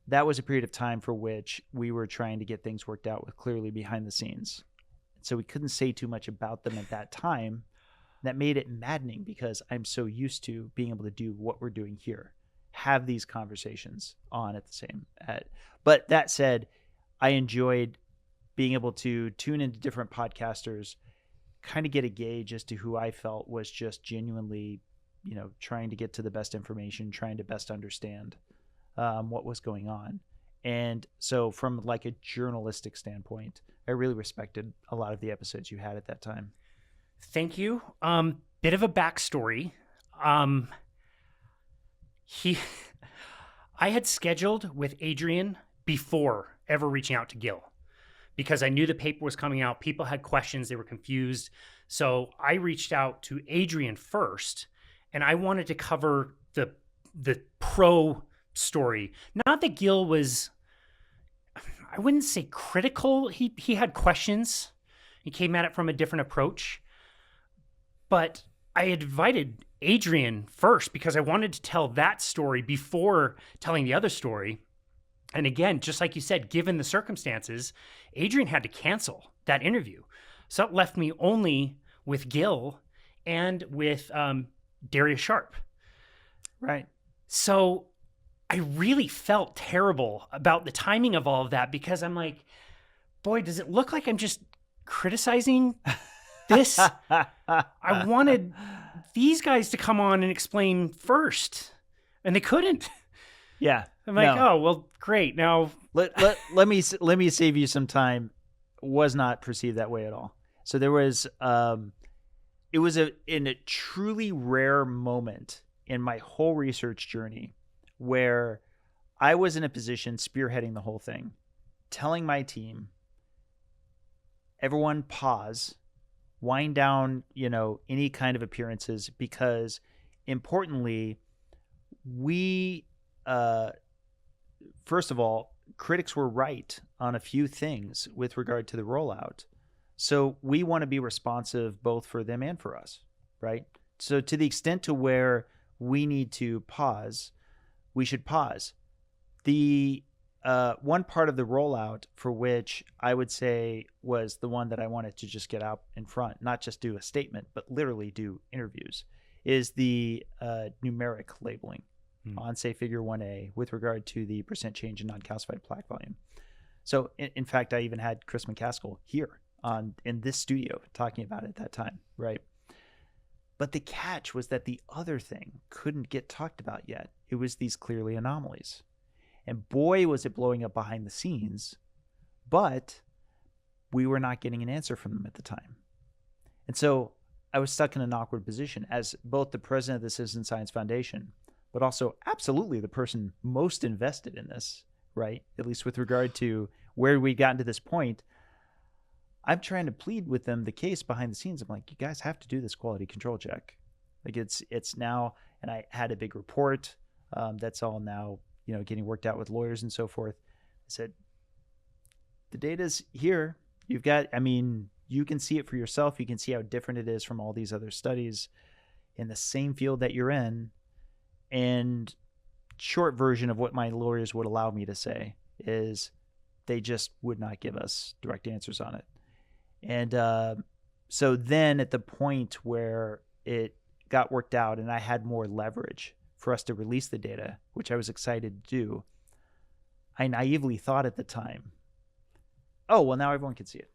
that was a period of time for which we were trying to get things worked out with clearly behind the scenes. So we couldn't say too much about them at that time. That made it maddening because I'm so used to being able to do what we're doing here, have these conversations on at the same. But that said, I enjoyed being able to tune into different podcasters, kind of get a gauge as to who I felt was just genuinely, trying to get to the best information, trying to best understand what was going on. And so from like a journalistic standpoint, I really respected a lot of the episodes you had at that time. Thank you. Bit of a backstory. I had scheduled with Adrian before ever reaching out to Gil because I knew the paper was coming out. People had questions. They were confused. So I reached out to Adrian first, and I wanted to cover the pro story. Not that Gil was, I wouldn't say critical. He had questions. He came at it from a different approach. But I had invited Adrian first because I wanted to tell that story before telling the other story. And again, just like you said, given the circumstances, Adrian had to cancel that interview. So it left me only with Gil and with Darius Sharp. Right. So I really felt terrible about the timing of all of that because I'm like, boy, does it look like I'm just criticizing this? I wanted these guys to come on and explain first, and they couldn't. Yeah. I'm like, oh, well, great. Now let me save you some time. Was not perceived that way at all. So there was it was in a truly rare moment in my whole research journey where I was in a position spearheading the whole thing, telling my team, everyone pause, wind down, any kind of appearances, because importantly, we, first of all, critics were right on a few things with regard to the rollout. So we want to be responsive both for them and for us, right? So to the extent to where we need to pause, we should pause. The one part of the rollout for which I would say was the one that I wanted to just get out in front, not just do a statement, but literally do interviews, is the numeric labeling on, say, figure 1A with regard to the percent change in non-calcified plaque volume. So in fact, I even had Chris McCaskill here in this studio talking about it at that time, right? But the catch was that the other thing couldn't get talked about yet. It was these clearly anomalies. And boy, was it blowing up behind the scenes, but we were not getting an answer from them at the time. And so I was stuck in an awkward position as both the president of the Citizen Science Foundation, but also absolutely the person most invested in this, right? At least with regard to where we gotten to this point. I'm trying to plead with them the case behind the scenes. I'm like, you guys have to do this quality control check. Like it's now, and I had a big report that's all now, getting worked out with lawyers and so forth. I said, the data's here. You've got, you can see it for yourself. You can see how different it is from all these other studies in the same field that you're in. And short version of what my lawyers would allow me to say is they just would not give us direct answers on it. And so then at the point where it got worked out and I had more leverage for us to release the data, which I was excited to do, I naively thought at the time, oh, well, now everyone can see it.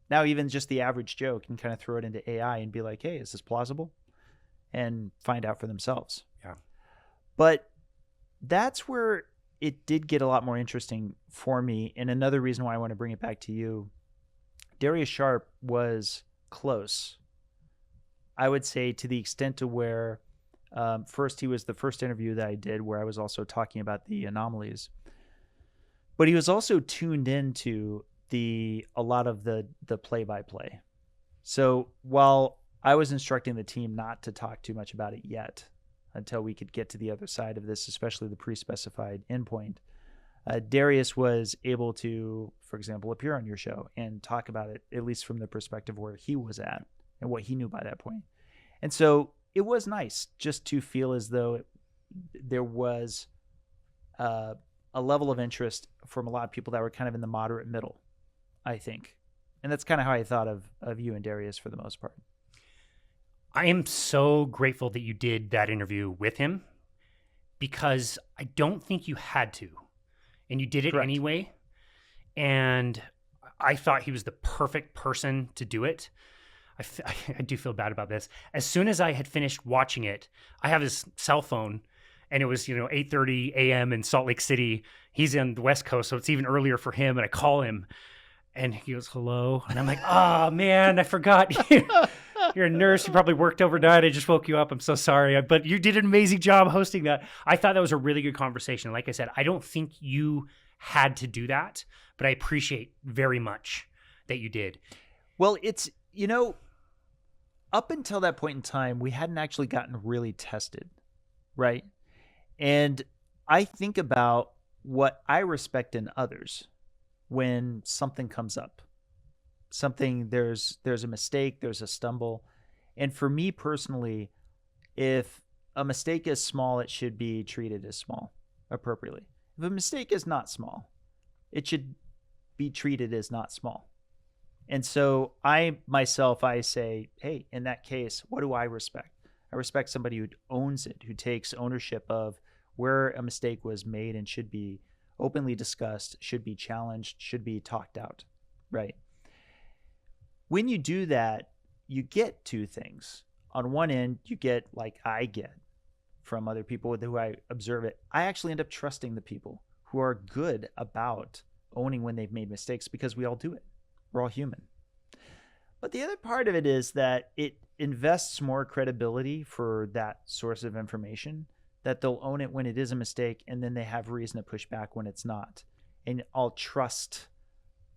Now even just the average Joe can kind of throw it into AI and be like, hey, is this plausible? And find out for themselves. Yeah. But that's where it did get a lot more interesting for me. And another reason why I want to bring it back to you, Darius Sharp was close. I would say to the extent to where first he was the first interview that I did where I was also talking about the anomalies. But he was also tuned into a lot of the play-by-play. So while I was instructing the team not to talk too much about it yet until we could get to the other side of this, especially the pre-specified endpoint, Darius was able to, for example, appear on your show and talk about it, at least from the perspective where he was at and what he knew by that point. And so it was nice just to feel as though there was a level of interest from a lot of people that were kind of in the moderate middle, I think. And that's kind of how I thought of you and Darius for the most part. I am so grateful that you did that interview with him because I don't think you had to. And you did it Correct. anyway. And I thought he was the perfect person to do it. I do feel bad about this. As soon as I had finished watching it, I have his cell phone and it was, 8:30 a.m. in Salt Lake City. He's in the West Coast, so it's even earlier for him. And I call him and he goes, hello. And I'm like, oh man, I forgot you. You're a nurse. You probably worked overnight. I just woke you up. I'm so sorry. But you did an amazing job hosting that. I thought that was a really good conversation. Like I said, I don't think you had to do that, but I appreciate very much that you did. Well, it's, up until that point in time, we hadn't actually gotten really tested, right? And I think about what I respect in others when something comes up. There's a mistake, there's a stumble. And for me personally, if a mistake is small, it should be treated as small appropriately. If a mistake is not small, it should be treated as not small. And so I say, hey, in that case, what do I respect? I respect somebody who owns it, who takes ownership of where a mistake was made and should be openly discussed, should be challenged, should be talked out, right? When you do that, you get two things. On one end, you get, like I get from other people who I observe it, I actually end up trusting the people who are good about owning when they've made mistakes because we all do it. We're all human. But the other part of it is that it invests more credibility for that source of information, that they'll own it when it is a mistake and then they have reason to push back when it's not. And I'll trust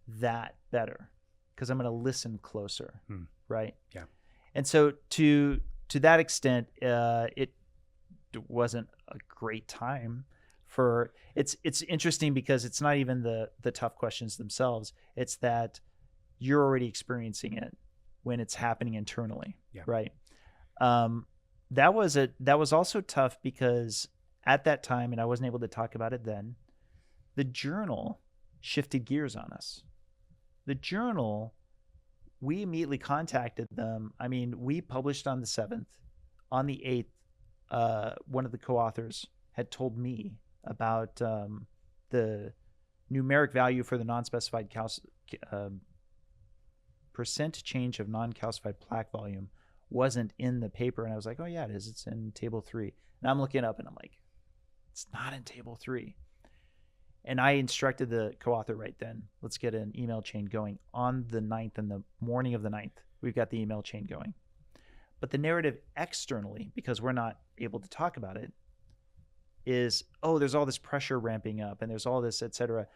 that better because I'm going to listen closer, right? Yeah. And so to that extent, it wasn't a great time for it's interesting because it's not even the tough questions themselves. It's that you're already experiencing it when it's happening internally, right? That was also tough because at that time, and I wasn't able to talk about it then, the journal shifted gears on us. The journal, we immediately contacted them. I mean, we published on the 7th. On the 8th, one of the co-authors had told me about the numeric value for the non-specified percent change of non-calcified plaque volume wasn't in the paper. And I was like, oh yeah, it is. It's in table 3. And I'm looking up and I'm like, it's not in table 3. And I instructed the co-author right then, let's get an email chain going on the 9th and the morning of the 9th. We've got the email chain going. But the narrative externally, because we're not able to talk about it, is, oh, there's all this pressure ramping up and there's all this, et cetera.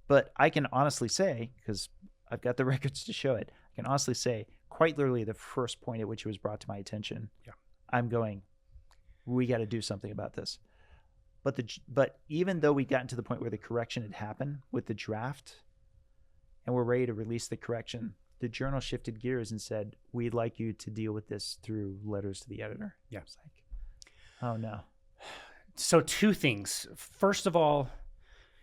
But I can honestly say, because I've got the records to show it, I can honestly say quite literally the first point at which it was brought to my attention, I'm going, we got to do something about this. But even though we gotten to the point where the correction had happened with the draft and we're ready to release the correction, the journal shifted gears and said, we'd like you to deal with this through letters to the editor. Yeah. It's like, oh no. So 2 things. First of all,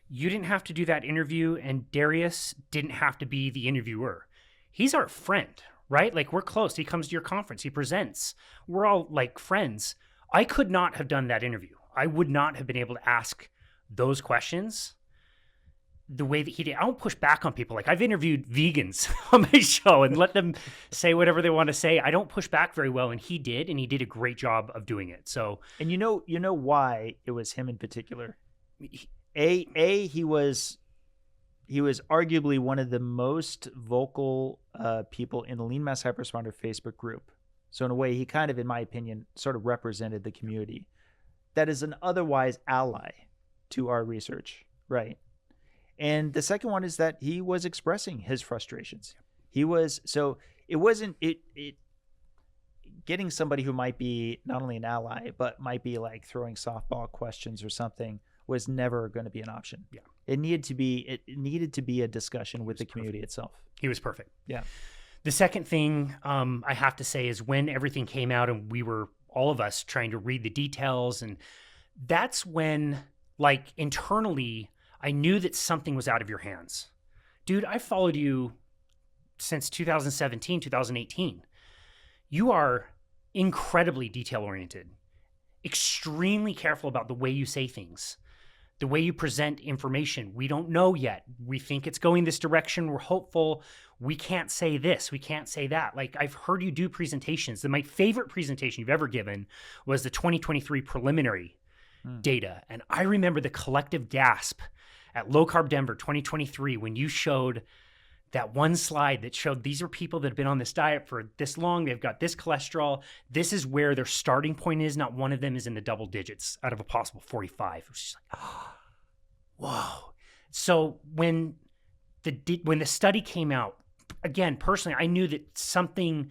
you didn't have to do that interview, and Darius didn't have to be the interviewer. He's our friend, right? Like, we're close. He comes to your conference. He presents. We're all like friends. I could not have done that interview. I would not have been able to ask those questions the way that he did. I don't push back on people. Like, I've interviewed vegans on my show and let them say whatever they want to say. I don't push back very well, and he did a great job of doing it. So, and you know why it was him in particular. He was arguably one of the most vocal people in the Lean Mass Hyperresponder Facebook group. So in a way, he kind of, in my opinion, sort of represented the community that is an otherwise ally to our research, right? And the second one is that he was expressing his frustrations. It wasn't getting somebody who might be not only an ally, but might be like throwing softball questions or something was never going to be an option. Yeah. It needed to be a discussion with the community itself. He was perfect. Yeah. The second thing I have to say is when everything came out and we were, all of us, trying to read the details, and that's when, like, internally, I knew that something was out of your hands. Dude, I followed you since 2017, 2018. You are incredibly detail-oriented, extremely careful about the way you say things, the way you present information. We don't know yet. We think it's going this direction. We're hopeful. We can't say this. We can't say that. Like, I've heard you do presentations. My favorite presentation you've ever given was the 2023 preliminary data. And I remember the collective gasp at Low Carb Denver 2023 when you showed that one slide that showed these are people that have been on this diet for this long. They've got this cholesterol. This is where their starting point is. Not one of them is in the double digits out of a possible 45. It was just like, oh, whoa. So when the study came out, again, personally, I knew that something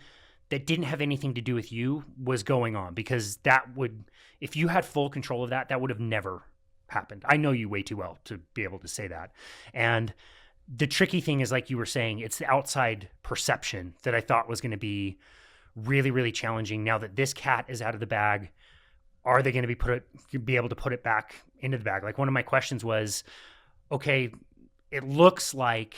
that didn't have anything to do with you was going on, because that would, if you had full control of that, that would have never happened. I know you way too well to be able to say that. And the tricky thing is, like you were saying, it's the outside perception that I thought was going to be really, really challenging. Now that this cat is out of the bag, are they going to be able to put it back into the bag? Like, one of my questions was, okay, it looks like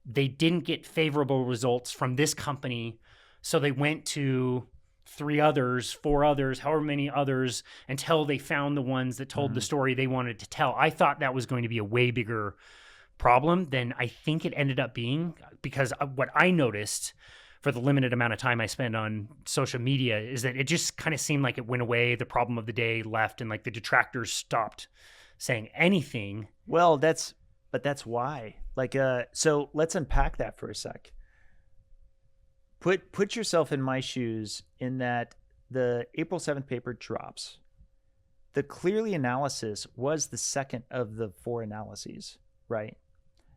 they didn't get favorable results from this company, so they went to 3 others, 4 others, however many others, until they found the ones that told the story they wanted to tell. I thought that was going to be a way bigger problem than I think it ended up being, because what I noticed for the limited amount of time I spend on social media is that it just kind of seemed like it went away. The problem of the day left, and like the detractors stopped saying anything. Well, that's why. Like, so let's unpack that for a sec. Put yourself in my shoes in that the April 7th paper drops. The Clearly analysis was the second of the 4 analyses, right?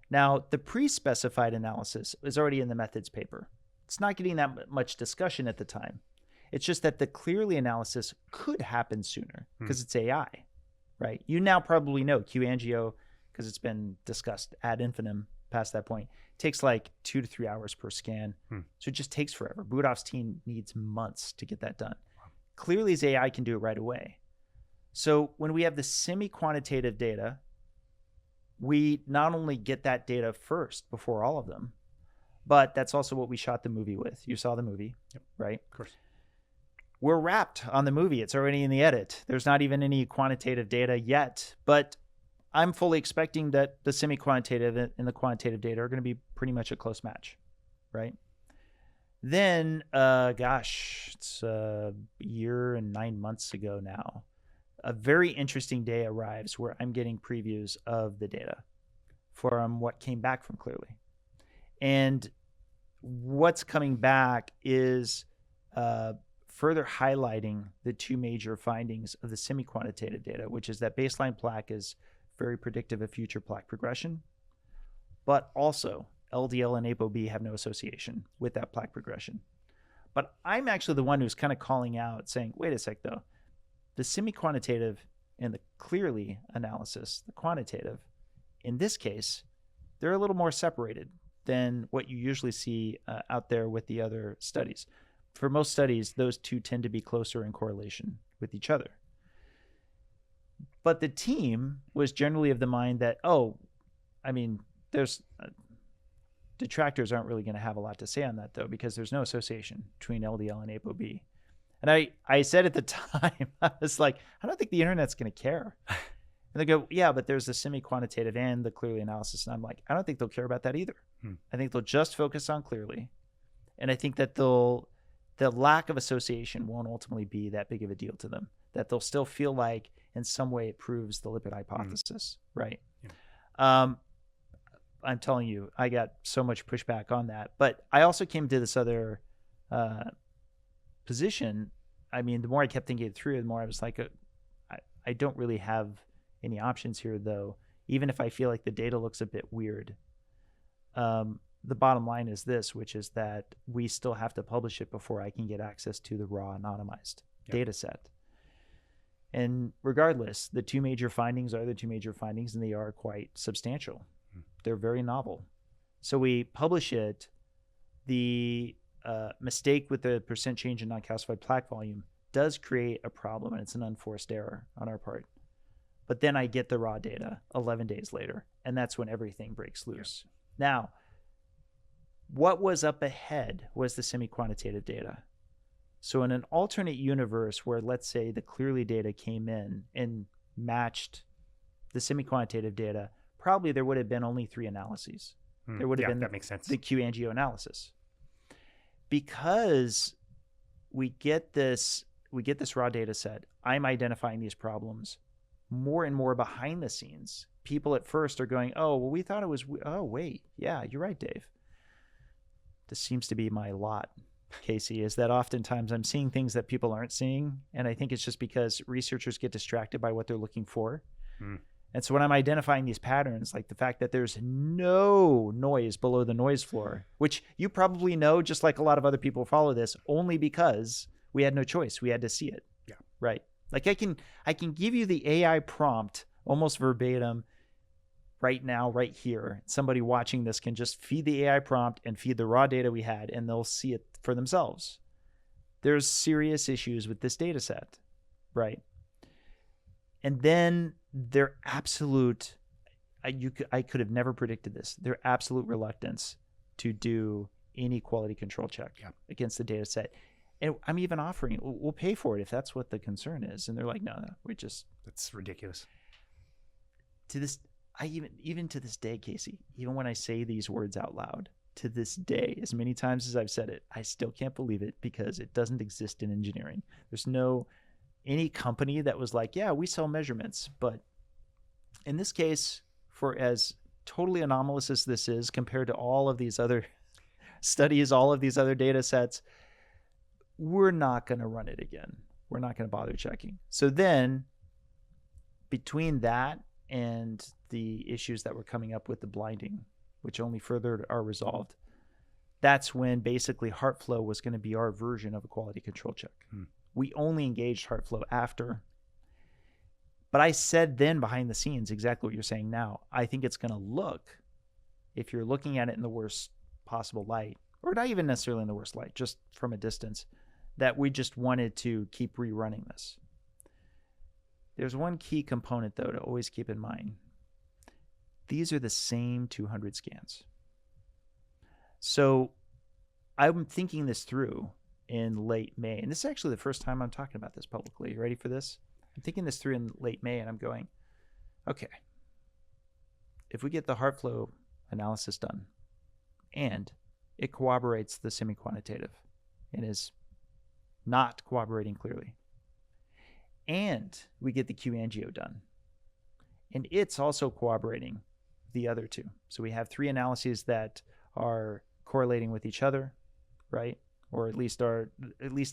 Now, the pre-specified analysis is already in the methods paper. It's not getting that much discussion at the time. It's just that the Clearly analysis could happen sooner because it's AI, right? You now probably know QAngio, because it's been discussed ad infinitum past that point, takes like 2 to 3 hours per scan. So it just takes forever. Budoff's team needs months to get that done. Clearly's AI can do it right away. So when we have the semi-quantitative data, we not only get that data first before all of them, but that's also what we shot the movie with. You saw the movie, right? Of course. We're wrapped on the movie. It's already in the edit. There's not even any quantitative data yet, but I'm fully expecting that the semi-quantitative and the quantitative data are going to be pretty much a close match, right? Then, it's a year and 9 months ago now, a very interesting day arrives where I'm getting previews of the data from what came back from Clearly. And what's coming back is further highlighting the two major findings of the semi-quantitative data, which is that baseline plaque is very predictive of future plaque progression, but also LDL and ApoB have no association with that plaque progression. But I'm actually the one who's kind of calling out saying, wait a sec though, the semi-quantitative and the clearly analysis, the quantitative, in this case, they're a little more separated than what you usually see out there with the other studies. For most studies, those two tend to be closer in correlation with each other. But the team was generally of the mind that, there's detractors aren't really going to have a lot to say on that, though, because there's no association between LDL and ApoB. And I said at the time, I was like, I don't think the internet's going to care. And they go, yeah, but there's the semi-quantitative and the clearly analysis. And I'm like, I don't think they'll care about that either. I think they'll just focus on clearly. And I think that the lack of association won't ultimately be that big of a deal to them, that they'll still feel like in some way it proves the lipid hypothesis, right? Yeah. I'm telling you, I got so much pushback on that. But I also came to this other position. I mean, the more I kept thinking it through, the more I was like, I don't really have any options here, though, even if I feel like the data looks a bit weird. The bottom line is this, which is that we still have to publish it before I can get access to the raw anonymized data set. And regardless, the two major findings are the two major findings, and they are quite substantial. They're very novel. So we publish it. The mistake with the percent change in non-calcified plaque volume does create a problem, and it's an unforced error on our part. But then I get the raw data 11 days later, and that's when everything breaks loose. Yeah. Now, what was up ahead was the semi-quantitative data. So in an alternate universe where, let's say, the clearly data came in and matched the semi-quantitative data, probably there would have been only 3 analyses. There would have been that makes sense. The Q-angio analysis. Because we get this raw data set, I'm identifying these problems more and more behind the scenes. People at first are going, oh, well, we thought it was, oh, wait, yeah, you're right, Dave. This seems to be my lot, Casey, is that oftentimes I'm seeing things that people aren't seeing. And I think it's just because researchers get distracted by what they're looking for. And so when I'm identifying these patterns, like the fact that there's no noise below the noise floor, which you probably know, just like a lot of other people follow this, only because we had no choice. We had to see it. Yeah. Right. Like I can give you the AI prompt almost verbatim right now, right here. Somebody watching this can just feed the AI prompt and feed the raw data we had, and they'll see it for themselves. There's serious issues with this data set, right? And then their absolute, I could have never predicted this, their absolute reluctance to do any quality control check against the data set. And I'm even offering, we'll pay for it if that's what the concern is. And they're like, no, that's ridiculous. To this, even to this day, Casey, even when I say these words out loud, to this day, as many times as I've said it, I still can't believe it because it doesn't exist in engineering. There's any company that was like, yeah, we sell measurements. But in this case, for as totally anomalous as this is compared to all of these other studies, all of these other data sets, we're not going to run it again. We're not going to bother checking. So then between that and the issues that were coming up with the blinding, which only further are resolved, that's when basically Heartflow was going to be our version of a quality control check. We only engaged Heartflow after. But I said then behind the scenes exactly what you're saying now. I think it's going to look, if you're looking at it in the worst possible light, or not even necessarily in the worst light, just from a distance, that we just wanted to keep rerunning this. There's one key component, though, to always keep in mind. These are the same 200 scans. So I'm thinking this through in late May. And this is actually the first time I'm talking about this publicly. You ready for this? I'm thinking this through in late May, and I'm going, okay, if we get the Heartflow analysis done and it corroborates the semi-quantitative and is not corroborating clearly, and we get the Q-angio done, and it's also corroborating the other two. So we have 3 analyses that are correlating with each other, right? or at least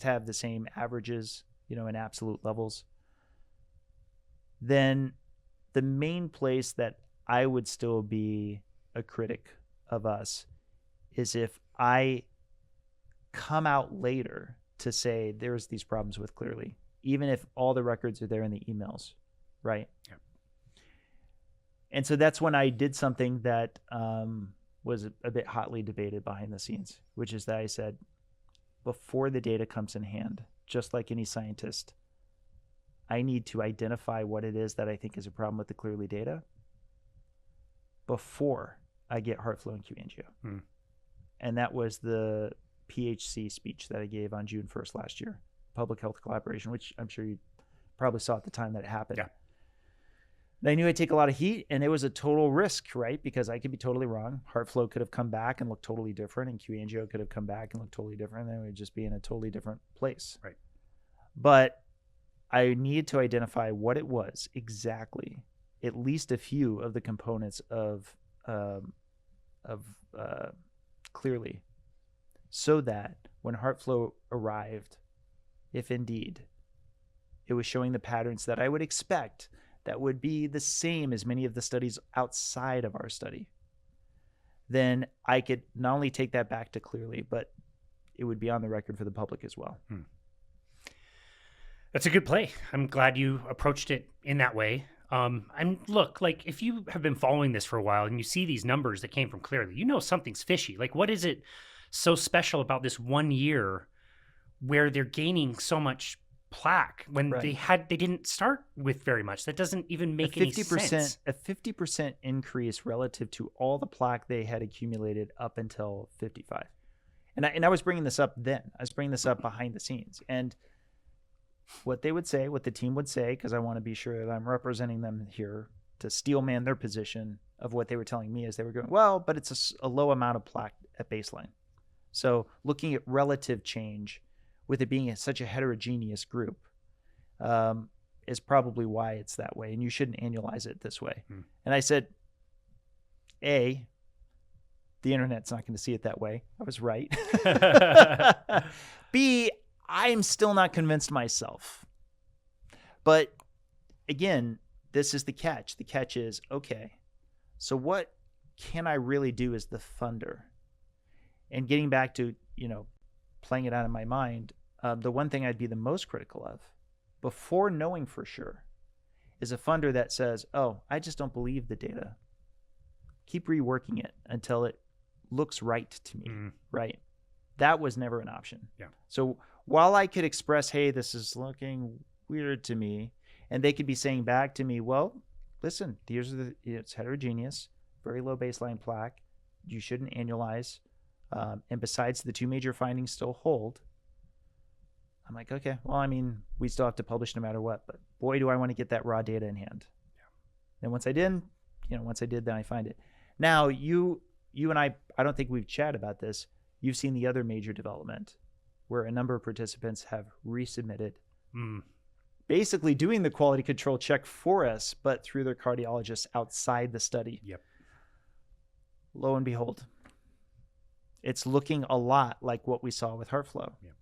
have the same averages, in absolute levels, then the main place that I would still be a critic of us is if I come out later to say there's these problems with Clearly, even if all the records are there in the emails, right? Yeah. And so that's when I did something that was a bit hotly debated behind the scenes, which is that I said, before the data comes in hand, just like any scientist, I need to identify what it is that I think is a problem with the Clearly data before I get Heartflow and Q-angio. And that was the PHC speech that I gave on June 1st last year, public health collaboration, which I'm sure you probably saw at the time that it happened. Yeah. And I knew I'd take a lot of heat, and it was a total risk, right? Because I could be totally wrong. Heartflow could have come back and looked totally different, and Q-angio could have come back and looked totally different, and then we'd just be in a totally different place. Right. But I needed to identify what it was exactly, at least a few of the components of Clearly, so that when Heartflow arrived, if indeed it was showing the patterns that I would expect that would be the same as many of the studies outside of our study, then I could not only take that back to Clearly, but it would be on the record for the public as well. That's a good play. I'm glad you approached it in that way. And look, like if you have been following this for a while and you see these numbers that came from Clearly, you know something's fishy. Like, what is it so special about this 1 year where they're gaining so much plaque when Right. they didn't start with very much? That doesn't even make any sense. A 50% increase relative to all the plaque they had accumulated up until 55. And I was bringing this up then. I was bringing this up behind the scenes. And what they would say, what the team would say, because I want to be sure that I'm representing them here to steelman their position of what they were telling me, as they were going, well, but it's a low amount of plaque at baseline. So looking at relative change with it being such a heterogeneous group is probably why it's that way. And you shouldn't annualize it this way. And I said, A, the internet's not going to see it that way. I was right. B, I'm still not convinced myself. But again, this is the catch. The catch is, okay, so what can I really do as the funder? And getting back to, playing it out in my mind, the one thing I'd be the most critical of, before knowing for sure, is a funder that says, oh, I just don't believe the data. Keep reworking it until it looks right to me, right? That was never an option. Yeah. So while I could express, hey, this is looking weird to me, and they could be saying back to me, well, listen, it's heterogeneous, very low baseline plaque, you shouldn't annualize, and besides, the two major findings still hold. I'm like, okay, well, I mean, we still have to publish no matter what, but boy, do I want to get that raw data in hand. Yeah. And once I did, then I find it. Now, you and I don't think we've chatted about this. You've seen the other major development where a number of participants have resubmitted, basically doing the quality control check for us, but through their cardiologists outside the study. Yep. Lo and behold, it's looking a lot like what we saw with Heartflow. Yep.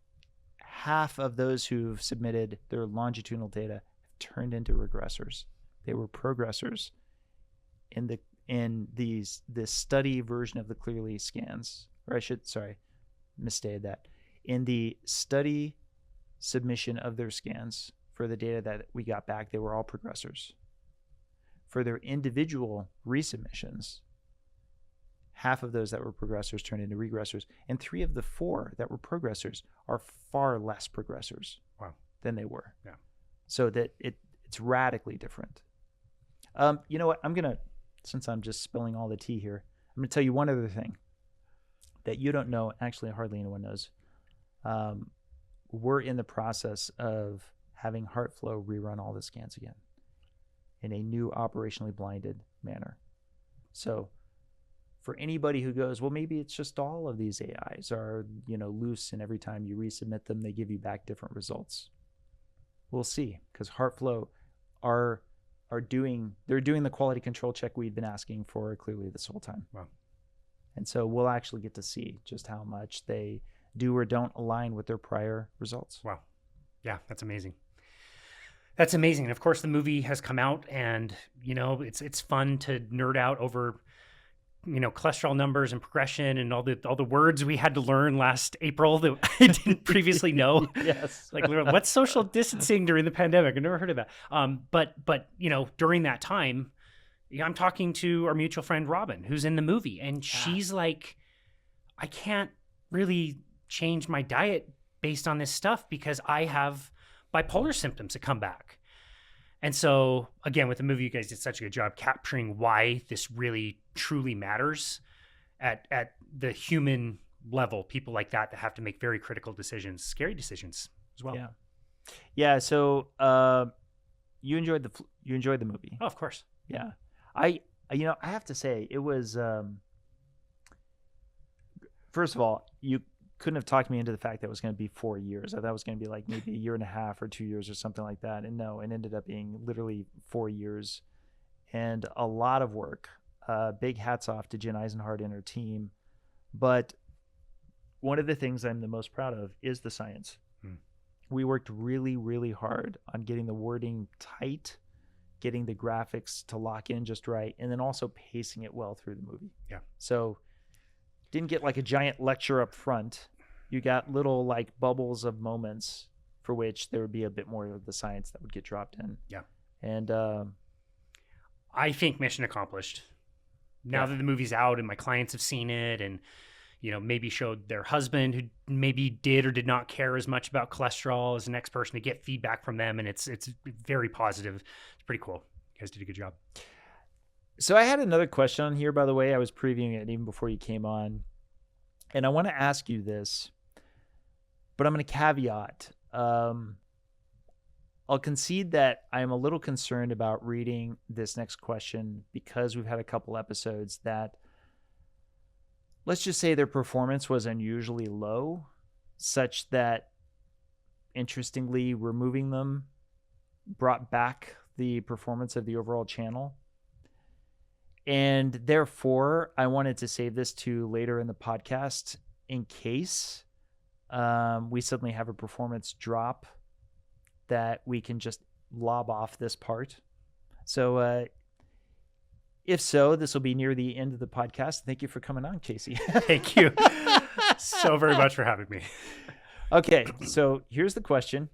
Half of those who've submitted their longitudinal data have turned into regressors. They were progressors in this study version of the Clearly scans, or misstated that. In the study submission of their scans for the data that we got back, they were all progressors. For their individual resubmissions, half of those that were progressors turned into regressors, and 3 of the 4 that were progressors are far less progressors than they were. Yeah. So that it's radically different. You know what? Since I'm just spilling all the tea here, I'm going to tell you one other thing that you don't know. Actually, hardly anyone knows. We're in the process of having Heartflow rerun all the scans again in a new operationally blinded manner. So for anybody who goes, well, maybe it's just all of these AIs are, loose, and every time you resubmit them, they give you back different results. We'll see, because Heartflow they're doing the quality control check we've been asking for Clearly this whole time. Wow. And so we'll actually get to see just how much they do or don't align with their prior results. Wow. Yeah, that's amazing. That's amazing. And of course, the movie has come out, and it's fun to nerd out over cholesterol numbers and progression and all the words we had to learn last April that I didn't previously know. Yes. Like, what's social distancing during the pandemic? I've never heard of that. But during that time, I'm talking to our mutual friend Robin, who's in the movie, and she's like, I can't really change my diet based on this stuff because I have bipolar symptoms that come back. And so, again, with the movie, you guys did such a good job capturing why this really truly matters at the human level. People like that have to make very critical decisions, scary decisions as well. Yeah. So you enjoyed the movie? Oh, of course. Yeah. I have to say, it was first of all, you couldn't have talked me into the fact that it was going to be 4 years. I thought it was going to be like maybe a year and a half or 2 years or something like that. And no, it ended up being literally 4 years and a lot of work. Big hats off to Jen Eisenhardt and her team. But one of the things I'm the most proud of is the science. We worked really, really hard on getting the wording tight, getting the graphics to lock in just right, and then also pacing it well through the movie. Yeah. So didn't get like a giant lecture up front. You got little like bubbles of moments for which there would be a bit more of the science that would get dropped in. Yeah. And I think mission accomplished. Now that the movie's out and my clients have seen it and, maybe showed their husband who maybe did or did not care as much about cholesterol as the next person, to get feedback from them. And it's very positive. It's pretty cool. You guys did a good job. So I had another question on here, by the way. I was previewing it even before you came on. And I want to ask you this, but I'm going to caveat. I'll concede that I'm a little concerned about reading this next question because we've had a couple episodes that, let's just say, their performance was unusually low, such that, interestingly, removing them brought back the performance of the overall channel. And therefore, I wanted to save this to later in the podcast in case we suddenly have a performance drop that we can just lob off this part. So if so, this will be near the end of the podcast. Thank you for coming on, Casey. Thank you so very much for having me. Okay, so here's the question.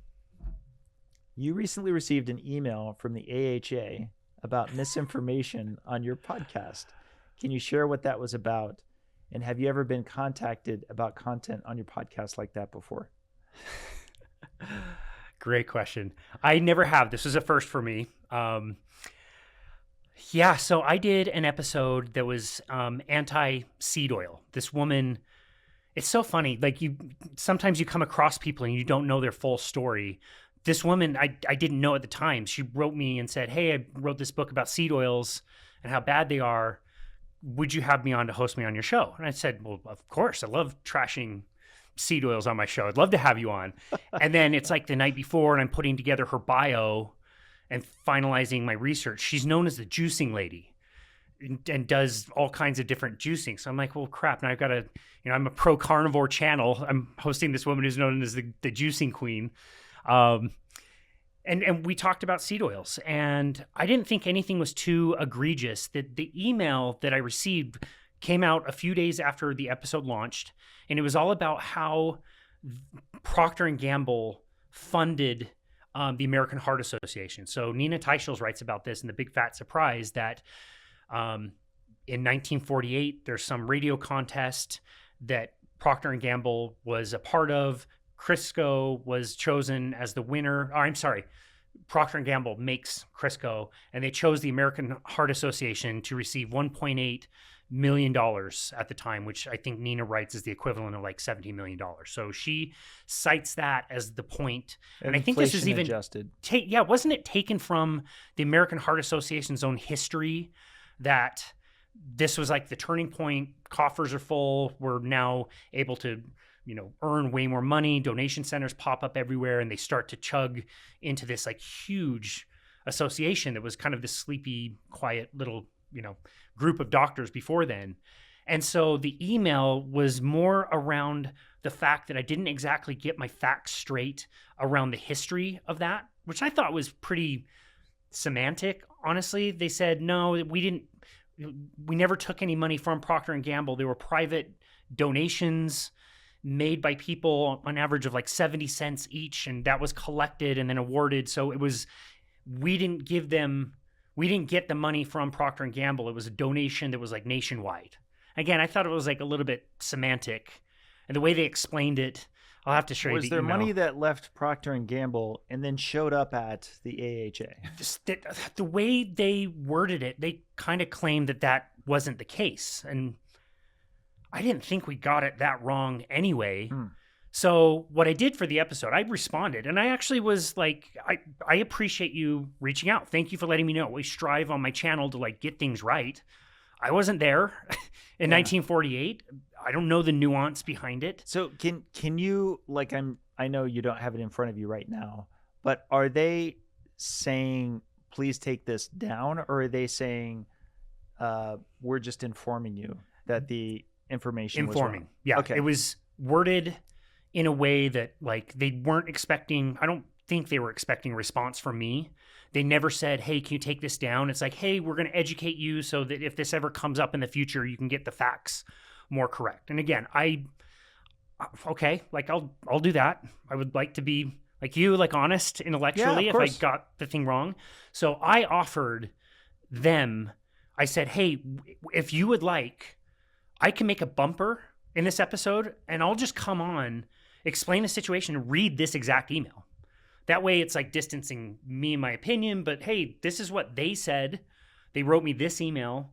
You recently received an email from the AHA about misinformation on your podcast. Can you share what that was about? And have you ever been contacted about content on your podcast like that before? Great question. I never have. This is a first for me. So I did an episode that was anti-seed oil. This woman, it's so funny. Like, sometimes you come across people and you don't know their full story. This woman, I didn't know at the time. She wrote me and said, hey, I wrote this book about seed oils and how bad they are. Would you have me on to host me on your show? And I said, well, of course. I love trashing seed oils on my show. I'd love to have you on. And then it's like the night before and I'm putting together her bio and finalizing my research. She's known as the juicing lady and does all kinds of different juicing. So I'm like, well, crap. Now I've got to, I'm a pro carnivore channel. I'm hosting this woman who's known as the juicing queen. And we talked about seed oils, and I didn't think anything was too egregious. That the email that I received came out a few days after the episode launched, and it was all about how Procter & Gamble funded the American Heart Association. So Nina Teicholz writes about this in The Big Fat Surprise that in 1948, there's some radio contest that Procter & Gamble was a part of. Crisco was chosen as the winner. Procter & Gamble makes Crisco, and they chose the American Heart Association to receive $1.8 million at the time, which I think Nina writes is the equivalent of like $17 million. So she cites that as the point. And I think this is even adjusted. Wasn't it taken from the American Heart Association's own history that this was like the turning point? Coffers are full. We're now able to earn way more money. Donation centers pop up everywhere, and they start to chug into this like huge association that was kind of this sleepy, quiet little, group of doctors before then. And so the email was more around the fact that I didn't exactly get my facts straight around the history of that, which I thought was pretty semantic. Honestly, they said, no, we never took any money from Procter and Gamble. They were private donations made by people on average of like 70 cents each. And that was collected and then awarded. So we didn't get the money from Procter and Gamble. It was a donation that was like nationwide. Again, I thought it was like a little bit semantic. And the way they explained it, I'll have to show you the email. Was there money that left Procter and Gamble and then showed up at the AHA? The way they worded it, they kind of claimed that wasn't the case. And I didn't think we got it that wrong anyway. So what I did for the episode, I responded. And I actually was like, I appreciate you reaching out. Thank you for letting me know. We strive on my channel to like get things right. I wasn't there in 1948. I don't know the nuance behind it. So can you, like, I know you don't have it in front of you right now, but are they saying, please take this down? Or are they saying, we're just informing you that the information was wrong? Yeah. Okay. It was worded in a way that like they weren't expecting, I don't think they were expecting a response from me. They never said, hey, can you take this down? It's like, hey, we're going to educate you so that if this ever comes up in the future, you can get the facts more correct. And again, okay, like I'll do that. I would like to be like you, like honest intellectually if I got the thing wrong. So I offered them, I said, hey, if you would like, I can make a bumper in this episode and I'll just come on, explain the situation and read this exact email. That way it's like distancing me and my opinion, but hey, this is what they said. They wrote me this email.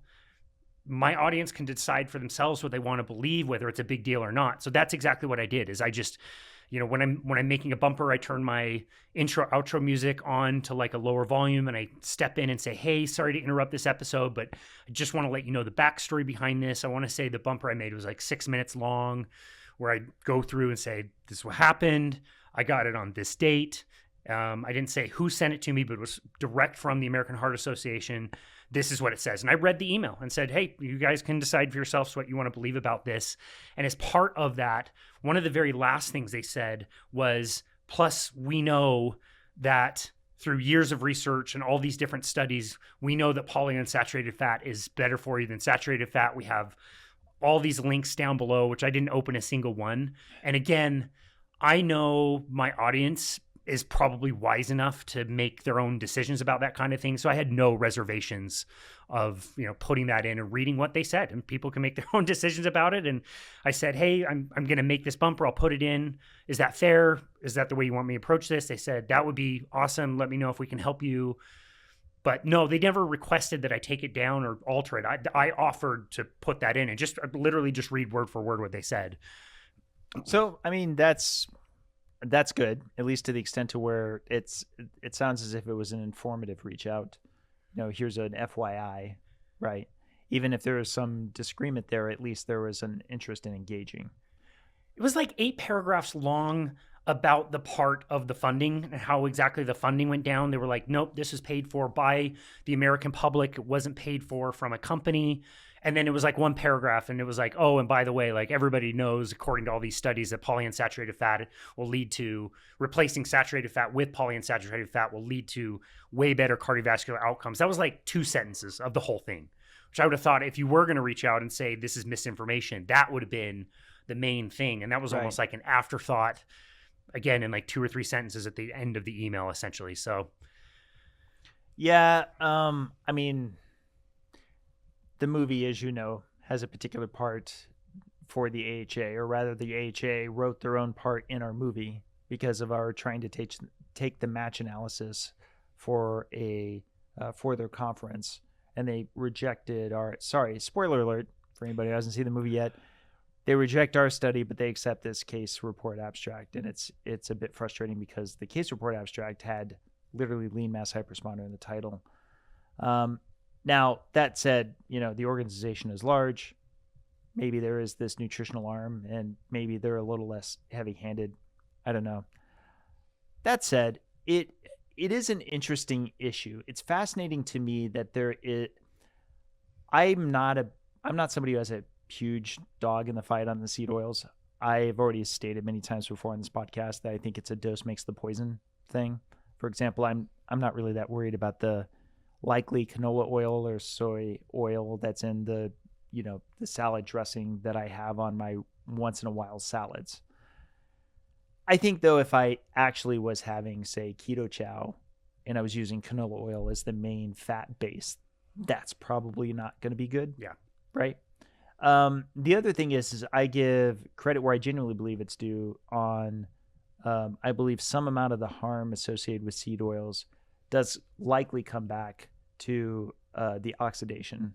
My audience can decide for themselves what they want to believe, whether it's a big deal or not. So that's exactly what I did is I just, when I'm making a bumper, I turn my intro, outro music on to like a lower volume and I step in and say, hey, sorry to interrupt this episode, but I just want to let you know the backstory behind this. I want to say the bumper I made was like 6 minutes long where I go through and say, this is what happened. I got it on this date. I didn't say who sent it to me, but it was direct from the American Heart Association. This is what it says. And I read the email and said, hey, you guys can decide for yourselves what you want to believe about this. And as part of that, one of the very last things they said was, plus we know that through years of research and all these different studies, we know that polyunsaturated fat is better for you than saturated fat. We have all these links down below, which I didn't open a single one. And again, I know my audience is probably wise enough to make their own decisions about that kind of thing. So I had no reservations of, putting that in and reading what they said, and people can make their own decisions about it. And I said, hey, I'm going to make this bumper. I'll put it in. Is that fair? Is that the way you want me to approach this? They said, that would be awesome. Let me know if we can help you. But no, they never requested that I take it down or alter it. I offered to put that in and just literally just read word for word what they said. So, I mean, that's good, at least to the extent to where it sounds as if it was an informative reach out. Here's an FYI, right? Even if there was some disagreement there, at least there was an interest in engaging. It was like 8 paragraphs long about the part of the funding and how exactly the funding went down. They were like, nope, this was paid for by the American public. It wasn't paid for from a company. And then it was like one paragraph and it was like, oh, and by the way, like everybody knows, according to all these studies, that polyunsaturated fat will lead to replacing saturated fat with polyunsaturated fat will lead to way better cardiovascular outcomes. That was like 2 sentences of the whole thing, which I would have thought if you were going to reach out and say, this is misinformation, that would have been the main thing. And that was almost like an afterthought, again, in like 2 or 3 sentences at the end of the email, essentially. So, yeah, I mean, the movie, as you know, has a particular part for the AHA, or rather the AHA wrote their own part in our movie because of our trying to take the match analysis for their conference. And they rejected spoiler alert for anybody who hasn't seen the movie yet. They reject our study, but they accept this case report abstract. And it's a bit frustrating because the case report abstract had literally lean mass hyperresponder in the title. Now, that said, the organization is large. Maybe there is this nutritional arm, and maybe they're a little less heavy-handed. I don't know. That said, it is an interesting issue. It's fascinating to me that I'm not somebody who has a huge dog in the fight on the seed oils. I've already stated many times before on this podcast that I think it's a dose makes the poison thing. For example, I'm not really that worried about the likely canola oil or soy oil that's in the salad dressing that I have on my once in a while salads. I think though, if I actually was having, say, keto chow and I was using canola oil as the main fat base, that's probably not going to be good. Yeah. Right. The other thing is I give credit where I genuinely believe it's due on, I believe some amount of the harm associated with seed oils does likely come back to the oxidation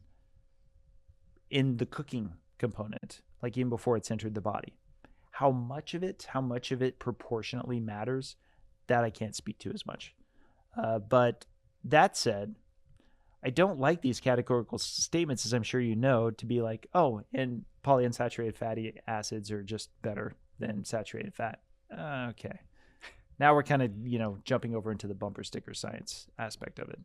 in the cooking component, like even before it's entered the body. How much of it proportionately matters, that I can't speak to as much. But that said, I don't like these categorical statements, as I'm sure you know, to be like, oh, and polyunsaturated fatty acids are just better than saturated fat. Okay. Now we're kind of, jumping over into the bumper sticker science aspect of it.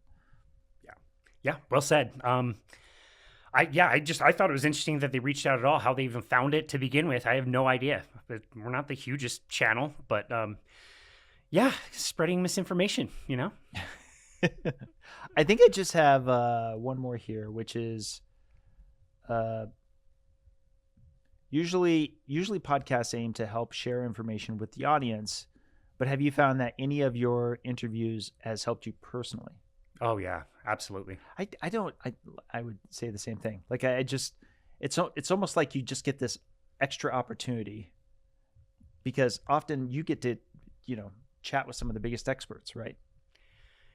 Yeah. Well said. I thought it was interesting that they reached out at all, how they even found it to begin with. I have no idea. We're not the hugest channel, but spreading misinformation, I think I just have one more here, which is usually podcasts aim to help share information with the audience, but have you found that any of your interviews has helped you personally? Oh yeah, absolutely. I would say the same thing. Like it's almost like you just get this extra opportunity because often you get to, chat with some of the biggest experts, right?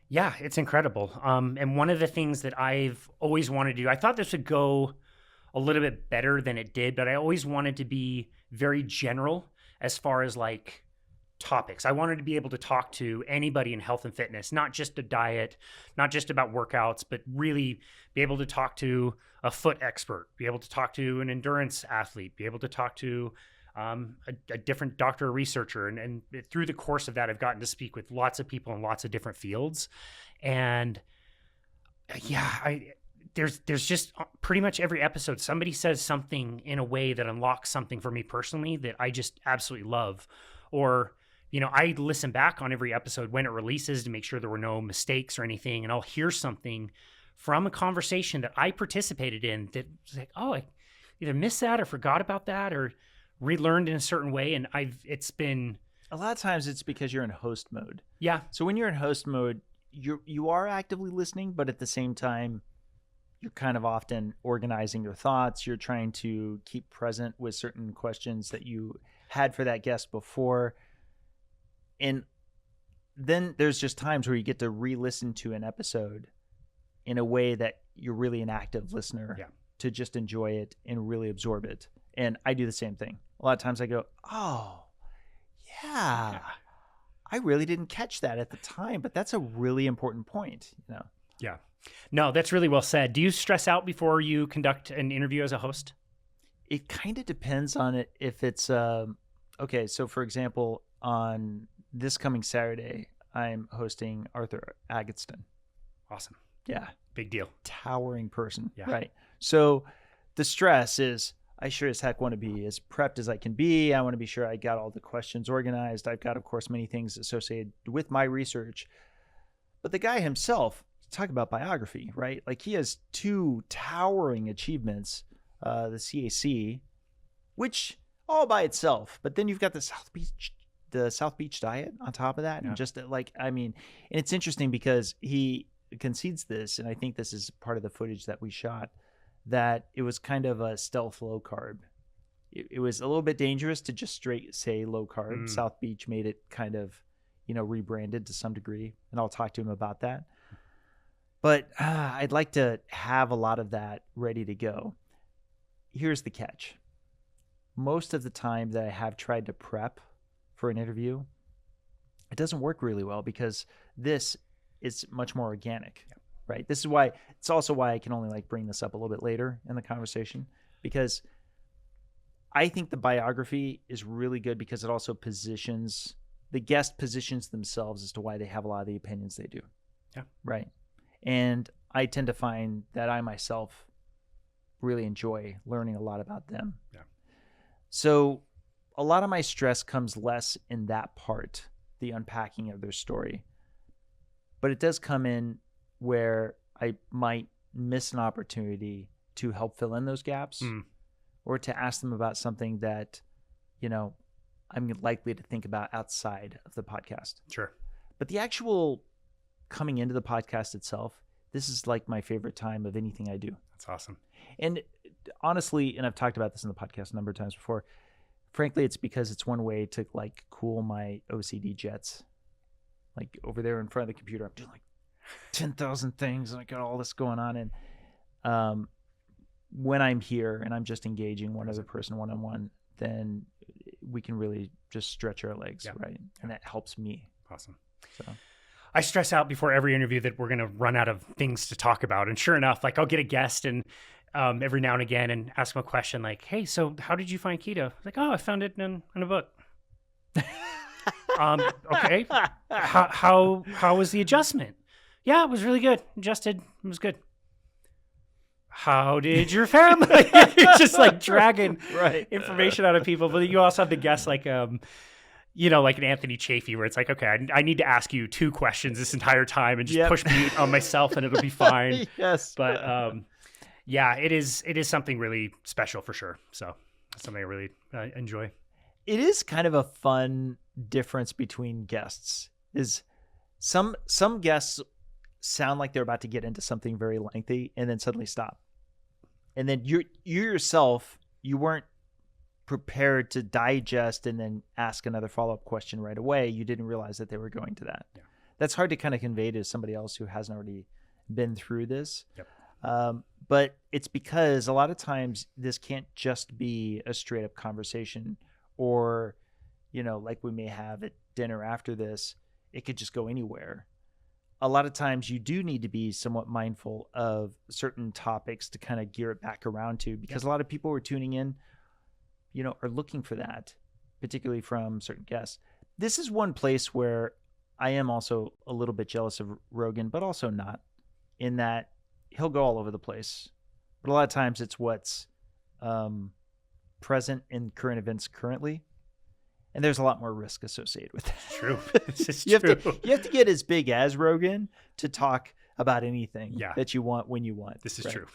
Yeah, it's incredible. And one of the things that I've always wanted to do, I thought this would go a little bit better than it did, but I always wanted to be very general as far as like topics. I wanted to be able to talk to anybody in health and fitness, not just a diet, not just about workouts, but really be able to talk to a foot expert, be able to talk to an endurance athlete, be able to talk to a different doctor or researcher. And through the course of that, I've gotten to speak with lots of people in lots of different fields. And there's just pretty much every episode, somebody says something in a way that unlocks something for me personally that I just absolutely love. Or, I listen back on every episode when it releases to make sure there were no mistakes or anything. And I'll hear something from a conversation that I participated in that was like, oh, I either missed that or forgot about that or relearned in a certain way. And it's been a lot of times it's because you're in host mode. Yeah. So when you're in host mode, you are actively listening, but at the same time, you're kind of often organizing your thoughts. You're trying to keep present with certain questions that you had for that guest before. And then there's just times where you get to re-listen to an episode in a way that you're really an active listener to just enjoy it and really absorb it. And I do the same thing. A lot of times I go, oh, yeah, I really didn't catch that at the time, but that's a really important point, Yeah. No, that's really well said. Do you stress out before you conduct an interview as a host? It kind of depends on it. If it's, okay, so for example, on this coming Saturday, I'm hosting Arthur Agatston. Awesome. Yeah. Big deal. Towering person. Yeah. Right. So the stress is I sure as heck want to be as prepped as I can be. I want to be sure I got all the questions organized. I've got, of course, many things associated with my research. But the guy himself, talk about biography, right? Like he has 2 towering achievements, the CAC, which all by itself, but then you've got the South Beach diet on top of that. And just like, and it's interesting because he concedes this, and I think this is part of the footage that we shot, that it was kind of a stealth low carb. It was a little bit dangerous to just straight say low carb. South Beach made it kind of, rebranded to some degree, and I'll talk to him about that. But I'd like to have a lot of that ready to go. Here's the catch. Most of the time that I have tried to prep for an interview, it doesn't work really well because this is much more organic, right? This is why, it's also why I can only bring this up a little bit later in the conversation, because I think the biography is really good because it also the guest positions themselves as to why they have a lot of the opinions they do. Yeah. Right. And I tend to find that I myself really enjoy learning a lot about them. Yeah. So a lot of my stress comes less in that part, the unpacking of their story. But it does come in where I might miss an opportunity to help fill in those gaps or to ask them about something that, I'm likely to think about outside of the podcast. Sure. But the actual coming into the podcast itself, this is like my favorite time of anything I do. That's awesome. And honestly, and I've talked about this in the podcast a number of times before, frankly, it's because it's one way to like cool my OCD jets. Like over there in front of the computer, I'm doing like 10,000 things and I got all this going on. And when I'm here and I'm just engaging one other person one-on-one, then we can really just stretch our legs, right? And that helps me. Awesome. So I stress out before every interview that we're going to run out of things to talk about. And sure enough, like I'll get a guest and every now and again and ask them a question like, hey, so how did you find keto? Like, oh, I found it in a book. Okay. How was the adjustment? Yeah, it was really good. Adjusted. It was good. How did your family? You're just like dragging information out of people. But you also have the guests like, like an Anthony Chafee where it's like, okay, I need to ask you 2 questions this entire time and just push mute on myself and it'll be fine. Yes. But yeah, it is something really special for sure. So that's something I really enjoy. It is kind of a fun difference between guests. Is some guests sound like they're about to get into something very lengthy and then suddenly stop. And then you yourself, you weren't prepared to digest and then ask another follow-up question right away. You didn't realize that they were going to that. Yeah. That's hard to kind of convey to somebody else who hasn't already been through this. Yep. But it's because a lot of times this can't just be a straight up conversation or, like we may have at dinner after this, it could just go anywhere. A lot of times you do need to be somewhat mindful of certain topics to kind of gear it back around to, because a lot of people who are tuning in, are looking for that, particularly from certain guests. This is one place where I am also a little bit jealous of Rogan, but also not, in that he'll go all over the place. But a lot of times it's what's present in current events currently. And there's a lot more risk associated with that. True. This is you true. Have to get as big as Rogan to talk about anything that you want when you want. This is right? true.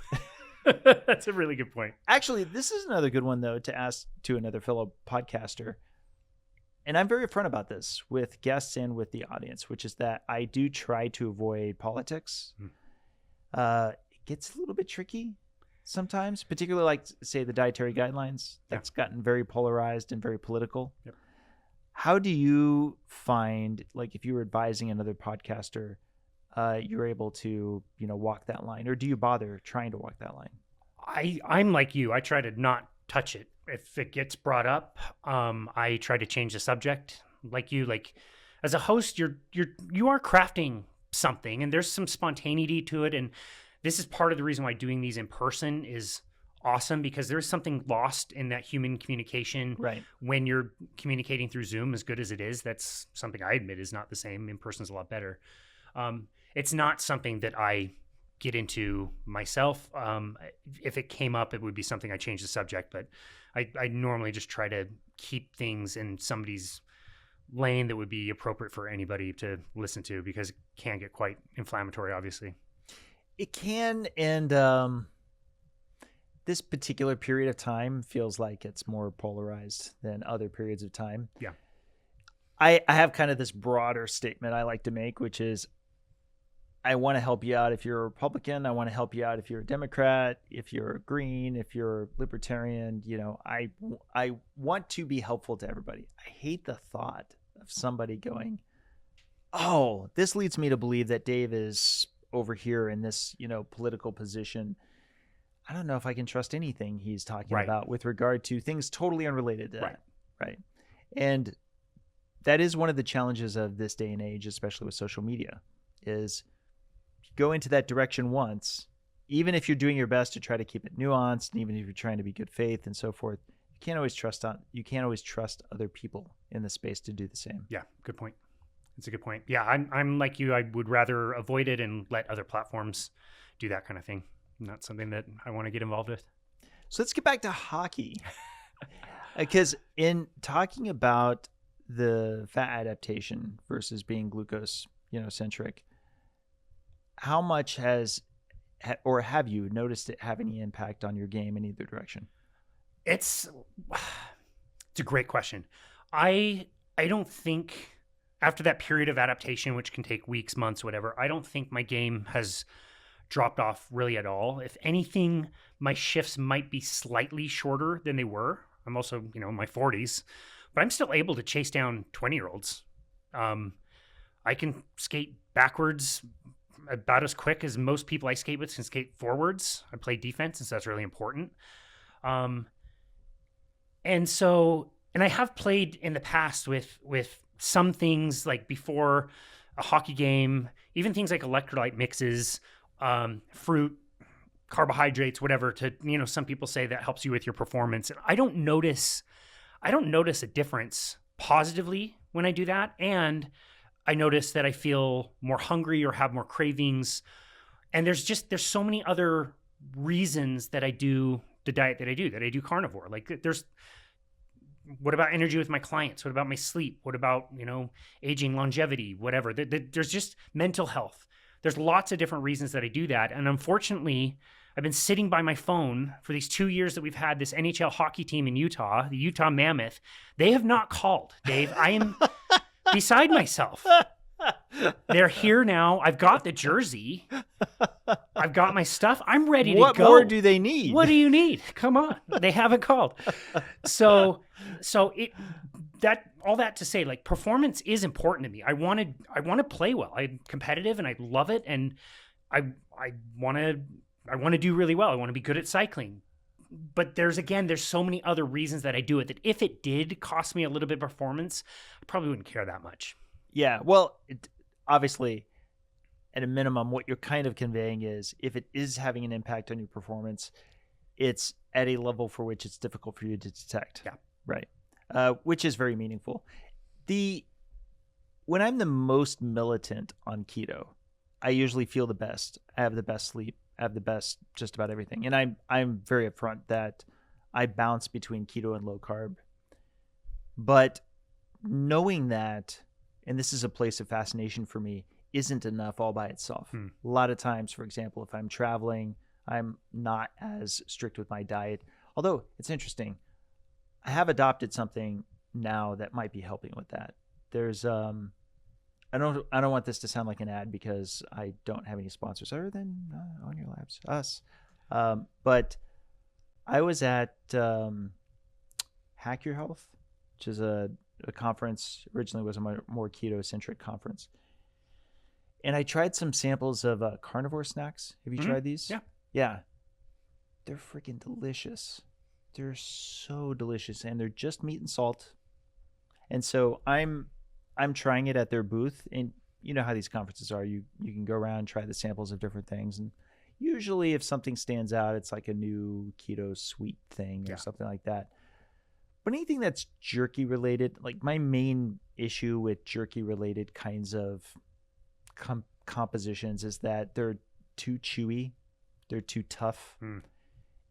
That's a really good point. Actually, this is another good one, though, to ask to another fellow podcaster. And I'm very upfront about this with guests and with the audience, which is that I do try to avoid politics. It gets a little bit tricky sometimes, particularly like, say, the dietary guidelines. That's gotten very polarized and very political. Yep. How do you find, like, if you were advising another podcaster, you're able to, walk that line, or do you bother trying to walk that line? I'm like you. I try to not touch it. If it gets brought up, I try to change the subject. Like you, like as a host, you are crafting something, and there's some spontaneity to it. And this is part of the reason why doing these in person is awesome, because there's something lost in that human communication. Right. When you're communicating through Zoom, as good as it is, that's something I admit is not the same. In person is a lot better. It's not something that I get into myself. If it came up, it would be something I change the subject, but I normally just try to keep things in somebody's lane that would be appropriate for anybody to listen to, because it can get quite inflammatory, obviously. It can, and this particular period of time feels like it's more polarized than other periods of time. Yeah. I have kind of this broader statement I like to make, which is I want to help you out if you're a Republican. I want to help you out if you're a Democrat, if you're a Green, if you're a Libertarian. I want to be helpful to everybody. I hate the thought of somebody going, oh, this leads me to believe that Dave is over here in this, political position. I don't know if I can trust anything he's talking about with regard to things totally unrelated to that. Right. And that is one of the challenges of this day and age, especially with social media, is go into that direction once, even if you're doing your best to try to keep it nuanced, and even if you're trying to be good faith and so forth, you can't always trust other people in the space to do the same. Yeah, good point. It's a good point. Yeah, I'm like you. I would rather avoid it and let other platforms do that kind of thing. Not something that I want to get involved with. So let's get back to hockey. Because in talking about the fat adaptation versus being glucose, centric, how much have you noticed it have any impact on your game in either direction? It's a great question. I don't think after that period of adaptation, which can take weeks, months, whatever, I don't think my game has dropped off really at all. If anything, my shifts might be slightly shorter than they were. I'm also, in my 40s, but I'm still able to chase down 20-year-olds. I can skate backwards about as quick as most people I skate with can skate forwards. I play defense, and so that's really important. And I have played in the past with some things like before a hockey game, even things like electrolyte mixes, fruit, carbohydrates, whatever, to, some people say that helps you with your performance. And I don't notice a difference positively when I do that. And I notice that I feel more hungry or have more cravings. And there's so many other reasons that I do the diet that I do carnivore. Like what about energy with my clients? What about my sleep? What about, aging, longevity, whatever? There's just mental health. There's lots of different reasons that I do that. And unfortunately, I've been sitting by my phone for these 2 years that we've had this NHL hockey team in Utah, the Utah Mammoth. They have not called, Dave. I am beside myself. They're here now. I've got the jersey. I've got my stuff. I'm ready to go. What more do they need? What do you need? Come on. They haven't called. So all that to say, like, performance is important to me. I want to play well. I'm competitive and I love it, and I want to do really well. I want to be good at cycling. But there's so many other reasons that I do it that if it did cost me a little bit of performance, I probably wouldn't care that much. Yeah, well, obviously, at a minimum, what you're kind of conveying is if it is having an impact on your performance, it's at a level for which it's difficult for you to detect. Yeah. Right. Which is very meaningful. When I'm the most militant on keto, I usually feel the best. I have the best sleep. I have the best just about everything. And I'm very upfront that I bounce between keto and low carb. But knowing that, and this is a place of fascination for me, isn't enough all by itself. A lot of times, for example, if I'm traveling, I'm not as strict with my diet. Although it's interesting, I have adopted something now that might be helping with that. There's I don't want this to sound like an ad because I don't have any sponsors other than On Your Labs, us. But I was at Hack Your Health, which is a conference. Originally was a more keto-centric conference. And I tried some samples of carnivore snacks. Have you tried these? Yeah. Yeah. They're freaking delicious. They're so delicious. And they're just meat and salt. And so I'm trying it at their booth. And you know how these conferences are. You can go around and try the samples of different things. And usually if something stands out, it's like a new keto sweet thing or something like that. But anything that's jerky related, like my main issue with jerky related kinds of compositions is that they're too chewy, they're too tough.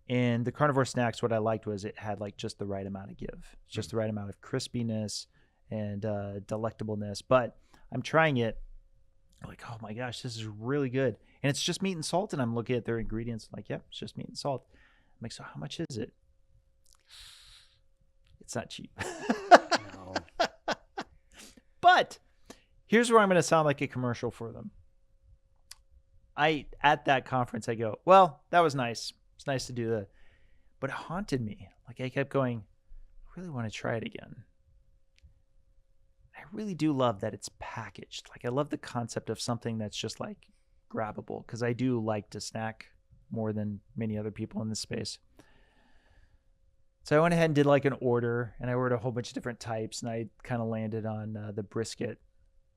And the carnivore snacks, what I liked was it had like just the right amount of give, just the right amount of crispiness and delectableness. But I'm trying it, I'm like, oh my gosh, this is really good. And it's just meat and salt. And I'm looking at their ingredients, I'm like, yep, it's just meat and salt. I'm like, so how much is it? It's not cheap. No. But here's where I'm going to sound like a commercial for them. At that conference, I go, well, that was nice. It's nice to do that. But it haunted me. Like I kept going, I really want to try it again. I really do love that it's packaged. Like I love the concept of something that's just like grabbable because I do like to snack more than many other people in this space. So I went ahead and did like an order, and I ordered a whole bunch of different types, and I kind of landed on the brisket.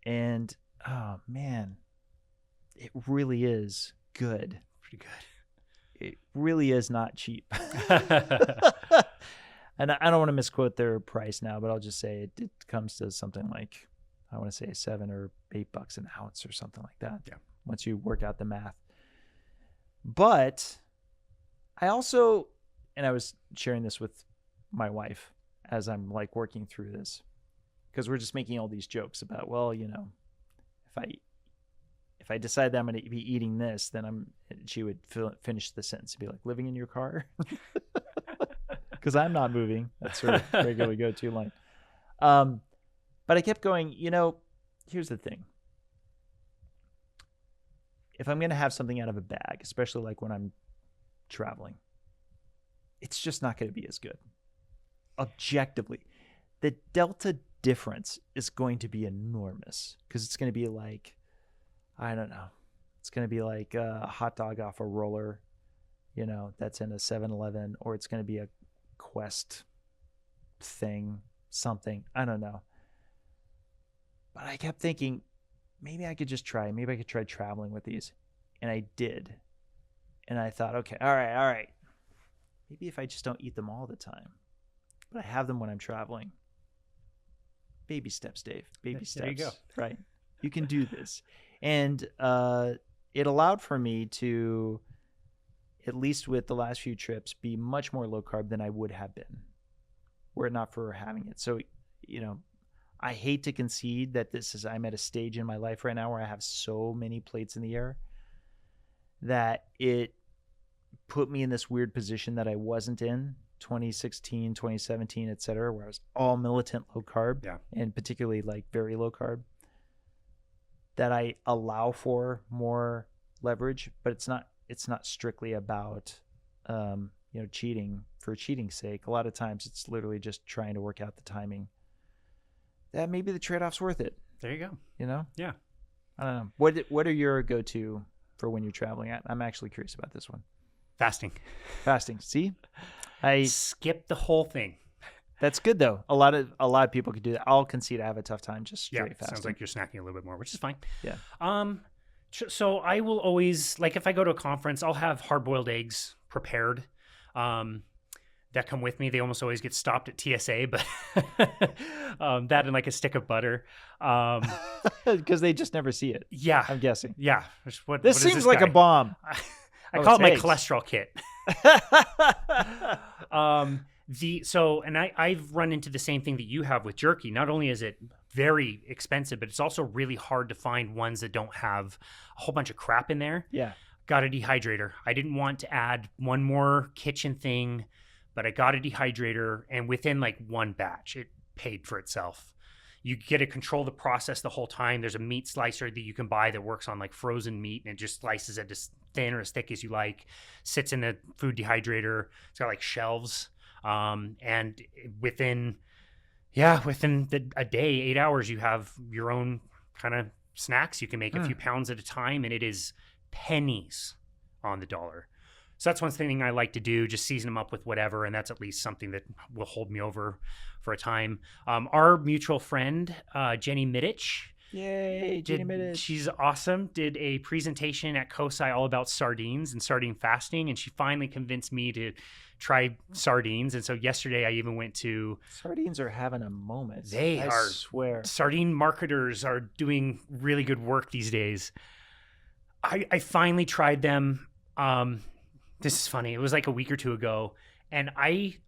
And oh man, it really is good. Pretty good. It really is not cheap. And I don't want to misquote their price now, but I'll just say it comes to something like, I want to say $7 or $8 an ounce or something like that. Yeah. Once you work out the math. But I also and I was sharing this with my wife as I'm like working through this, because we're just making all these jokes about, well, you know, if I decide that I'm going to be eating this, then she would finish the sentence and be like, living in your car? Because I'm not moving. That's her regular go-to line. But I kept going, you know, here's the thing. If I'm going to have something out of a bag, especially like when I'm traveling, it's just not going to be as good. Objectively, the delta difference is going to be enormous, because it's going to be like, I don't know, it's going to be like a hot dog off a roller, you know, that's in a 7-Eleven, or it's going to be a Quest thing, something, I don't know. But I kept thinking, maybe I could try traveling with these. And I did. And I thought, okay, all right. Maybe if I just don't eat them all the time, but I have them when I'm traveling. Baby steps, Dave. Baby steps. There you go. Right. You can do this. And it allowed for me to, at least with the last few trips, be much more low carb than I would have been were it not for having it. So, you know, I hate to concede that I'm at a stage in my life right now where I have so many plates in the air that it put me in this weird position that I wasn't in 2016, 2017, et cetera, where I was all militant low carb, and particularly like very low carb, that I allow for more leverage, but it's not strictly about, you know, cheating for cheating's sake. A lot of times it's literally just trying to work out the timing. That maybe the trade-off's worth it. There you go. You know? Yeah. I don't know. What are your go-to for when you're traveling? I'm actually curious about this one. Fasting. See? I skip the whole thing. That's good though. A lot of people could do that. I'll concede I have a tough time just straight fasting. Sounds like you're snacking a little bit more, which is fine. Yeah. So I will always, like, if I go to a conference, I'll have hard-boiled eggs prepared. That come with me. They almost always get stopped at TSA, but that and like a stick of butter. Because they just never see it. Yeah. I'm guessing. Yeah. This seems like a bomb. I call it my cholesterol kit. I've run into the same thing that you have with jerky. Not only is it very expensive, but it's also really hard to find ones that don't have a whole bunch of crap in there. Yeah. Got a dehydrator. I didn't want to add one more kitchen thing, but I got a dehydrator, and within like one batch, it paid for itself. You get to control the process the whole time. There's a meat slicer that you can buy that works on like frozen meat, and it just slices it as thin or as thick as you like, sits in the food dehydrator. It's got like shelves. And within a day, 8 hours, you have your own kind of snacks. You can make a few pounds at a time, and it is pennies on the dollar. So that's one thing I like to do, just season them up with whatever, and that's at least something that will hold me over for a time. Our mutual friend, Jenny Middich. Yay, Jenny Middich. She's awesome. Did a presentation at COSI all about sardines and sardine fasting, and she finally convinced me to try sardines. And so yesterday I even went to... Sardines are having a moment. I swear. Sardine marketers are doing really good work these days. I finally tried them. This is funny. It was like a week or two ago, and I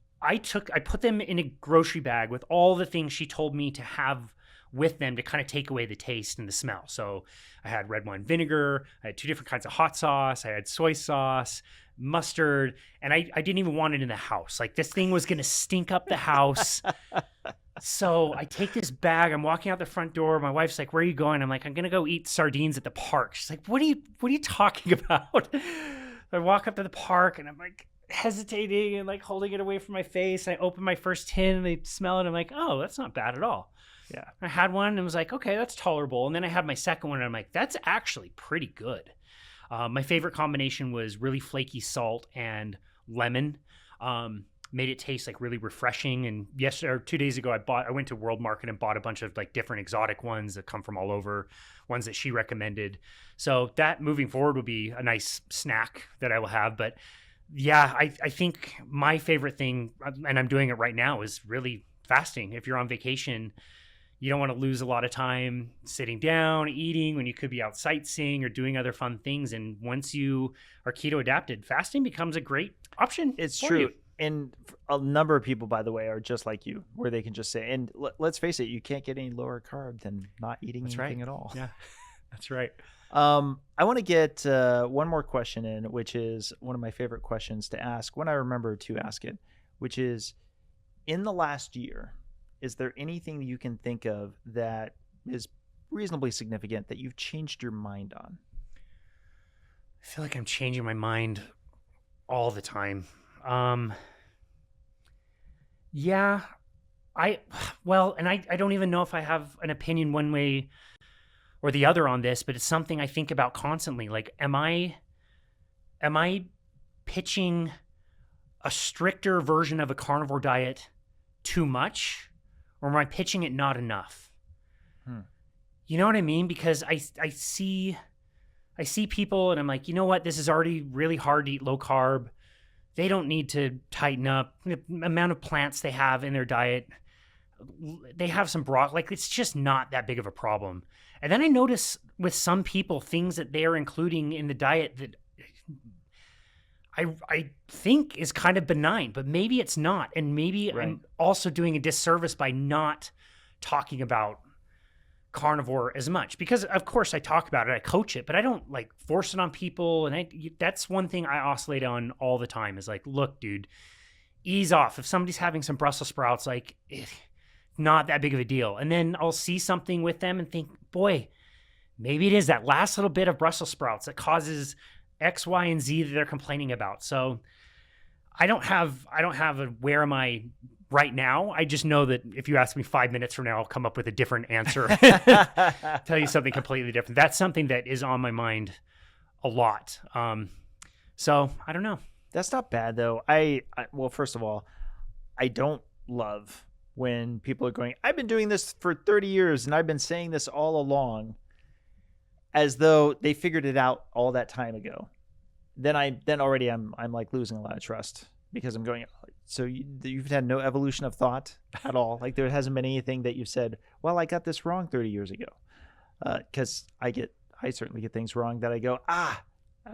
put them in a grocery bag with all the things she told me to have with them to kind of take away the taste and the smell. So I had red wine vinegar, I had 2 different kinds of hot sauce, I had soy sauce, mustard, and I didn't even want it in the house. Like, this thing was going to stink up the house. So I take this bag, I'm walking out the front door. My wife's like, "Where are you going?" I'm like, "I'm going to go eat sardines at the park." She's like, What are you talking about? I walk up to the park, and I'm like hesitating and like holding it away from my face. I open my first tin, and they smell it. I'm like, "Oh, that's not bad at all." Yeah. I had one and was like, okay, that's tolerable. And then I had my second one, and I'm like, that's actually pretty good. My favorite combination was really flaky salt and lemon. Made it taste like really refreshing. And 2 days ago, I went to World Market and bought a bunch of like different exotic ones that come from all over, ones that she recommended. So that moving forward will be a nice snack that I will have. But yeah, I think my favorite thing, and I'm doing it right now, is really fasting. If you're on vacation, you don't want to lose a lot of time sitting down, eating, when you could be out sightseeing or doing other fun things. And once you are keto adapted, fasting becomes a great option. It's true. and a number of people, by the way, are just like you, where they can just say, and let's face it, you can't get any lower carb than not eating anything at all. Yeah, that's right. I want to get one more question in, which is one of my favorite questions to ask when I remember to ask it, which is, in the last year, is there anything that you can think of that is reasonably significant that you've changed your mind on? I feel like I'm changing my mind all the time. Yeah, I don't even know if I have an opinion one way or the other on this, but it's something I think about constantly. Like, am I pitching a stricter version of a carnivore diet too much, or am I pitching it not enough? You know what I mean? Because I see people and I'm like, you know what? This is already really hard to eat low carb. They don't need to tighten up the amount of plants they have in their diet. They have some broccoli. Like, it's just not that big of a problem. And then I notice with some people, things that they're including in the diet that I think is kind of benign, but maybe it's not. And maybe I'm also doing a disservice by not talking about carnivore as much, because of course I talk about it, I coach it, but I don't like force it on people. And that's one thing I oscillate on all the time is like, look, dude, ease off. If somebody's having some Brussels sprouts, like, not that big of a deal. And then I'll see something with them and think, boy, maybe it is that last little bit of Brussels sprouts that causes X, Y, and Z that they're complaining about. So I don't have a where am I right now. I just know that if you ask me 5 minutes from now, I'll come up with a different answer. Tell you something completely different. That's something that is on my mind a lot. So I don't know. That's not bad though. Well, first of all, I don't love when people are going, I've been doing this for 30 years and I've been saying this all along, as though they figured it out all that time ago. Then already I'm like losing a lot of trust, because I'm going, so you've had no evolution of thought at all. Like, there hasn't been anything that you've said, well, I got this wrong 30 years ago. Because I certainly get things wrong that I go, I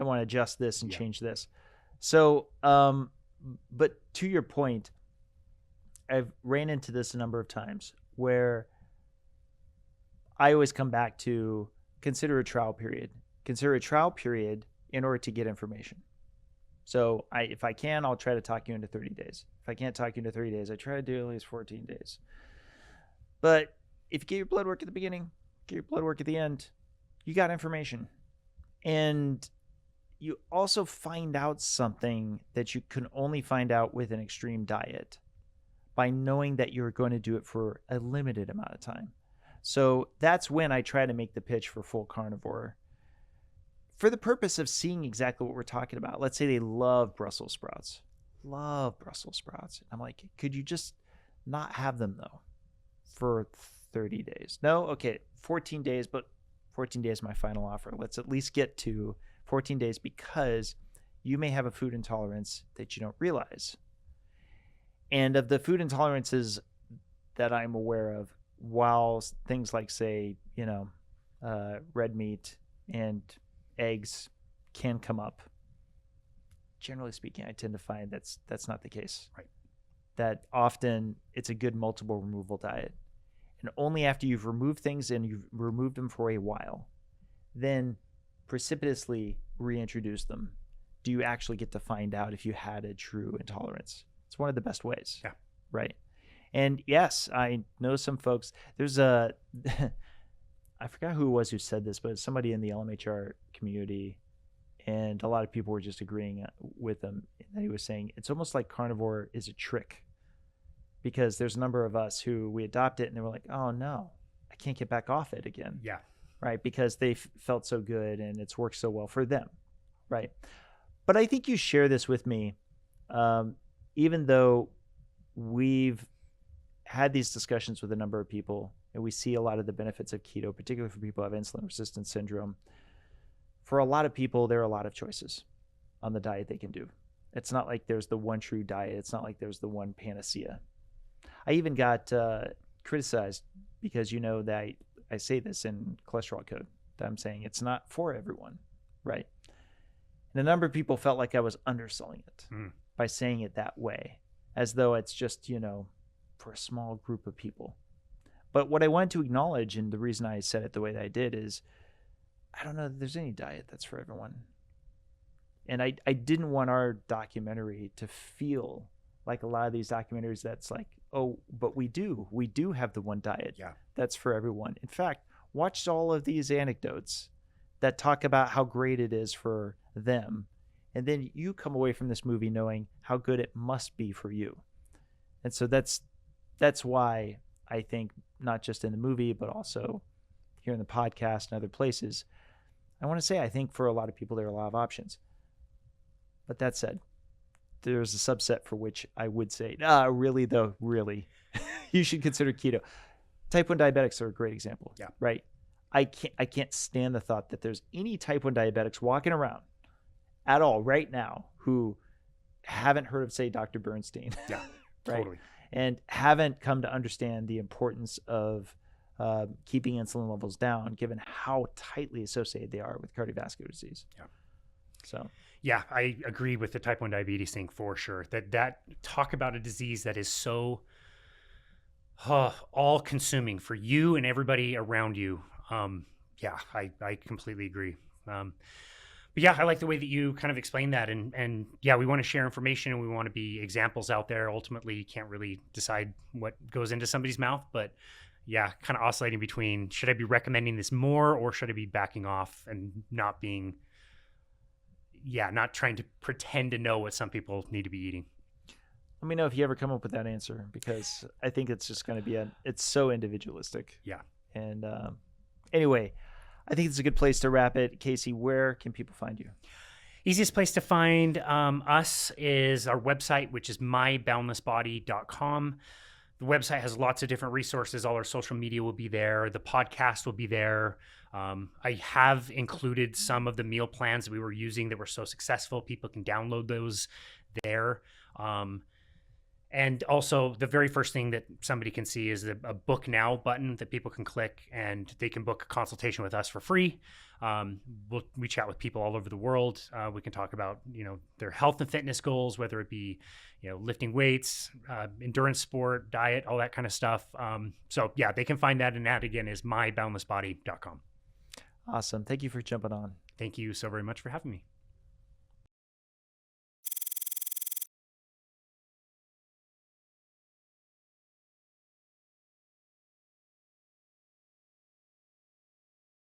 want to adjust this and change this. So, but to your point, I've ran into this a number of times where I always come back to consider a trial period. Consider a trial period in order to get information. So if I can, I'll try to talk you into 30 days. If I can't talk you into 30 days, I try to do at least 14 days. But if you get your blood work at the beginning, get your blood work at the end, you got information. And you also find out something that you can only find out with an extreme diet, by knowing that you're going to do it for a limited amount of time. So that's when I try to make the pitch for full carnivore, for the purpose of seeing exactly what we're talking about. Let's say they love Brussels sprouts. I'm like, could you just not have them though for 30 days? No? Okay, 14 days, but 14 days is my final offer. Let's at least get to 14 days, because you may have a food intolerance that you don't realize. And of the food intolerances that I'm aware of, while things like, say, red meat and eggs can come up, generally speaking, I tend to find that's not the case. Right. That often it's a good multiple removal diet. And only after you've removed things and you've removed them for a while, then precipitously reintroduce them, do you actually get to find out if you had a true intolerance. It's one of the best ways. Yeah. Right. And yes, I know some folks, there's I forgot who it was who said this, but somebody in the LMHR community, and a lot of people were just agreeing with him. And he was saying it's almost like carnivore is a trick, because there's a number of us who we adopt it and they were like, oh no, I can't get back off it again. Yeah. Right. Because they felt so good and it's worked so well for them. Right. But I think you share this with me. Even though we've had these discussions with a number of people and we see a lot of the benefits of keto, particularly for people who have insulin resistance syndrome, for a lot of people, there are a lot of choices on the diet they can do. It's not like there's the one true diet. It's not like there's the one panacea. I even got criticized because that I say this in cholesterol code, that I'm saying it's not for everyone, right? And a number of people felt like I was underselling it. by saying it that way, as though it's just, for a small group of people. But what I wanted to acknowledge, and the reason I said it the way that I did, is I don't know that there's any diet that's for everyone. And I didn't want our documentary to feel like a lot of these documentaries that's like, oh, but we do have the one diet that's for everyone. In fact, watch all of these anecdotes that talk about how great it is for them. And then you come away from this movie knowing how good it must be for you. And so that's why I think, not just in the movie, but also here in the podcast and other places, I want to say I think for a lot of people there are a lot of options. But that said, there's a subset for which I would say, really, you should consider keto. Type 1 diabetics are a great example, right? I can't stand the thought that there's any type 1 diabetics walking around at all right now who haven't heard of, say, Dr. Bernstein. Yeah, right? totally. And haven't come to understand the importance of keeping insulin levels down, given how tightly associated they are with cardiovascular disease. Yeah. So. Yeah, I agree with the type 1 diabetes thing for sure. That talk about a disease that is so all consuming for you and everybody around you. I completely agree. But yeah, I like the way that you kind of explain that. And yeah, we want to share information and we want to be examples out there. Ultimately, you can't really decide what goes into somebody's mouth, but yeah, kind of oscillating between, should I be recommending this more or should I be backing off and not trying to pretend to know what some people need to be eating. Let me know if you ever come up with that answer, because I think it's just going to be it's so individualistic. Yeah. And anyway, I think it's a good place to wrap it. Casey, where can people find you? Easiest place to find us is our website, which is myboundlessbody.com. The website has lots of different resources. All our social media will be there. The podcast will be there. I have included some of the meal plans that we were using that were so successful. People can download those there. And also the very first thing that somebody can see is a book now button that people can click and they can book a consultation with us for free. We chat with people all over the world. We can talk about, their health and fitness goals, whether it be, lifting weights, endurance sport, diet, all that kind of stuff. So yeah, they can find that. And that again is myboundlessbody.com. Awesome. Thank you for jumping on. Thank you so very much for having me.